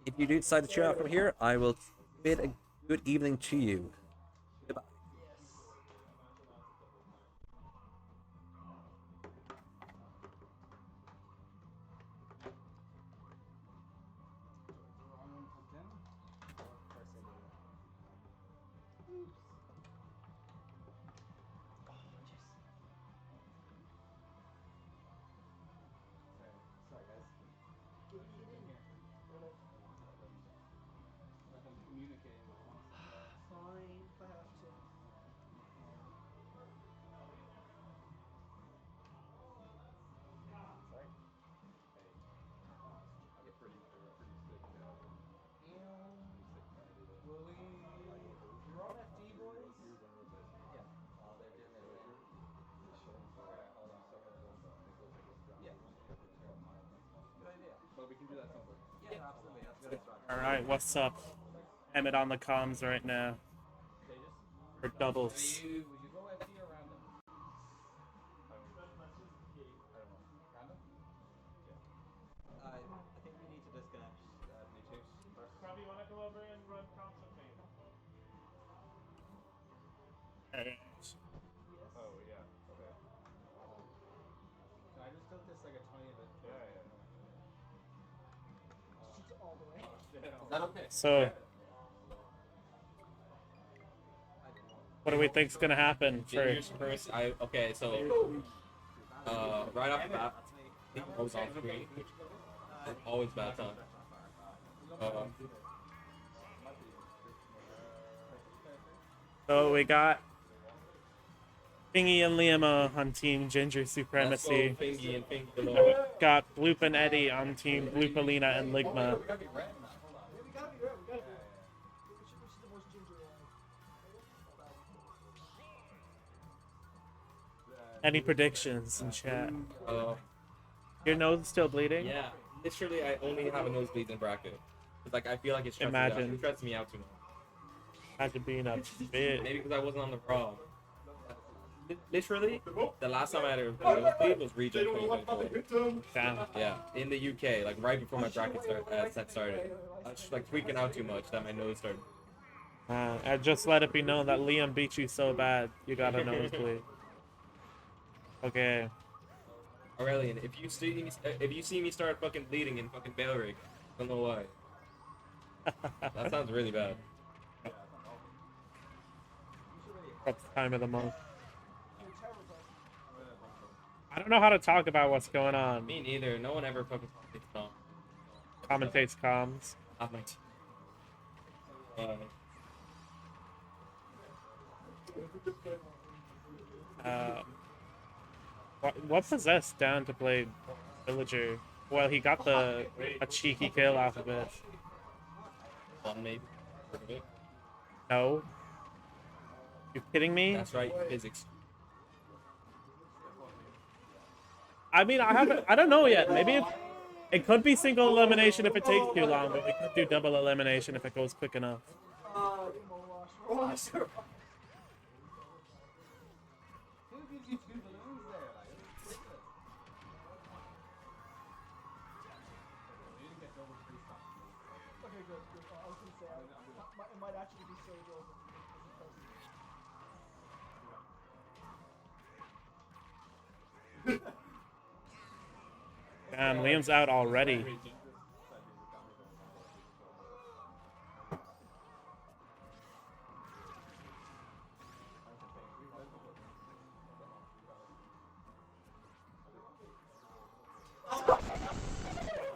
if you do decide to cheer out from here, I will bid a good evening to you. Goodbye. Fine, if I have to. You're on FD, boys? Yeah. Oh, they're doing it again. Hold on. Yeah. Good idea. But we can do that at some point. Yeah, absolutely. That's a good strategy. Alright, what's up? Emmett on the comms right now. For doubles. Would you go FD or random? I don't know. Random? Oh, yeah. Okay. Can I just tilt this like a tiny bit? Yeah. All the way. Is that okay? So, what do we think's gonna happen for? Ginger's first. Okay. So, right off the bat, he goes off screen. It's always bad time. So we got Thingy and Liam on Team Ginger Let's go Supremacy. Fingy and Fingy And below. we got Bloop and Eddie on Team Bloopalina and Ligma. We gotta be right. We gotta be. Which is the most ginger one? Any predictions in chat? Uh, Your nose is still bleeding? yeah. Literally, I only have a nosebleed in bracket. It's like I feel like it stresses me out. Imagine. It stresses me out too much. Imagine being a bitch. Maybe because I wasn't on the Raw. Literally, the last time I had a nosebleed was Region 2024. Damn. Yeah, in the UK, like right before my bracket set started. I was just like freaking out too much that my nose started. I just let it be known that Liam beat you so bad, you got a nosebleed. Okay. Aurelian, if you see me start fucking bleeding in fucking Bale Rig, I don't know why. That sounds really bad. What's the time of the month? I don't know how to talk about what's going on. Me neither. No one ever fucking Commentates comms. I'm like, What possessed Dan to play Villager? Well, he got a cheeky kill off of it. fun maybe. Heard of it? No. You kidding me? That's right, physics. I mean, I don't know yet. Maybe it could be single elimination if it takes too long, but we could do double elimination if it goes quick enough. Who gives you 2 balloons there? Like, it's ridiculous. You didn't get double 3 stop. Okay, good. I was gonna say it might actually be so good. Damn, Liam's out already.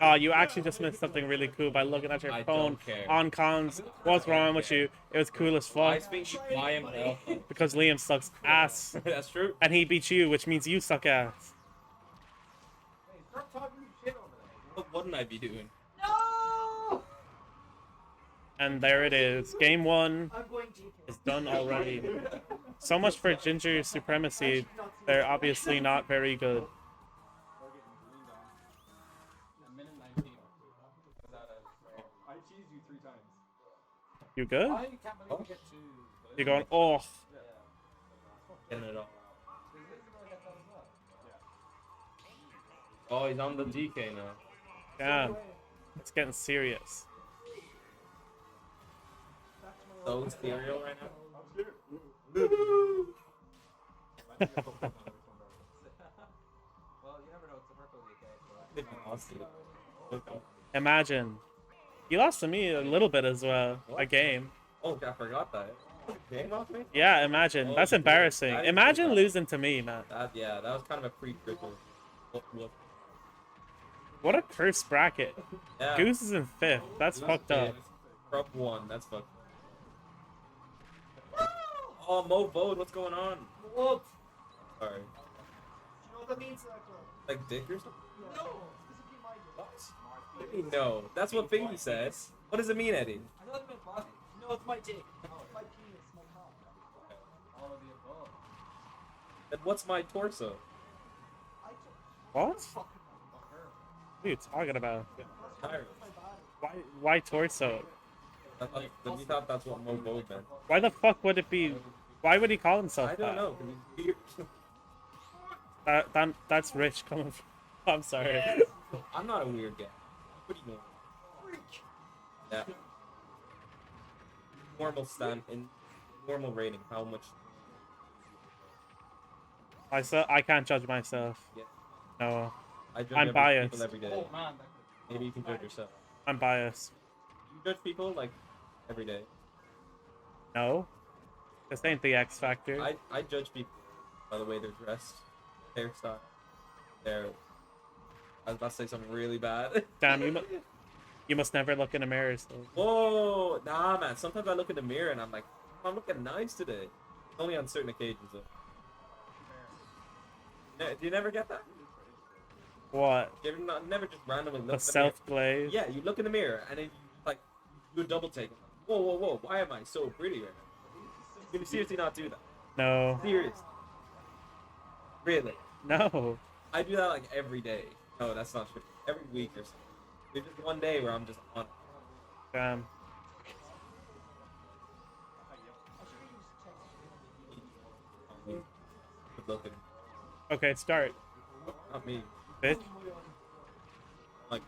Oh, you actually just missed something really cool by looking at your I phone don't care. on comms. What's wrong with you? It was cool as I fuck speak I am alpha. because Liam sucks ass That's true. and he beat you, which means you suck ass. Hey, stop talking shit over there. What wouldn't I be doing? And there it is. Game 1 I'm going to. is done already. So much for Ginger Supremacy. They're obviously not very good. A minute 19. Was that a... I cheesed you 3 times. You good? I can't believe we get 2. You're going, oh. Getting it all. Is this gonna get that as well? Oh, he's on the DK now. Yeah. It's getting serious. So serial right now. Well, you never know. It's a purple DK, so... Imagine. You lost to me a little bit as well. A game. Oh, I forgot that. Game off me? Yeah, imagine. Oh, That's shit. embarrassing. That is Imagine bad. losing to me, man. Yeah, that was kind of a pre-cripple. What a cursed bracket. Yeah. Goose is in 5th. That's fucked up. Crub 1, that's fucked. Oh, Mo Vode, what's going on? Whoop. Sorry. You know what that means? Like dick or something? No, specifically my dick. What? What do you mean no? That's what Fingy says. What does it mean, Eddie? I thought it meant body. No, it's my dick. My penis, my cock. All of the above. Then what's my torso? What? What are you talking about? Tired. Why torso? Then you thought that's what Mo Vode meant. Why the fuck would it be? Why would he call himself I don't that? know. 'Cause he's weird. That's rich coming from... I'm sorry. I'm not a weird guy. What do you know? Yeah. Normal stand in normal rating. How much? I can't judge myself. Yeah. No, I judge I'm biased. people every day. Maybe you can judge yourself. I'm biased. You judge people like every day. No, this ain't the X Factor. I judge people by the way they're dressed, hairstyle, their. I was about to say something really bad. Damn, you must never look in a mirror. So. Whoa, nah, man. Sometimes I look in the mirror and I'm like, I'm looking nice today. Only on certain occasions, though. Do you never get that? What? You ever never just randomly look The in the self glaze. mirror? Yeah, you look in the mirror and then you like do a double take. Whoa, whoa, whoa! Why am I so pretty right now? Can you seriously not do that? No. Seriously? Really? No. I do that like every day. No, that's not true. Every week or something. There's just one day where I'm just on. Damn. Good looking. Okay, start. Not me. Bitch. Like.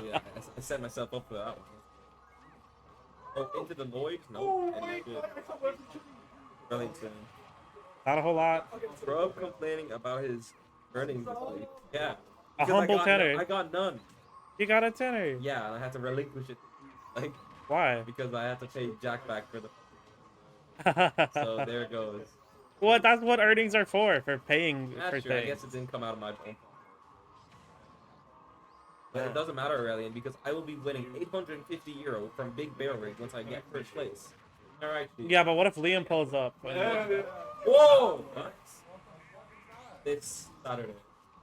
Yeah, I set myself up for that one. Oh, into the Lloyd? No. Burlington. Not a whole lot. Crub complaining about his earnings this week. Yeah. A Because humble tenor. I got none. You got a tenner. Yeah, and I had to relinquish it. Like, Why? because I had to pay Jack back for the. So there it goes. Well, that's what earnings are for paying That's for true. I things. guess it didn't come out of my own. But it doesn't matter, Aurelian, because I will be winning 850 euro from Big Bear Rig once I get first place. Alright, Yeah, but what if Liam pulls up? Whoa! Nice. This Saturday.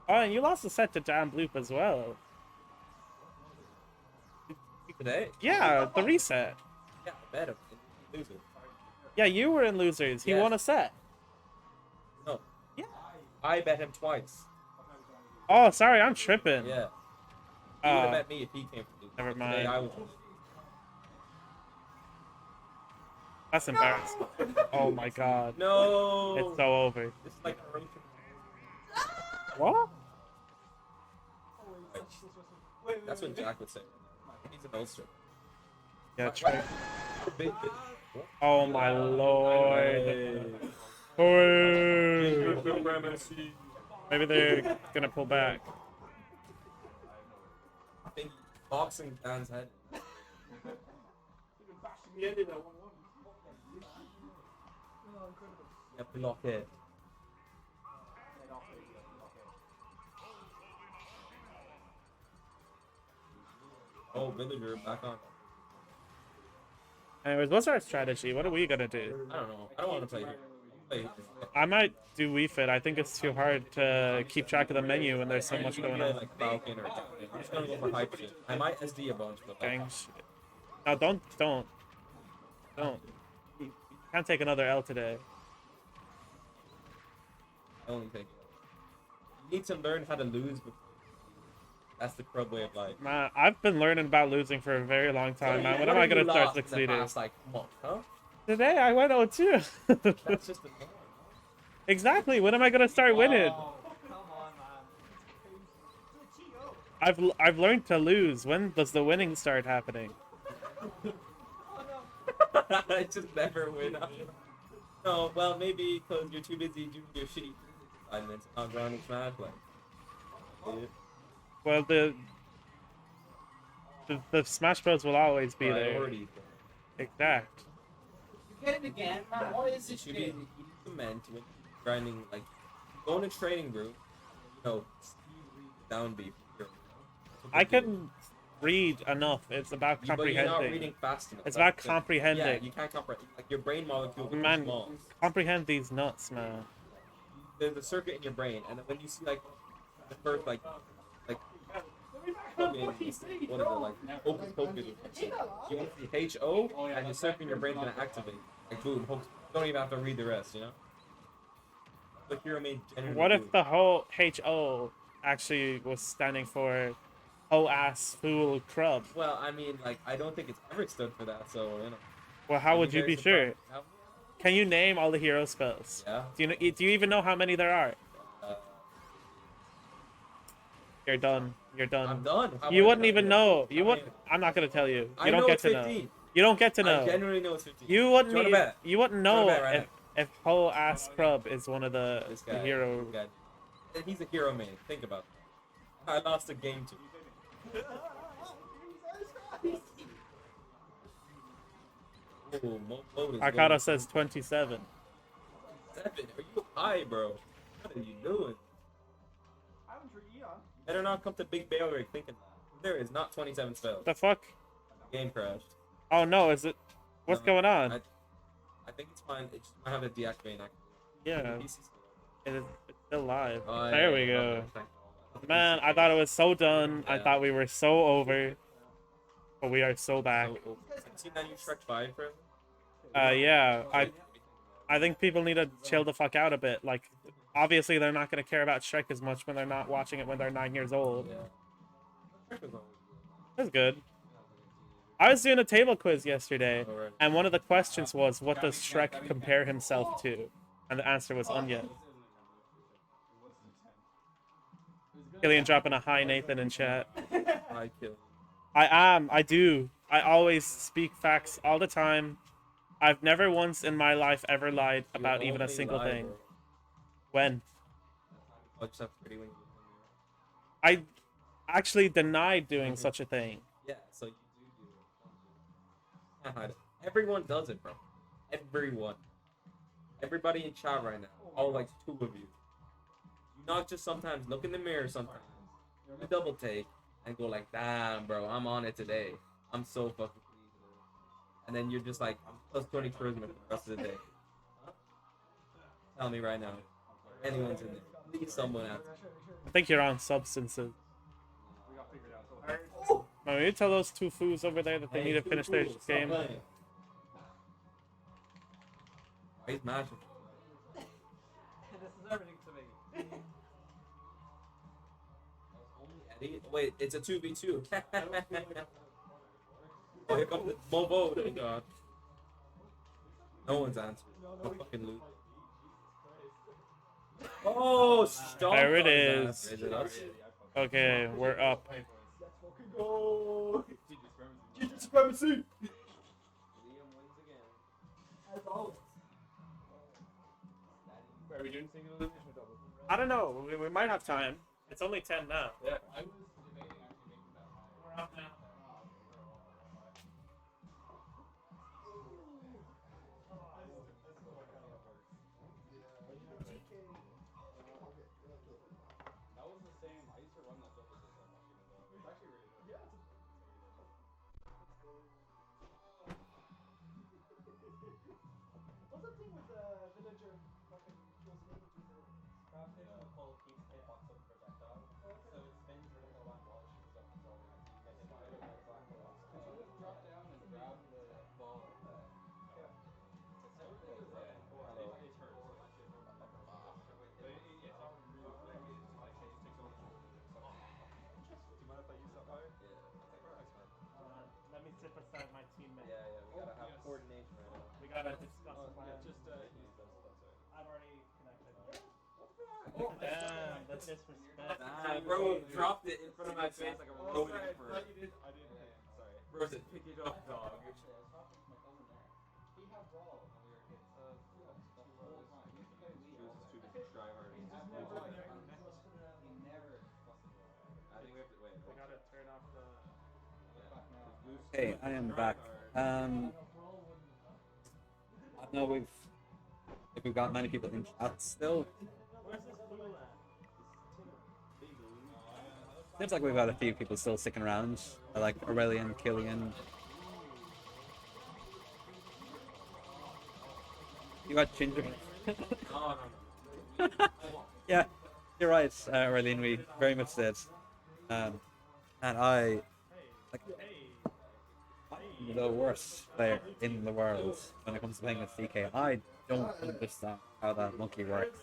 Oh, and you lost a set to Damn Bloop as well. Today? Yeah, the reset. Yeah, I bet him. Loser. Yeah, you were in losers. He Yes. won a set. No. Yeah. I bet him twice. Oh, sorry, I'm tripping. Yeah. He would have bet me if he came from loser. Never Today mind. I was. That's embarrassing. Oh my god. No! It's so over. It's like What? That's what Jack would say. He's an ulster. Yeah, true. Big. Oh my lord. Oh. Maybe they're gonna pull back. I think boxing Dan's head. Yeah, blockhead. Oh, Villager back on. Anyways, what's our strategy? What are we gonna do? I don't know. I don't want to play here. Play here. I might do Wii Fit. I think it's too hard to keep track of the menu when there's so much going on. Like Falcon or something. I'm just gonna go for hype shit. I might SD a bunch, but Gang shit. No, don't. You can't take another L today. I only take it. You need to learn how to lose. That's the Crub way of life. Man, I've been learning about losing for a very long time, man. When am I What have gonna you start lost in the succeeding? past, like, month, huh? Today I went 0-2. That's just the norm. Exactly. When am I gonna start winning? I've learned to lose. When does the winning start happening? I just never win. No, well, maybe because you're too busy doing your shitty assignments, not grinding Smash. Like, Well, the Smash Bros will always be there. priorities. Exact. Get it again, man. What is this You need to meant when grinding, like, go in a training room, you know, down beat. I can read enough. It's about But you're not comprehending. reading fast enough. It's That's about the thing. comprehending. Yeah, you can't comprehend. Like, your brain molecules are Man, small. comprehend these nuts, man. There's a circuit in your brain, and then when you see, like, the first, like, what is it, like, hocus pocus, you want to see H-O, and your circuit in your brain's gonna activate. Like, boom, hocus, don't even have to read the rest, you know? The hero made genuinely What if do. the whole HO actually was standing for ho ass fool Crub? Well, I mean, like, I don't think it's ever stood for that, so, you know. Well, how I'd would you very be sure? surprised. How- Can you name all the hero spells? Yeah. Do you even know how many there are? Uh, You're done. You're done. I'm done. How You am I wouldn't gonna even do know. it? You I would. mean, I'm not gonna tell you. I You don't know get it's to know. 15. You don't get to I know. genuinely know it's 15. You wouldn't. Do you wanna bet? You wouldn't Do you wanna know bet right if whole ass Crub is one of the This guy. hero. This guy. He's a hero man. Think about it. I lost a game to. Oh, Mo is Arcado going says 27. 7. Are you high, bro? What are you doing? I'm for Eon. Better not come to Big Bail Rig thinking that. There is not 27 spells. The fuck? Game crashed. Oh no, is it? What's No, going on? I think it's fine. It just might have a deactivate active. Yeah, PC's still it's still live. Oh, There yeah, we yeah, go. okay, thank you. Man, I thought it was so done. I Yeah. thought we were so over. But we are so back. So, have you seen that new Shrek 5 trailer? Yeah, I think people need to chill the fuck out a bit. Like, obviously they're not gonna care about Shrek as much when they're not watching it when they're 9 years old. Yeah. Shrek was always That's good. I was doing a table quiz yesterday, good. Alright. and one of the questions was, what does Shrek compare himself to? And the answer was onion. Killian dropping a hi Nathan in chat. I kill. I do. I always speak facts all the time. I've never once in my life ever lied about even a single thing. When? I just have pretty wings. I actually denied doing such a thing. Yeah, so you do it. Can't hide it. Everyone does it, bro. Everyone. Everybody in chat right now. All like 2 of you. You not just sometimes look in the mirror sometimes. You double take and go like, damn, bro, I'm on it today. I'm so fucking pleased. And then you're just like, I'm plus 20 charisma for the rest of the day. Tell me right now. Anyone's in there. Please someone answer. I think you're on substances. Man, will you tell those 2 foos over there that they need to finish their game? Why he's mashing? This is everything to me. Eddie? Wait, it's a 2v2. Oh, here comes the Bobo. Oh, God. No one's answering. No fucking loot. Oh, stop. There it on is. that. Is it us? Okay, we're up. Go. Supremacy. Liam wins again. Are we doing single elimination or double? I don't know. We might have time. It's only 10 now. Yeah. We're up now. That was the same. I used to run that double so much, even though it's actually really good. Yeah. What's the thing with villager fucking goes in between the Gravitational pull keeps the hitbox up projectile, so it spins vertical line while it shoots up controlling it. So you get hit by it by the black hole. Could you drop down and grab the ball? Yeah. Hello. It hurts. But it's not really like it just takes so much. Do you mind if I use that fire? Let me sit beside my teammate. Yeah, we gotta have coordination right now. We gotta discuss plans. Just I'm already connected. Damn, that's disrespect. Nah, bro, dropped it in front of my face like a rodent for I didn't. Sorry. Bro said, pick it up, dog. He had brawl when we were kids. The whole time. He used to play League. Goose is too try hard. He never fucking I think we have to wait. We gotta turn off the. Hey, I am back. I know we've got many people in chat still. Where's this fool at? Seems like we've got a few people still sticking around, like Aurelian, Killian. You got Ginger. No. Yeah, you're right, Aurelian. We very much did. And I, like, I'm the worst player in the world when it comes to playing with CK. I don't understand how that monkey works.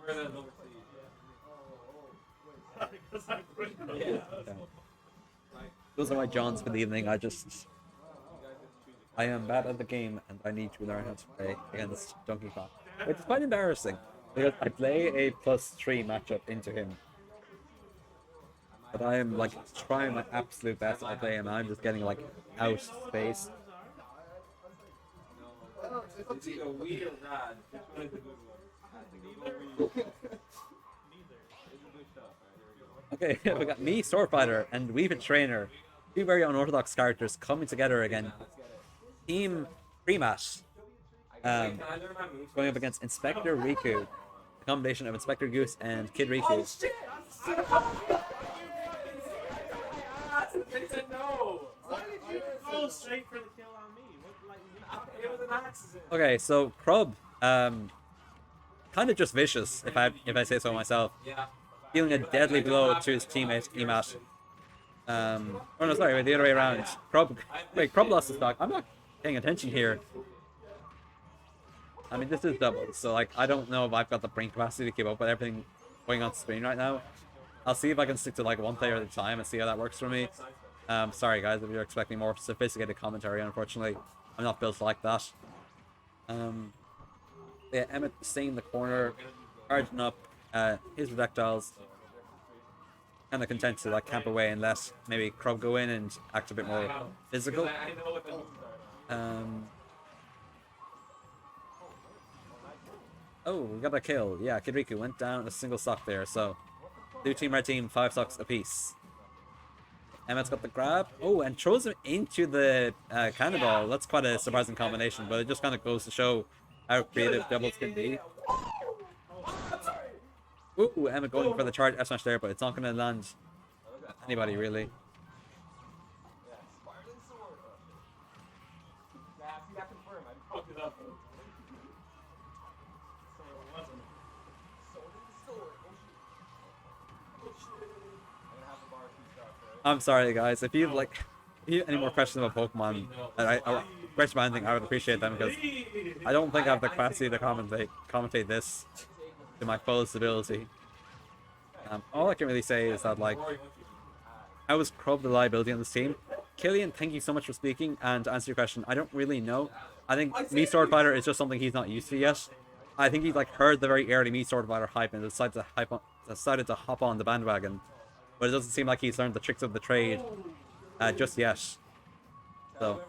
We're the number Yeah. Those are my Johns for the evening. I am bad at the game and I need to learn how to play against Donkey Kong. Which is quite embarrassing because I play a +3 matchup into him. but I am like trying my absolute best all day, and I'm just getting like out space. It's either weed or rad. Which one is the good one? Neither. It's a good shot. Alright, there we go. Okay, we got me, Sword Fighter, and Weave Trainer, two very unorthodox characters coming together again. Team Pre-Match, going up against Inspector Riku, a combination of Inspector Goose and Kid Riku. Oh shit! They said no. Why did you go straight for the kill on me? It was an accident. Okay, so Crub, kind of just vicious, if I say so myself. Yeah. Dealing a deadly blow to his teammate Emash. Oh no, sorry, wait, the other way around. Crub lost his stock. I'm not paying attention here. I mean, this is double, so like I don't know if I've got the brain capacity to keep up with everything going on screen right now. I'll see if I can stick to like one player at a time and see how that works for me. Sorry guys if you're expecting more sophisticated commentary. Unfortunately, I'm not built like that. Yeah, Emmett staying in the corner, charging up his projectiles. Kind of content to like camp away and let maybe Crub go in and act a bit more physical. Oh, we got a kill. Yeah, Kid Riku went down a single stock there. So, blue team, red team, 5 stocks apiece. Emmett's got the grab. Oh, and throws him into the cannonball. That's quite a surprising combination, but it just kind of goes to show how creative doubles can be. Ooh, Emmett going for the charge F smash there, but it's not going to land anybody really. I'm sorry, guys. If you have any more questions about Pokemon, question about anything, I would appreciate them because I don't think I have the capacity to commentate this to my fullest ability. All I can really say is that like, how is Crub the liability on this team? Killian, thank you so much for speaking. And to answer your question, I don't really know. I think me Sword Fighter is just something he's not used to yet. I think he's like heard the very early me Sword Fighter hype and decided to hop on the bandwagon. But it doesn't seem like he's learned the tricks of the trade just yet. So,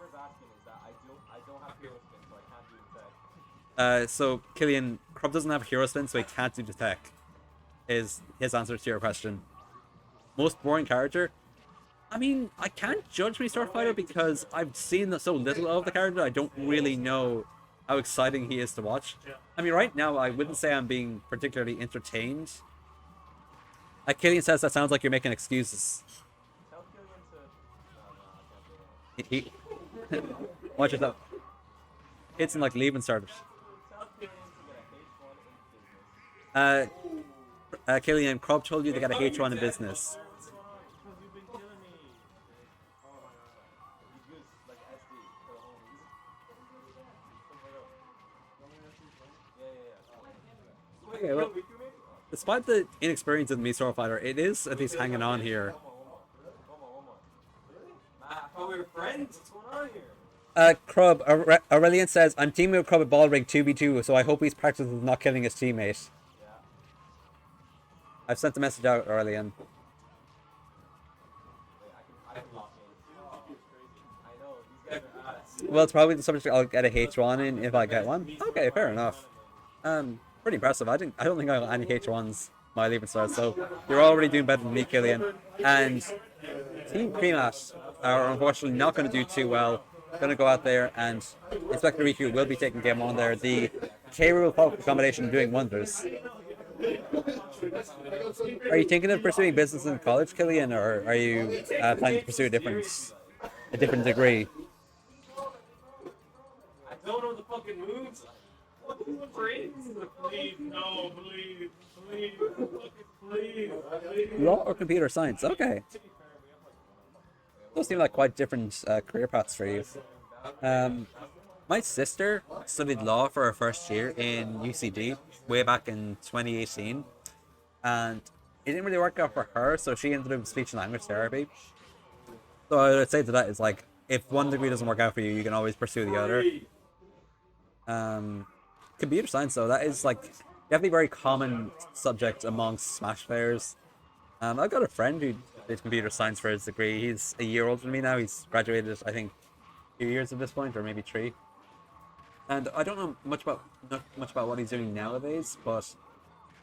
so Killian, Crub doesn't have Hero Spin, so he can't do the tech. Is his answer to your question. Most boring character? I mean, I can't judge me Sword Fighter because I've seen so little of the character. I don't really know how exciting he is to watch. I mean, right now, I wouldn't say I'm being particularly entertained. Killian says that sounds like you're making excuses. He watch yourself. It's in like leaving starters. Killian, Crub told you to get a H1 in business. Okay, well, despite the inexperience of the Sword Fighter, it is at least hanging on here. Crub, Aurelian says, I'm teaming with Crub at Ball Rig 2v2, so I hope he's practicing not killing his teammate. I've sent the message out, Aurelian. Well, it's probably the subject I'll get a H1 in if I get one. Okay, fair enough. Pretty impressive. I don't think I got any H1s my leaving start, so you're already doing better than me, Killian. And Team Pre-Match are unfortunately not going to do too well. Going to go out there and Inspector Riku will be taking game on there. The K-Rule combination doing wonders. Are you thinking of pursuing business in college, Killian, or are you planning to pursue a different degree? I don't know the fucking moves. Please, no, please. Law or computer science? Okay. Those seem like quite different career paths for you. My sister studied law for her first year in UCD way back in 2018, and it didn't really work out for her, so she ended up in speech and language therapy. So I would say to that is like, if one degree doesn't work out for you, you can always pursue the other. Computer science though, that is like definitely a very common subject amongst Smash players. I've got a friend who did computer science for his degree. He's a year older than me now. He's graduated, I think, 2 years at this point, or maybe 3. And I don't know not much about what he's doing nowadays, but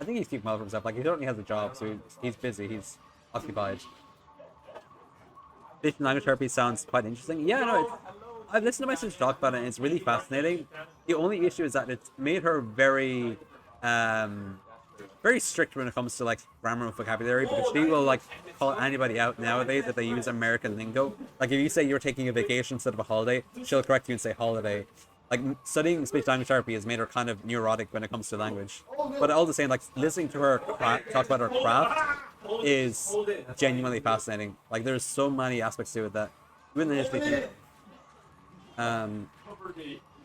I think he's keeping well for himself. Like, he certainly has a job, so he's busy, he's occupied. Speech and language therapy sounds quite interesting. Yeah, no, I've listened to my sister talk about it, and it's really fascinating. The only issue is that it's made her very, very strict when it comes to like grammar and vocabulary, because she will like call anybody out nowadays if they use American lingo. Like if you say you're taking a vacation instead of a holiday, she'll correct you and say holiday. Like studying speech language therapy has made her kind of neurotic when it comes to language. But all the same, like listening to her talk about her craft is genuinely fascinating. Like there's so many aspects to it that you wouldn't initially think.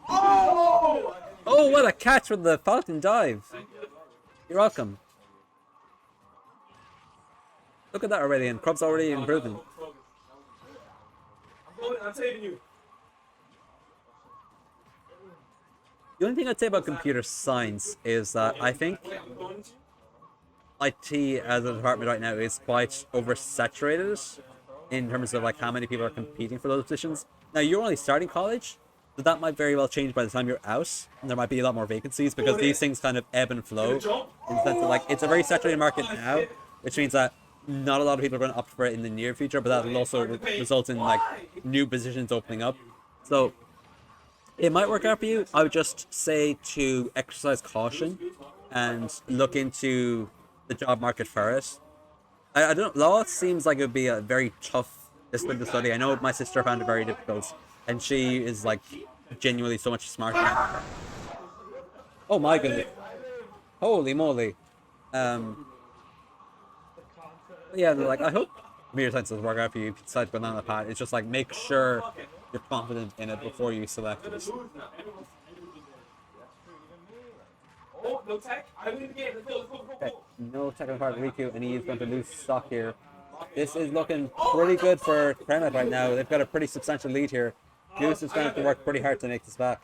Oh, what a catch with the Falcon dive! You're welcome. Look at that already, and Crub's already improving. I'm saving you. The only thing I'd say about computer science is that I think IT as a department right now is quite oversaturated in terms of like how many people are competing for those positions. Now you're only starting college, so that might very well change by the time you're out, and there might be a lot more vacancies because these things kind of ebb and flow. In the sense of like it's a very saturated market now, which means that not a lot of people are going to opt for it in the near future, but that will also result in like new positions opening up. So it might work out for you. I would just say to exercise caution and look into the job market for it. I don't know, law seems like it would be a very tough discipline to study. I know my sister found it very difficult, and she is like genuinely so much smarter. Oh my goodness. Holy moly. Yeah, like I hope computer science does work out for you if you decide to go down that path. It's just like make sure you're confident in it before you select it. Oh, no tech. I win the game. Let's go. Okay, no technical part of Riku, and he is going to lose stock here. This is looking pretty good for Kremet right now. They've got a pretty substantial lead here. Goose is going to have to work pretty hard to make this back.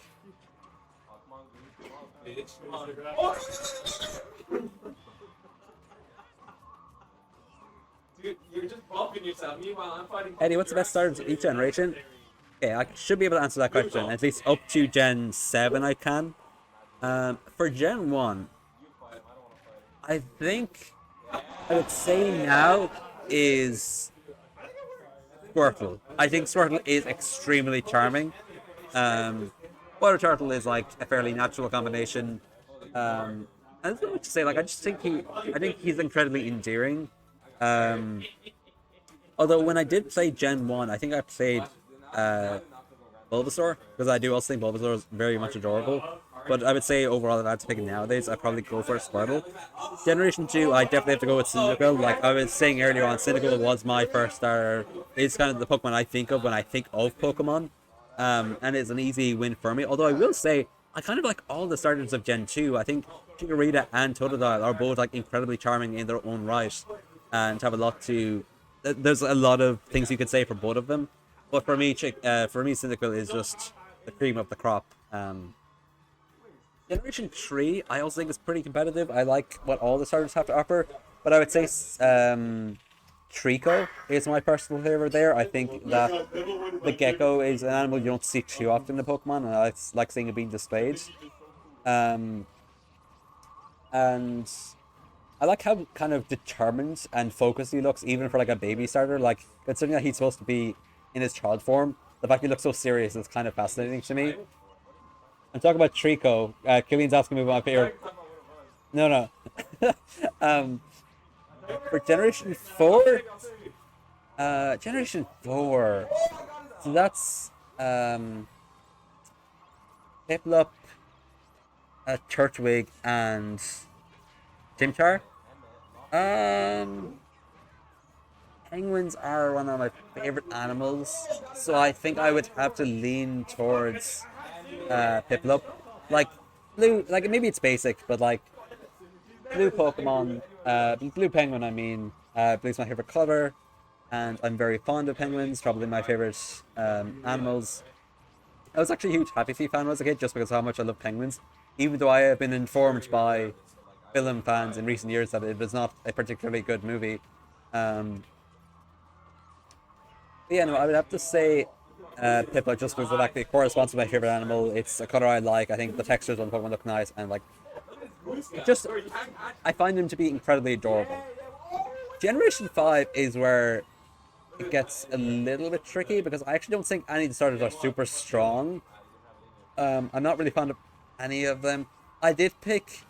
Dude, you're just bumping yourself. Meanwhile, I'm fighting. Eddie, what's the best starters of each generation? Okay, I should be able to answer that question. At least up to Gen 7 I can. For Gen 1, I think I would say now is Squirtle. I think Squirtle is extremely charming. Water Turtle is like a fairly natural combination. I don't know what to say. Like I think he's incredibly endearing. Although when I did play Gen 1, I think I played Bulbasaur, because I do also think Bulbasaur is very much adorable. But I would say overall, if I had to pick it nowadays, I'd probably go for Squirtle. Generation 2, I definitely have to go with Cyndaquil. Like I was saying earlier on, Cyndaquil was my first starter. It's kind of the Pokemon I think of when I think of Pokemon. And it's an easy win for me. Although I will say, I kind of like all the starters of Gen 2. I think Chikorita and Totodile are both like incredibly charming in their own right. And have a lot to... There's a lot of things you could say for both of them. But for me, Cyndaquil is just the cream of the crop. Generation 3, I also think is pretty competitive. I like what all the starters have to offer. But I would say Trico is my personal favorite there. I think that the gecko is an animal you don't see too often in Pokemon, and I like seeing it being displayed. And I like how kind of determined and focused he looks, even for like a baby starter. Like, considering that he's supposed to be in his child form, the fact he looks so serious is kind of fascinating to me. I'm talking about Trico. Killian's asking me about my favorite. No. For Generation 4? Generation 4. So that's Piplup, Turtwig, and Chimchar. Penguins are one of my favorite animals, so I think I would have to lean towards Piplup. Like blue, like maybe it's basic, but like blue Pokemon, blue penguin. I mean, blue's my favorite color, and I'm very fond of penguins. Probably my favorite animals. I was actually a huge Happy Feet fan when I was a kid, just because of how much I love penguins. Even though I have been informed by film fans in recent years that it was not a particularly good movie. But yeah, no, I would have to say Pippa just because of like it corresponds to my favorite animal. It's a color I like. I think the textures on Pokemon look nice, and like just I find them to be incredibly adorable. Generation 5 is where it gets a little bit tricky because I actually don't think any of the starters are super strong. I'm not really fond of any of them. I did pick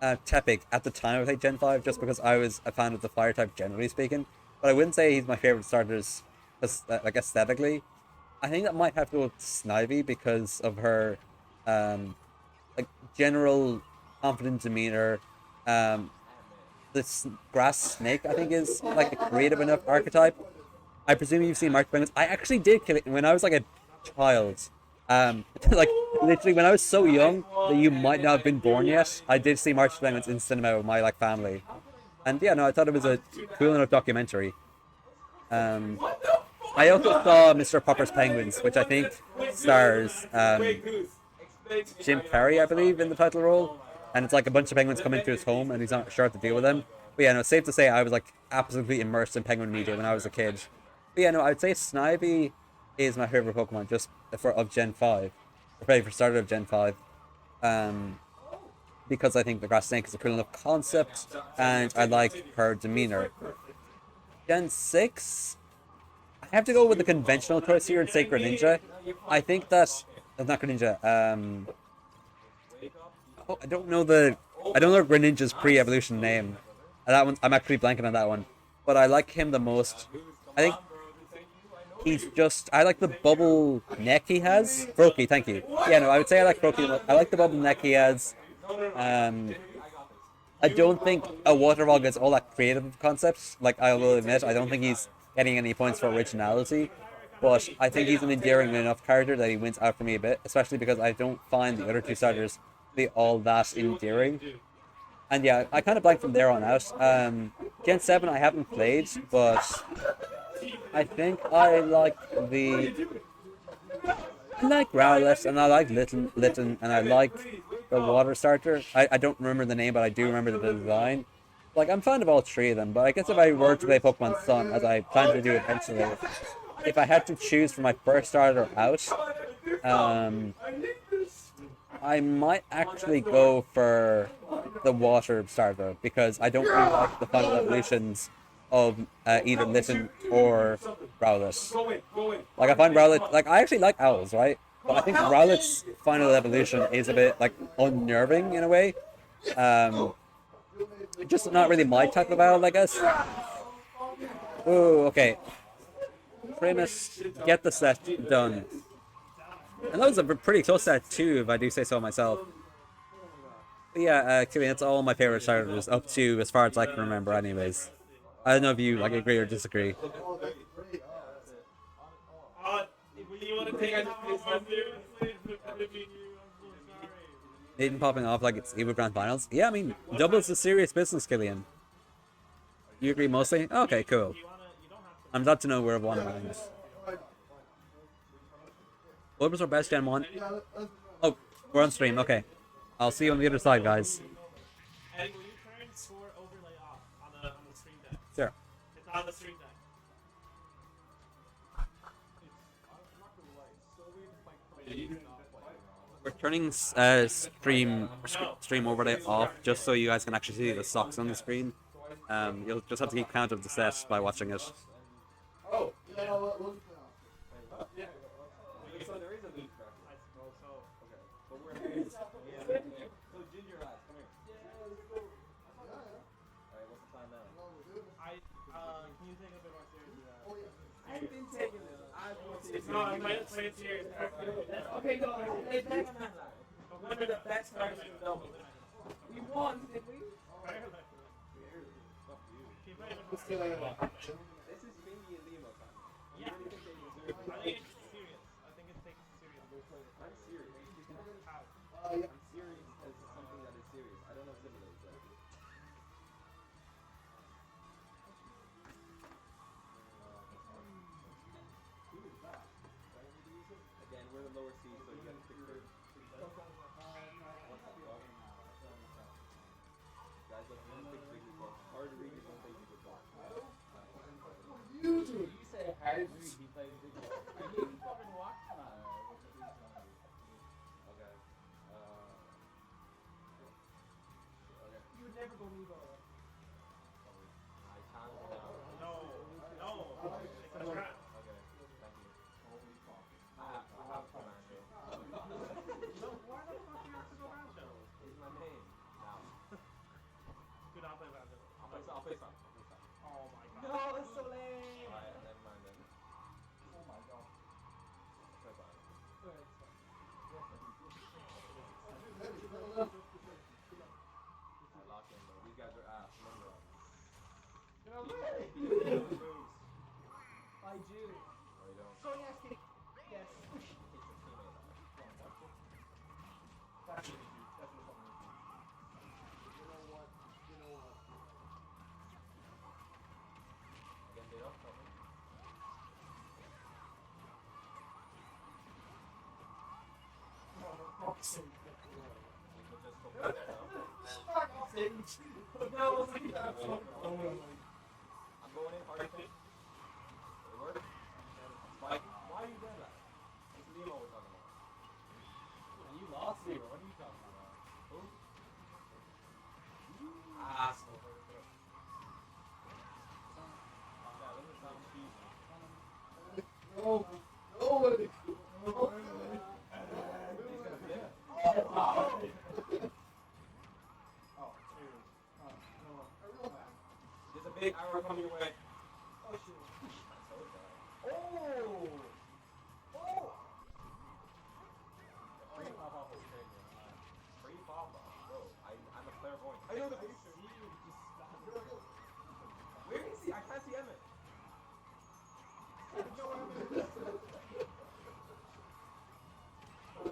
Tepig at the time I played Gen 5 just because I was a fan of the fire type generally speaking. But I wouldn't say he's my favorite starters like aesthetically. I think that might have to go with Snivy because of her like general confident demeanor. This grass snake I think is like a creative enough archetype. I presume you've seen March Penguins. I actually did kill it when I was like a child. Like literally when I was so young that you might not have been born yet. I did see March Penguins in cinema with my like family, and yeah, no, I thought it was a cool enough documentary. I also saw Mr. Popper's Penguins, which I think stars Jim Carrey, I believe, in the title role, and it's like a bunch of penguins coming to his home, and he's not sure what to deal with them. But yeah, no, safe to say I was like absolutely immersed in penguin media when I was a kid. But yeah, no, I'd say Snivy is my favorite Pokemon just of Gen 5, or probably for starter of Gen 5. Because I think the grass snake is a cool enough concept, and I like her demeanor. Gen 6, I have to go with the conventional choice here and say Greninja. I think that not Greninja. Oh, I don't know Greninja's pre-evolution name. That one, I'm actually blanking on that one, but I like him the most. I think he's just. I like the bubble neck he has. Brokey, thank you. Yeah, no, I would say I like Brokey. I like the bubble neck he has. I don't think a waterfall gets all that creative of concepts. Like I will admit, I don't think he's getting any points for originality. But I think he's an endearing enough character that he wins out for me a bit, especially because I don't find the other two starters to be all that endearing. And yeah, I kind of blanked from there on out. Gen 7 I haven't played, but I think I like Rowlet, and I like Litten, and I like the water starter. I don't remember the name, but I do remember the design. Like, I'm fond of all three of them, but I guess if I were to play Pokemon Sun, as I plan to do eventually, if I had to choose for my first starter out, I might actually go for the water starter, because I don't really like the final evolutions of either Litten or Rowlet. Like, I find Rowlet, like, I actually like owls, right? But I think Rowlet's final evolution is a bit, like, unnerving in a way. Just not really my type of owl, I guess. Ooh, okay. Primus, get the set done. And that was a pretty close set too, if I do say so myself. But yeah, Killian, that's all my favorite starters, up to as far as I can remember anyways. I don't know if you like agree or disagree. Aiden popping off like it's Evo Grand Finals? Yeah, I mean, doubles is serious business, Killian. You agree mostly? Okay, cool. I'm glad to know we're of one mind. What was our best Gen 1? Oh, we're on stream, okay. I'll see you on the other side, guys. Eddie, will you turn score overlay off on the stream deck? Sure. It's on the stream deck. We're turning stream overlay off just so you guys can actually see the socks on the screen. You'll just have to keep count of the set by watching it. Oh, yeah, we'll So there is a loot track. I suppose so. Okay. But we're here. Yeah. So Ginger lads, come here. Alright, what's the plan now? Can you take a bit more seriously? I've been taking this. I've been taking No, I'm play it serious. Okay, go on. Hey, next man, lad. One of the best starters in the double. We won, did we? Keep playing. This is Fingy and Lima, fam. Yeah. You really think they deserve I think it's serious. I think it takes it serious. I'm serious. How? I'm serious as something that is serious. I don't know similar. Again, we're the lower seed, so you got to pick first. Guys, look, I'm gonna pick big before. Hard to read, you don't play big before. You You said hard to read, he played I'm going in hard kick. It worked. Spike. Why are you doing that? It's Limo we're talking about. And you lost zero. What are you talking about? Who? Asshole. Yeah, doesn't sound cheesy. There's a big arrow coming your way. Oh shit. Oh! Oh! Free pop-off is crazy. Free pop-off, bro. I'm a clairvoyant. I know the picture. Where is he? I can't see Emmett.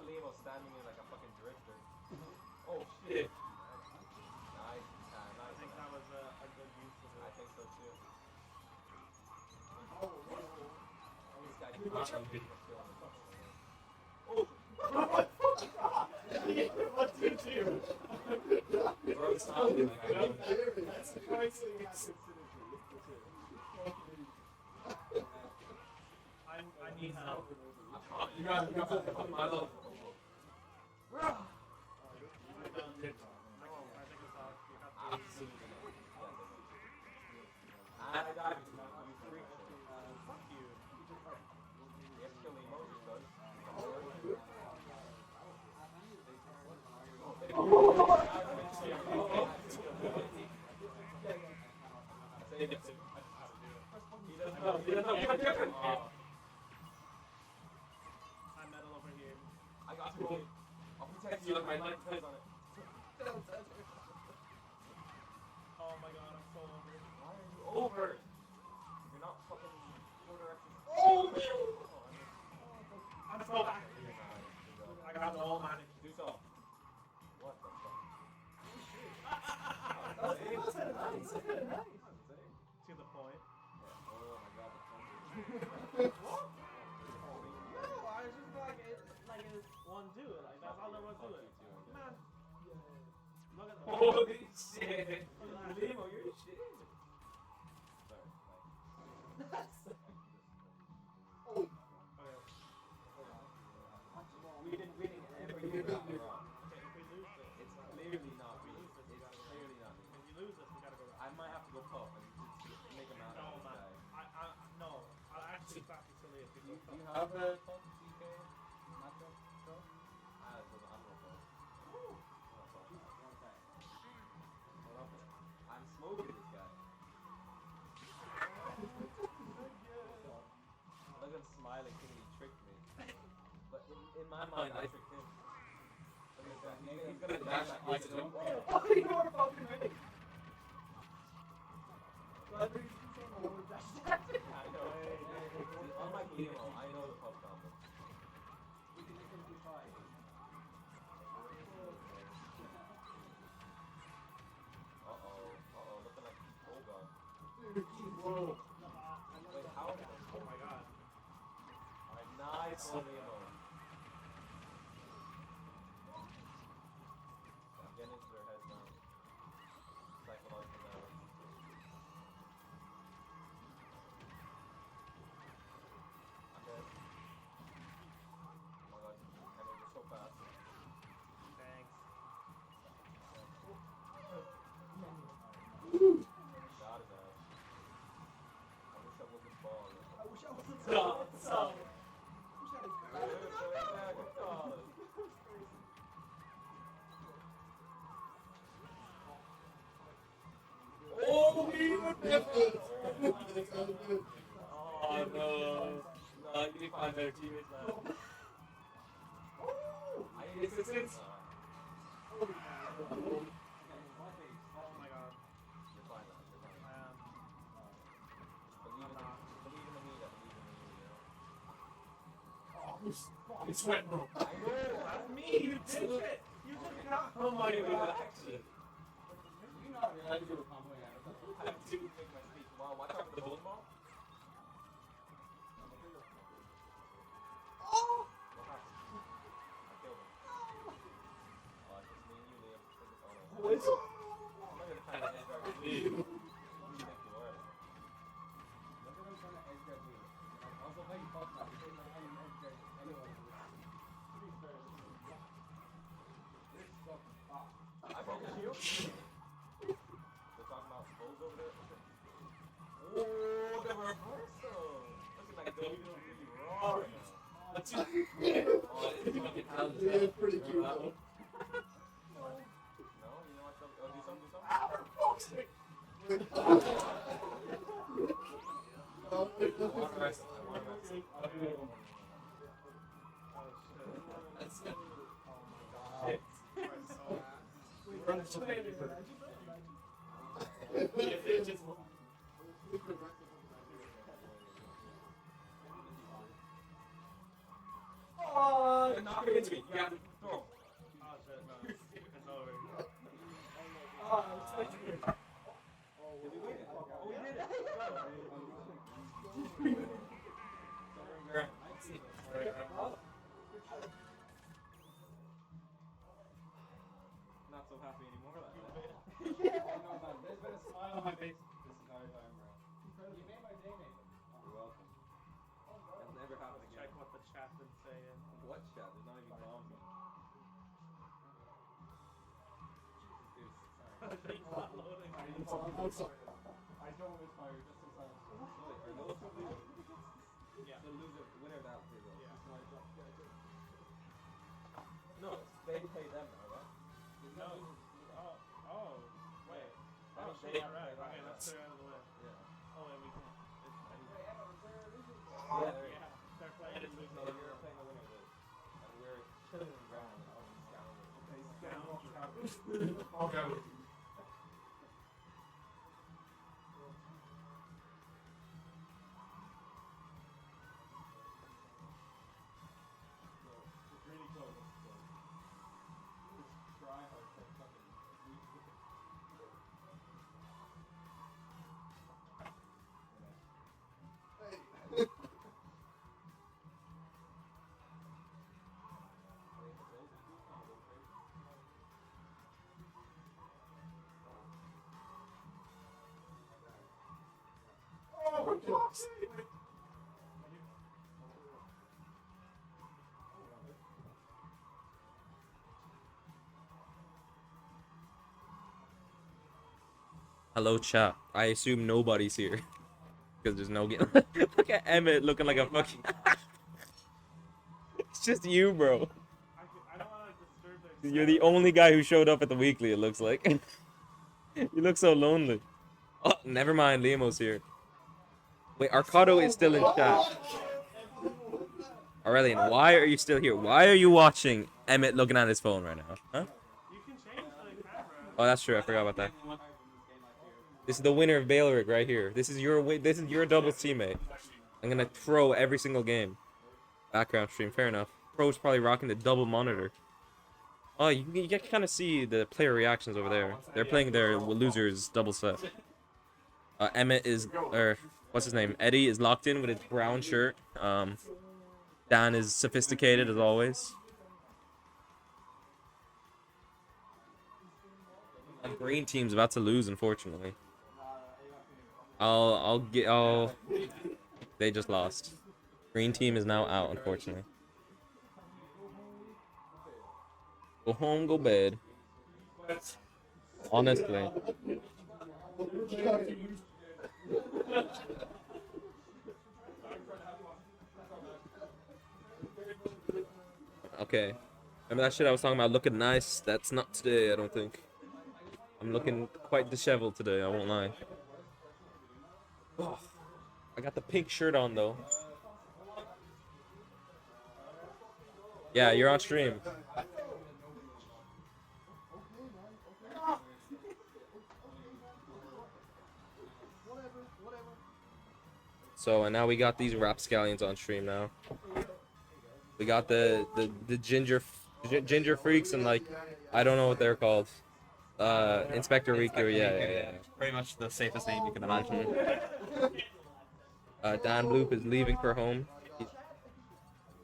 Limo standing in like a fucking drifter. Oh shit. Nice. Nice. I think that was a good use of it. I think so too. This guy What did you do? Bro, stop it. That's surprising. I need help. You got my love. Absolutely. I died because you freak shit. Fuck you. You have to kill the emojis, bud. Save it. He doesn't know. I'm metal over here. I got you. I'll protect you. My life depends on it. Oh my god, I'm so over it. Why are you over? You're not fucking four directions. I'm so back. I got the whole manic. Do so. What the fuck? To the point. Oh my god, the thunder. No, I was just like it one do it. Like that's all there was to it. Man. Look at the Holy shit. Limo, you're shit. Sorry. We've been winning every game wrong. Okay, if we lose this, It's clearly not me. It's clearly not me. if we lose this, we gotta go back. I might have to go pub and just make a mouth No, out of this man. guy. No. I'll actually clap you silly if we Do go you pub. have a pub TK matchup? I'm no pub. Hold up. I'm smoking this guy. Look at him smiling, thinking he tricked me. But in my mind, I tricked him. Look at that. He's gonna dash like I do. I know. Unlike Limo, I know the pub combo. Uh-oh, looking like, oh god. Wait, how? Oh my god. Alright, nice on Limo. I'm getting into their heads now. Psychological balance. I'm dead. Oh my god, Henry, you're so fast. Thanks. Got his ass. I wish I wasn't bald. Stop. Oh, Oh no. No, you need to find better teammates now. I need assistance. Oh my god. You're fine now, you're fine. I am. Believe in the meat, I believe in the meat, you know? Oh, you fucking sweat, bro. I know, That's me. You did it. You just got. Oh my god, actually. I have to make my speech. Wow, watch out for the bowling ball. Oh! What happened? I killed him. They're talking about Bulls over there. Oh, the reversal. Looking like WWE Raw right now. It's pretty cute though. No, you know what? Do something. Knock it into me. You got to throw. Not so happy anymore. There's been a smile on my face this entire time, bro. You made my day, Nathan. You're welcome. That'll never happen again. Check what the chat's been saying. What chat? There's not even bombs me. I'm sorry. I don't misfire just in time. Are those two losers? Yeah. The loser, winner of that table. Yeah. No, they pay them now, right? No. Oh. Wait. I mean, Shit, they- yeah, right. Okay, let's clear out of the way. Yeah. Oh, wait, we can't. Yeah, there Yeah. They're playing and losing. No, you're playing the winner of this. And we're chilling the ground and all these scoundrels. Okay. It's really close. It's try hard for fucking Hello, chat. I assume nobody's here. Because there's no game. Look at Emmett looking like a fucking. It's just you, bro. I don't want to disturb their You're the only guy who showed up at the weekly, it looks like. You look so lonely. Oh, never mind. Liamo's here. Wait, Arcado is still in chat. Aurelian, why are you still here? Why are you watching Emmett looking at his phone right now? Huh? You can change the camera. Oh, that's true. I forgot about that. This is the winner of Bailric right here. This is your doubles teammate. I'm gonna throw every single game. Background stream, fair enough. Pro's probably rocking the double monitor. Oh, you can kind of see the player reactions over there. They're playing their losers double set. Emmett is, or what's his name? Eddie is locked in with his brown shirt. Dan is sophisticated as always. And green team's about to lose, unfortunately. They just lost. Green team is now out, unfortunately. Go home, go bed. Honestly. Okay. Remember that shit I was talking about looking nice? That's not today, I don't think. I'm looking quite disheveled today, I won't lie. Oh, I got the pink shirt on though. Yeah, you're on stream. So, and now we got these rapscallions on stream now. We got the ginger freaks and like, I don't know what they're called. Inspector Riku, yeah. Pretty much the safest name you can imagine. Dan Bloop is leaving for home. He's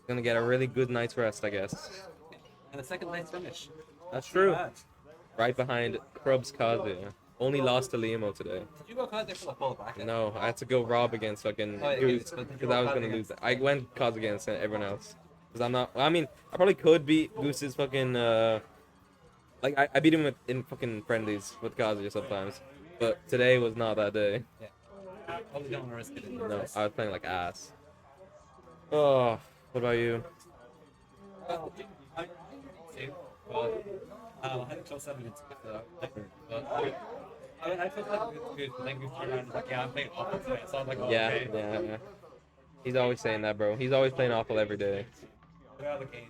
gonna get a really good night's rest, I guess. And the second place finish. That's true. Right behind Crub's Kazi. Only lost to Limo today. Did you go Kaze for the full bracket? No, I had to go Rob against fucking Oh, yeah, Goose but did you because go I was Kaz gonna against- lose. I went Kaz against everyone else because I'm not. I mean, I probably could beat Goose's fucking. Like I beat him in fucking friendlies with Kazuya sometimes, but today was not that day. I was gonna risk it. No, I was playing like ass. Oh, what about you? Well, I too, but I had a close seven against Goose, but I felt like Goose, but then Goose turned around and was like, yeah, I'm playing awful today. So I was like, oh, Yeah, okay. yeah. He's always saying that, bro. He's always playing awful every day. Get out of the cage.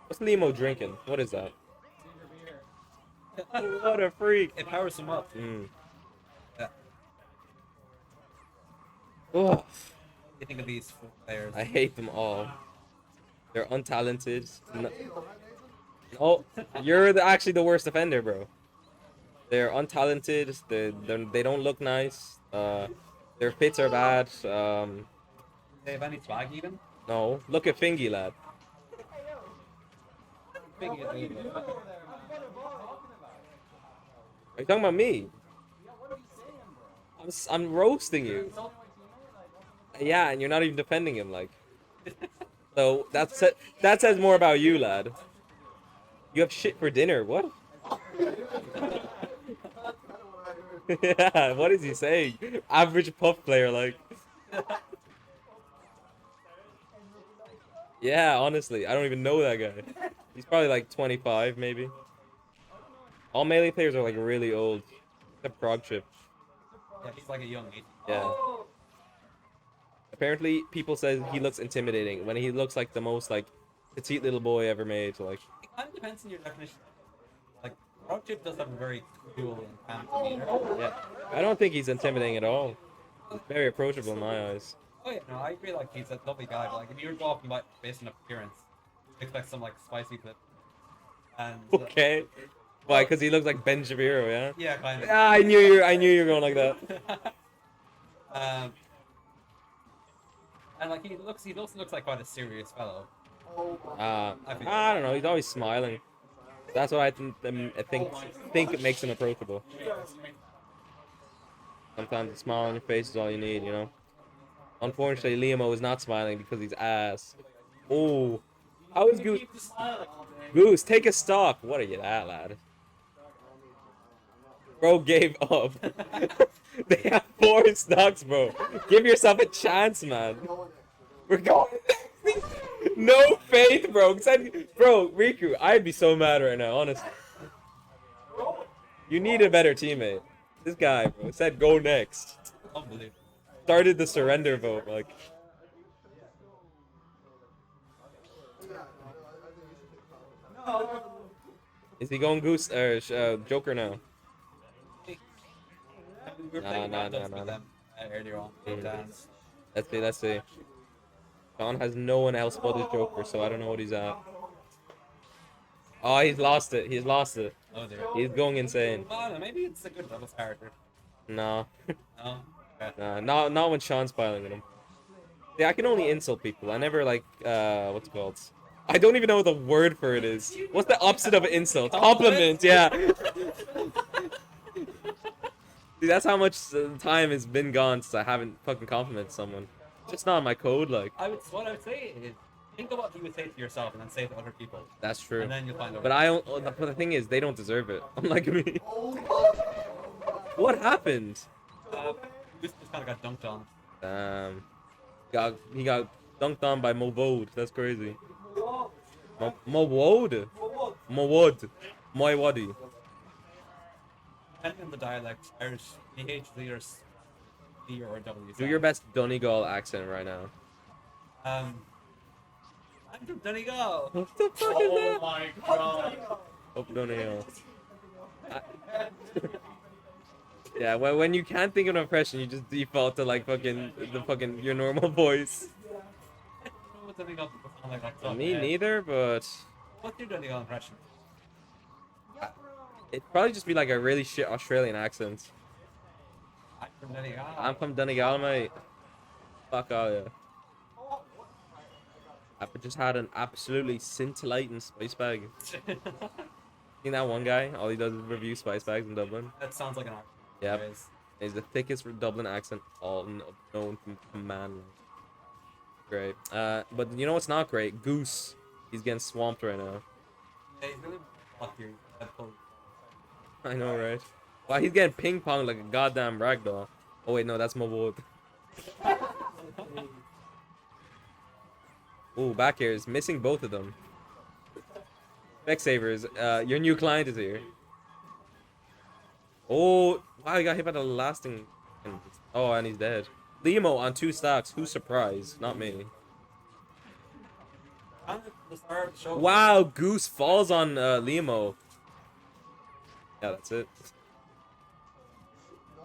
What's Limo drinking? What is that? What a freak! It powers him up. Mm. Yeah. Oh, What do you think of these four players? I hate them all. They're untalented. Oh, you're actually the worst offender, bro. They're untalented. They don't look nice. Their fits are bad. Do they have any swag even? No, look at Fingy, lad. Big is a little bit. Are you talking about me? I'm roasting you. Yeah, and you're not even defending him, like. So that says more about you, lad. You have shit for dinner. What? Yeah, what is he saying? Average puff player, like. Yeah, honestly, I don't even know that guy. He's probably like 25, maybe. All melee players are like really old. Except Frog Chip. Yeah, he's like a young age. Yeah. Apparently, people say he looks intimidating when he looks like the most like petite little boy ever made. So like, It kind of depends on your definition. Like, Rock Chip does have a very cool and calm demeanor. yeah, I don't think he's intimidating at all. He's very approachable in my eyes. Oh yeah, no, I agree. Like, he's a lovely guy. But like, if you were talking about based on appearance, expect some like spicy flip. And Okay. Why? Because he looks like Ben Shapiro, yeah. yeah, kind of. Yeah, I knew you were going like that. And like he also looks like quite a serious fellow. I don't know. He's always smiling. That's what I think it makes him approachable. Sometimes a smile on your face is all you need, you know. Unfortunately, Liamo is not smiling because he's ass. Oh, how is Goose? Goose, take a stock. What are you at, lad? Bro gave up. They have 4 stocks, bro. Give yourself a chance, man. We're going. No faith, bro. Bro, Riku, I'd be so mad right now, honestly. You need a better teammate. This guy, bro, said go next. Unbelievable. Started the surrender vote, like. Is he going Goose or Joker now? We were Nah, playing nah, matchups nah, with nah. them earlier on. And Let's see. Sean has no one else but his Joker, so I don't know what he's at. Oh, he's lost it. He's lost it. oh dear. He's going insane. Well, I don't know, maybe it's a good doubles character. No. No. Okay. Not when Sean's piling with him. Yeah, I can only insult people. I never like what's it called? I don't even know what the word for it is. What's the opposite of an insult? Compliment, yeah. See, that's how much time has been gone since I haven't fucking complimented someone. Just not in my code, like. What I would say is think of what you would say to yourself and then say it to other people. That's true. And then you'll find out. But I don't. But the thing is, they don't deserve it. Unlike me. What happened? Goose just kind of got dunked on. He got dunked on by Mowod. That's crazy. Mowod? Mowod. Moywadi. Depending on the dialect, Irish, PH, D or W. Do your best Donegal accent right now. I'm from Donegal. What the fuck is that? my god. Up Donegal. Yeah, when you can't think of an impression, you just default to like fucking your normal voice. I don't know what Donegal people sound like off the top of Me my head. neither, but What's your Donegal impression? it'd probably just be like a really shit Australian accent. I'm from Donegal. I'm from Donegal, mate. Fuck all yeah. I just had an absolutely scintillating spice bag. Seen that one guy? All he does is review spice bags in Dublin. That sounds like an accent. Yep. Anyways. He's the thickest Dublin accent all known from man. Great. But you know what's not great? Goose. He's getting swamped right now. Yeah, he's really lucky. I know, right? Wow, he's getting ping pong like a goddamn ragdoll. Oh wait, no, that's mobile. Ooh, back airs, missing both of them. Specsavers, your new client is here. Oh, wow, he got hit by the lasting. Oh, and he's dead. Limo on 2 stocks. Who's surprised? Not me. Wow, Goose falls on Limo. Yeah, that's it.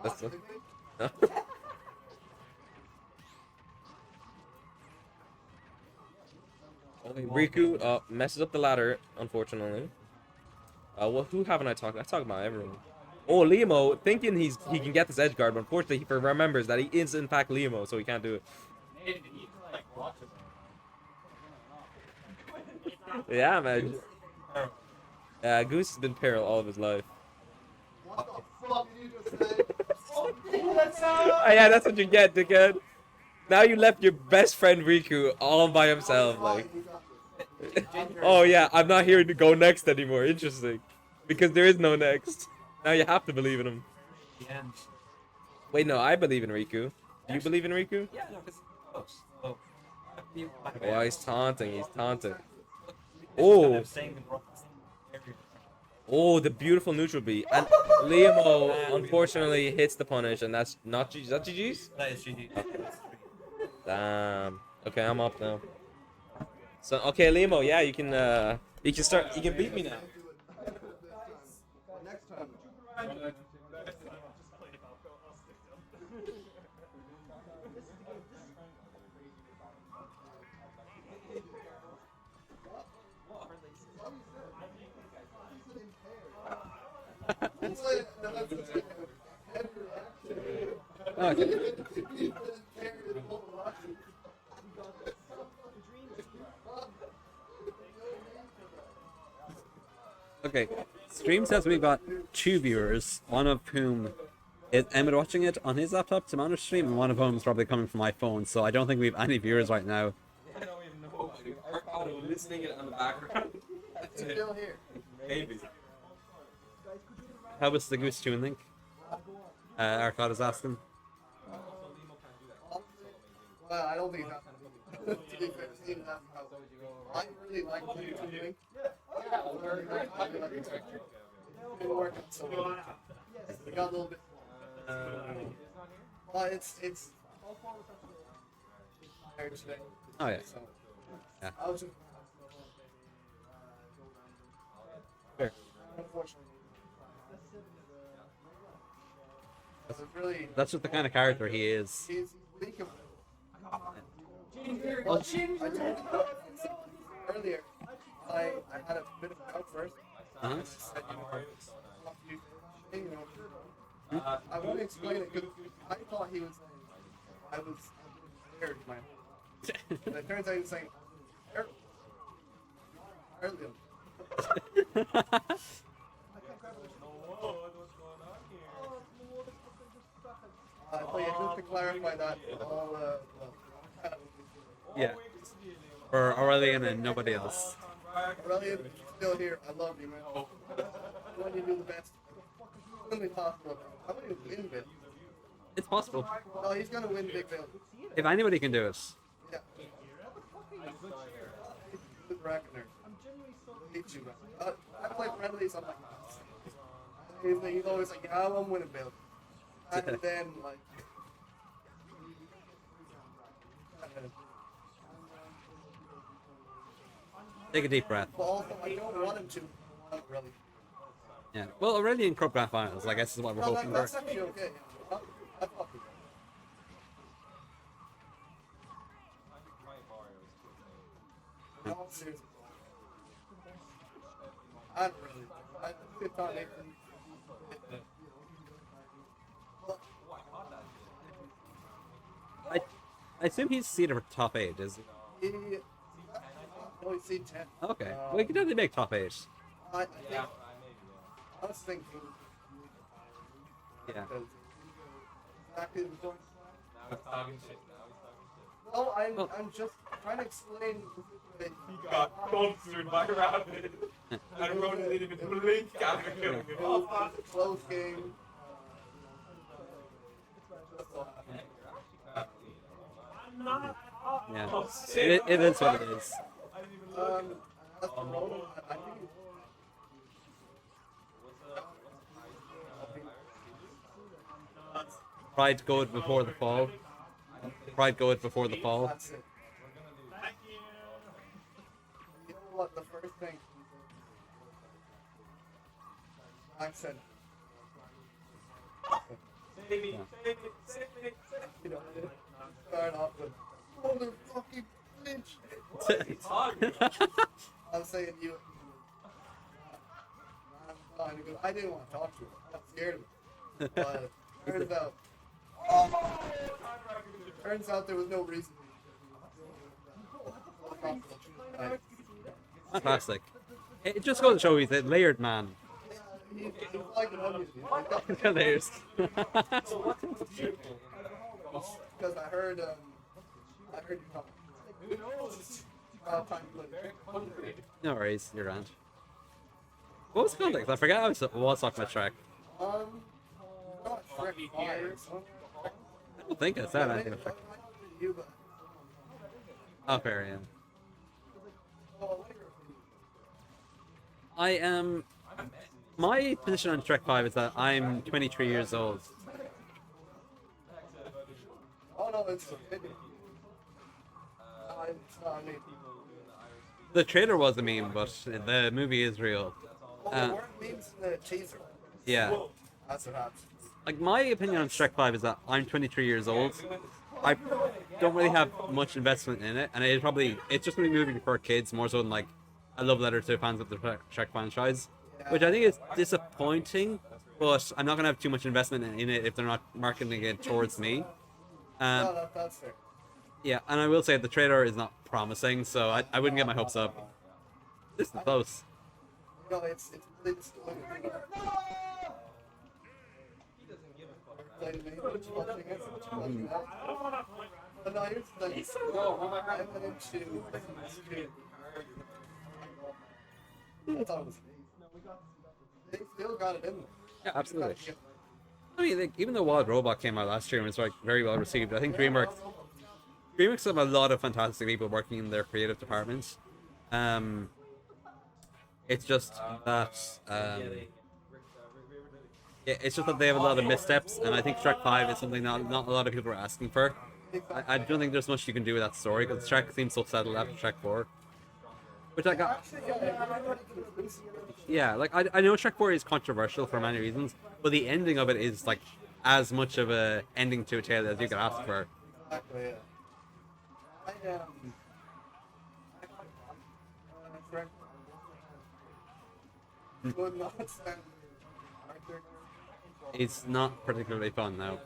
That's it. Riku messes up the ladder, unfortunately. Well, who haven't I talked? I talk about everyone. Oh, Limo, thinking he can get this edge guard, but unfortunately he remembers that he is in fact Limo, so he can't do it. Yeah, man. Yeah, Goose has been peril all of his life. What the fuck did you just say? Oh, yeah, that's what you get, dickhead. Now you left your best friend Riku all by himself, like. Oh yeah, I'm not here to go next anymore. Interesting, because there is no next. Now you have to believe in him. Wait, no, I believe in Riku. Do you believe in Riku? Yeah, no, because close. So, Oh, he's taunting. He's taunting. Oh. Oh, the beautiful neutral beat. And Liamo unfortunately hits the punish, and that's not GG. Is that GG's? That is GG. Damn. Okay, I'm up now. So okay, Liamo, yeah, you can start. You can beat me now. Next time. Okay, stream says we've got 2 viewers, one of whom is Emmett watching it on his laptop to monitor stream, and one of whom is probably coming from my phone, so I don't think we have any viewers right now. I don't even know. Arcado listening in the background. That's it. Still here. Maybe. How was the Goose tune link? Arcado's asking. Well, I don't think that's to be fair, Steve, that's how I really like the tuning. I really like the texture. It didn't work out so well. It got a little bit. But it's tired today. Oh yeah. So Yeah. I was just Fair. unfortunately. It's really That's just the kind of character he is. he's weak. Well, I told you earlier. I had a bit of doubt first. Uh-huh. Said, I won't explain it because I thought he was saying I was scared. My but it turns out he was saying earlier. But yeah, just to clarify that, all Yeah. For Aurelian and nobody else. Aurelian, still here. I love you, man. I want you to do the best. It's gonna be possible. I'm gonna win big. It's possible. No, he's gonna win big bill. If anybody can do it. Yeah. With Ragnar. Hate you, man. I play friendlies. I'm like, he's always like, yeah, I won't win a bill. And then like. Take a deep breath. But also, I don't want him to. Really. Yeah. Well, Aurelian Crub Grand Finals, I guess is what we're No, hoping that's for. actually okay. I fuck with it. No, seriously. I don't really. I sit on it. I assume he's seeded for top 8, is he? No, he's seen 10. Okay. Well, he can definitely make top 8. I think I was thinking. Yeah. Because exactly the point. Now he's talking shit. Now he's talking shit. No, Well- I'm just trying to explain. that He got dumpstered by Rabbit. And Ronan didn't even blink after killing him. It was a close game. Yeah. It is what it is. As for Ronan, I think Pride goeth before the fall. Pride goeth before the fall. that's it. You know what? The first thing I said. Save me, save me, save me, save me. You know, start off with motherfucking bitch. I'm saying you. I'm fine because I didn't want to talk to him. I was scared of him. But turns out there was no reason. Fantastic. It just goes to show he's a layered man. He's like an onion. Layers. Because I heard you talking. Time to play. No worries, you're around. What was the context? I forgot I was talking about Shrek. Not Shrek 5 or something. I don't think I said anything about Shrek. You, but Oh, fair, yeah. well, I am. My position on Shrek 5 is that I'm 23 years old. oh no, it's I mean, The trailer was a meme, but the movie is real. there weren't memes in the teaser. Yeah. That's what happens. Like, my opinion on Shrek 5 is that I'm 23 years old. I don't really have much investment in it, and it's just going to be a movie for kids more so than like a love letter to fans of the Shrek franchise, which I think is disappointing, but I'm not going to have too much investment in it if they're not marketing it towards me. No, that's fair. Yeah, and I will say the trailer is not promising, so I wouldn't get my hopes up. This is close. No, it's really disappointing. But no, here's the thing. I went into I thought it was they still got it in there. Yeah, absolutely. I mean, like, even though Wild Robot came out last year and was like very well received, I think DreamWorks have a lot of fantastic people working in their creative departments. It's just that yeah, it's just that they have a lot of missteps, and I think Shrek 5 is something that not a lot of people are asking for. I don't think there's much you can do with that story because Shrek seems so settled after Shrek 4. Which I got. Yeah, like I know Shrek 4 is controversial for many reasons, but the ending of it is like as much of a ending to a tale as you could ask for. Exactly, yeah. Would not stand Arthur. It's not particularly fun now.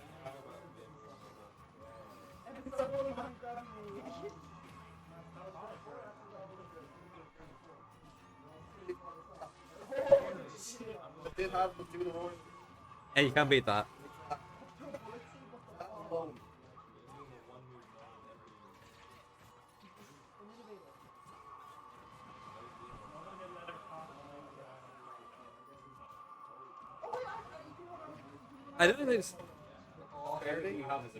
Did have to do the horse. Hey, you can't beat that. That alone. I don't think there's.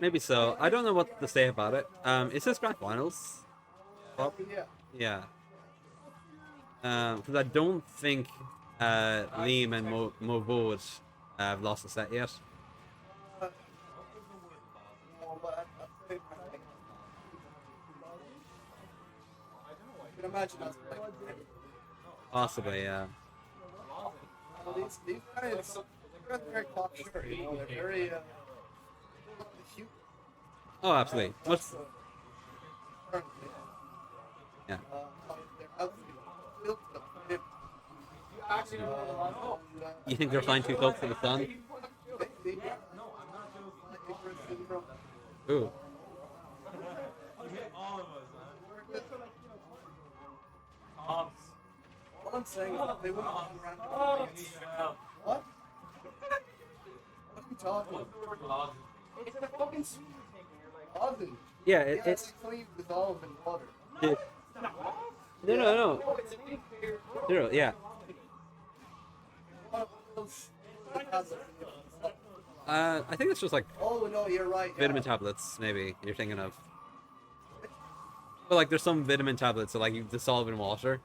Maybe so. I don't know what to say about it. Is this grand finals? Yeah. Yeah. Because I don't think Liam and Mo have lost a set yet. No, but I can imagine that's like Possibly, yeah. these guys they're very pop sure, you know, they're very cute. Oh, absolutely. What's yeah? Their outfit built the hip. You think they're flying too close to the sun? Maybe. Ooh. All I'm saying is that they wouldn't run around. What? What are you talking about? It's a fucking sweet thing. You're like, Oddly. Yeah, Yeah, it's like how you dissolve in water. No, yeah. What else? I think it's just like Oh no, you're right. Yeah. vitamin tablets, maybe you're thinking of. But like, there's some vitamin tablets that like you dissolve in water.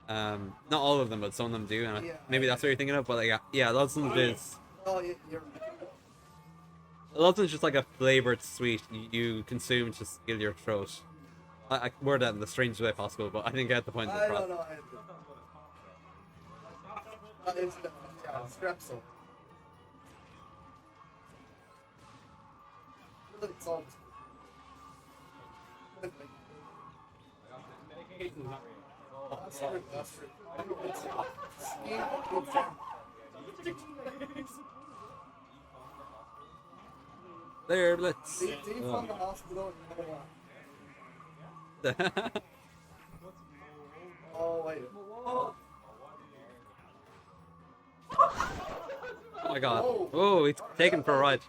Not all of them, but some of them do, and Yeah. maybe that's what you're thinking of. But like, yeah, lots of them is. Oh, you're right. Lots of them is just like a flavored sweet you consume to seal your throat. I word that in the strangest way possible, but I didn't get the point of the I problem. don't know. It's yeah, Strepsil. It's all. That's true. That's true. There, let's. Do you from the hospital? Oh wait. Oh my god. Oh, he's taken for a ride.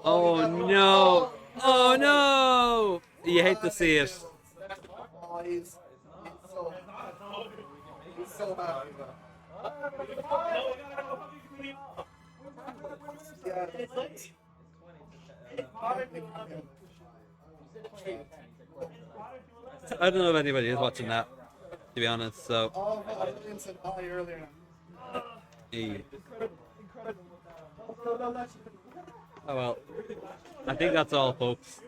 Oh no! Oh no! You hate to see it. Oh, he's so happy. Yeah. I don't know if anybody is watching that, to be honest. So, Oh, I didn't say hi earlier. eh. Oh well. I think that's all, folks.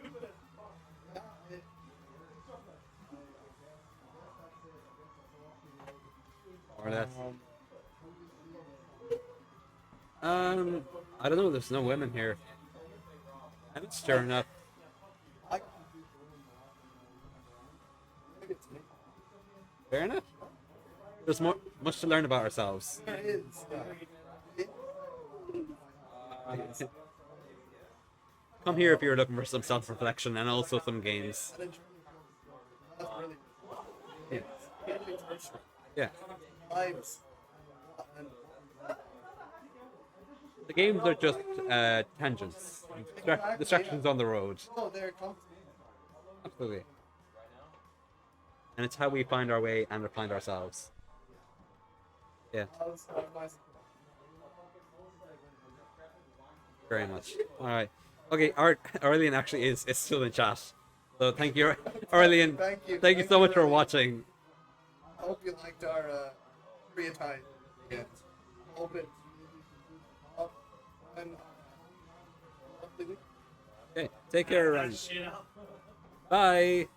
More or less. I don't know. There's no women here. I'm stirring up. I, Fair enough. There's much to learn about ourselves. there is. Come here if you're looking for some self-reflection and also some games. That's really. Yeah. Lives. And The games are just tangents, distractions on the road. oh, they're comfortable. Absolutely. And it's how we find our way and find ourselves. Yeah, very much. All right. Okay, Aurelian actually is still in chat. So thank you, Aurelian. Thank you. So much for watching. I hope you liked our free time. Yeah. Hope it. And Okay, take care, everyone. Bye.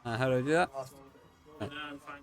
How do I do that? awesome. I'm fine.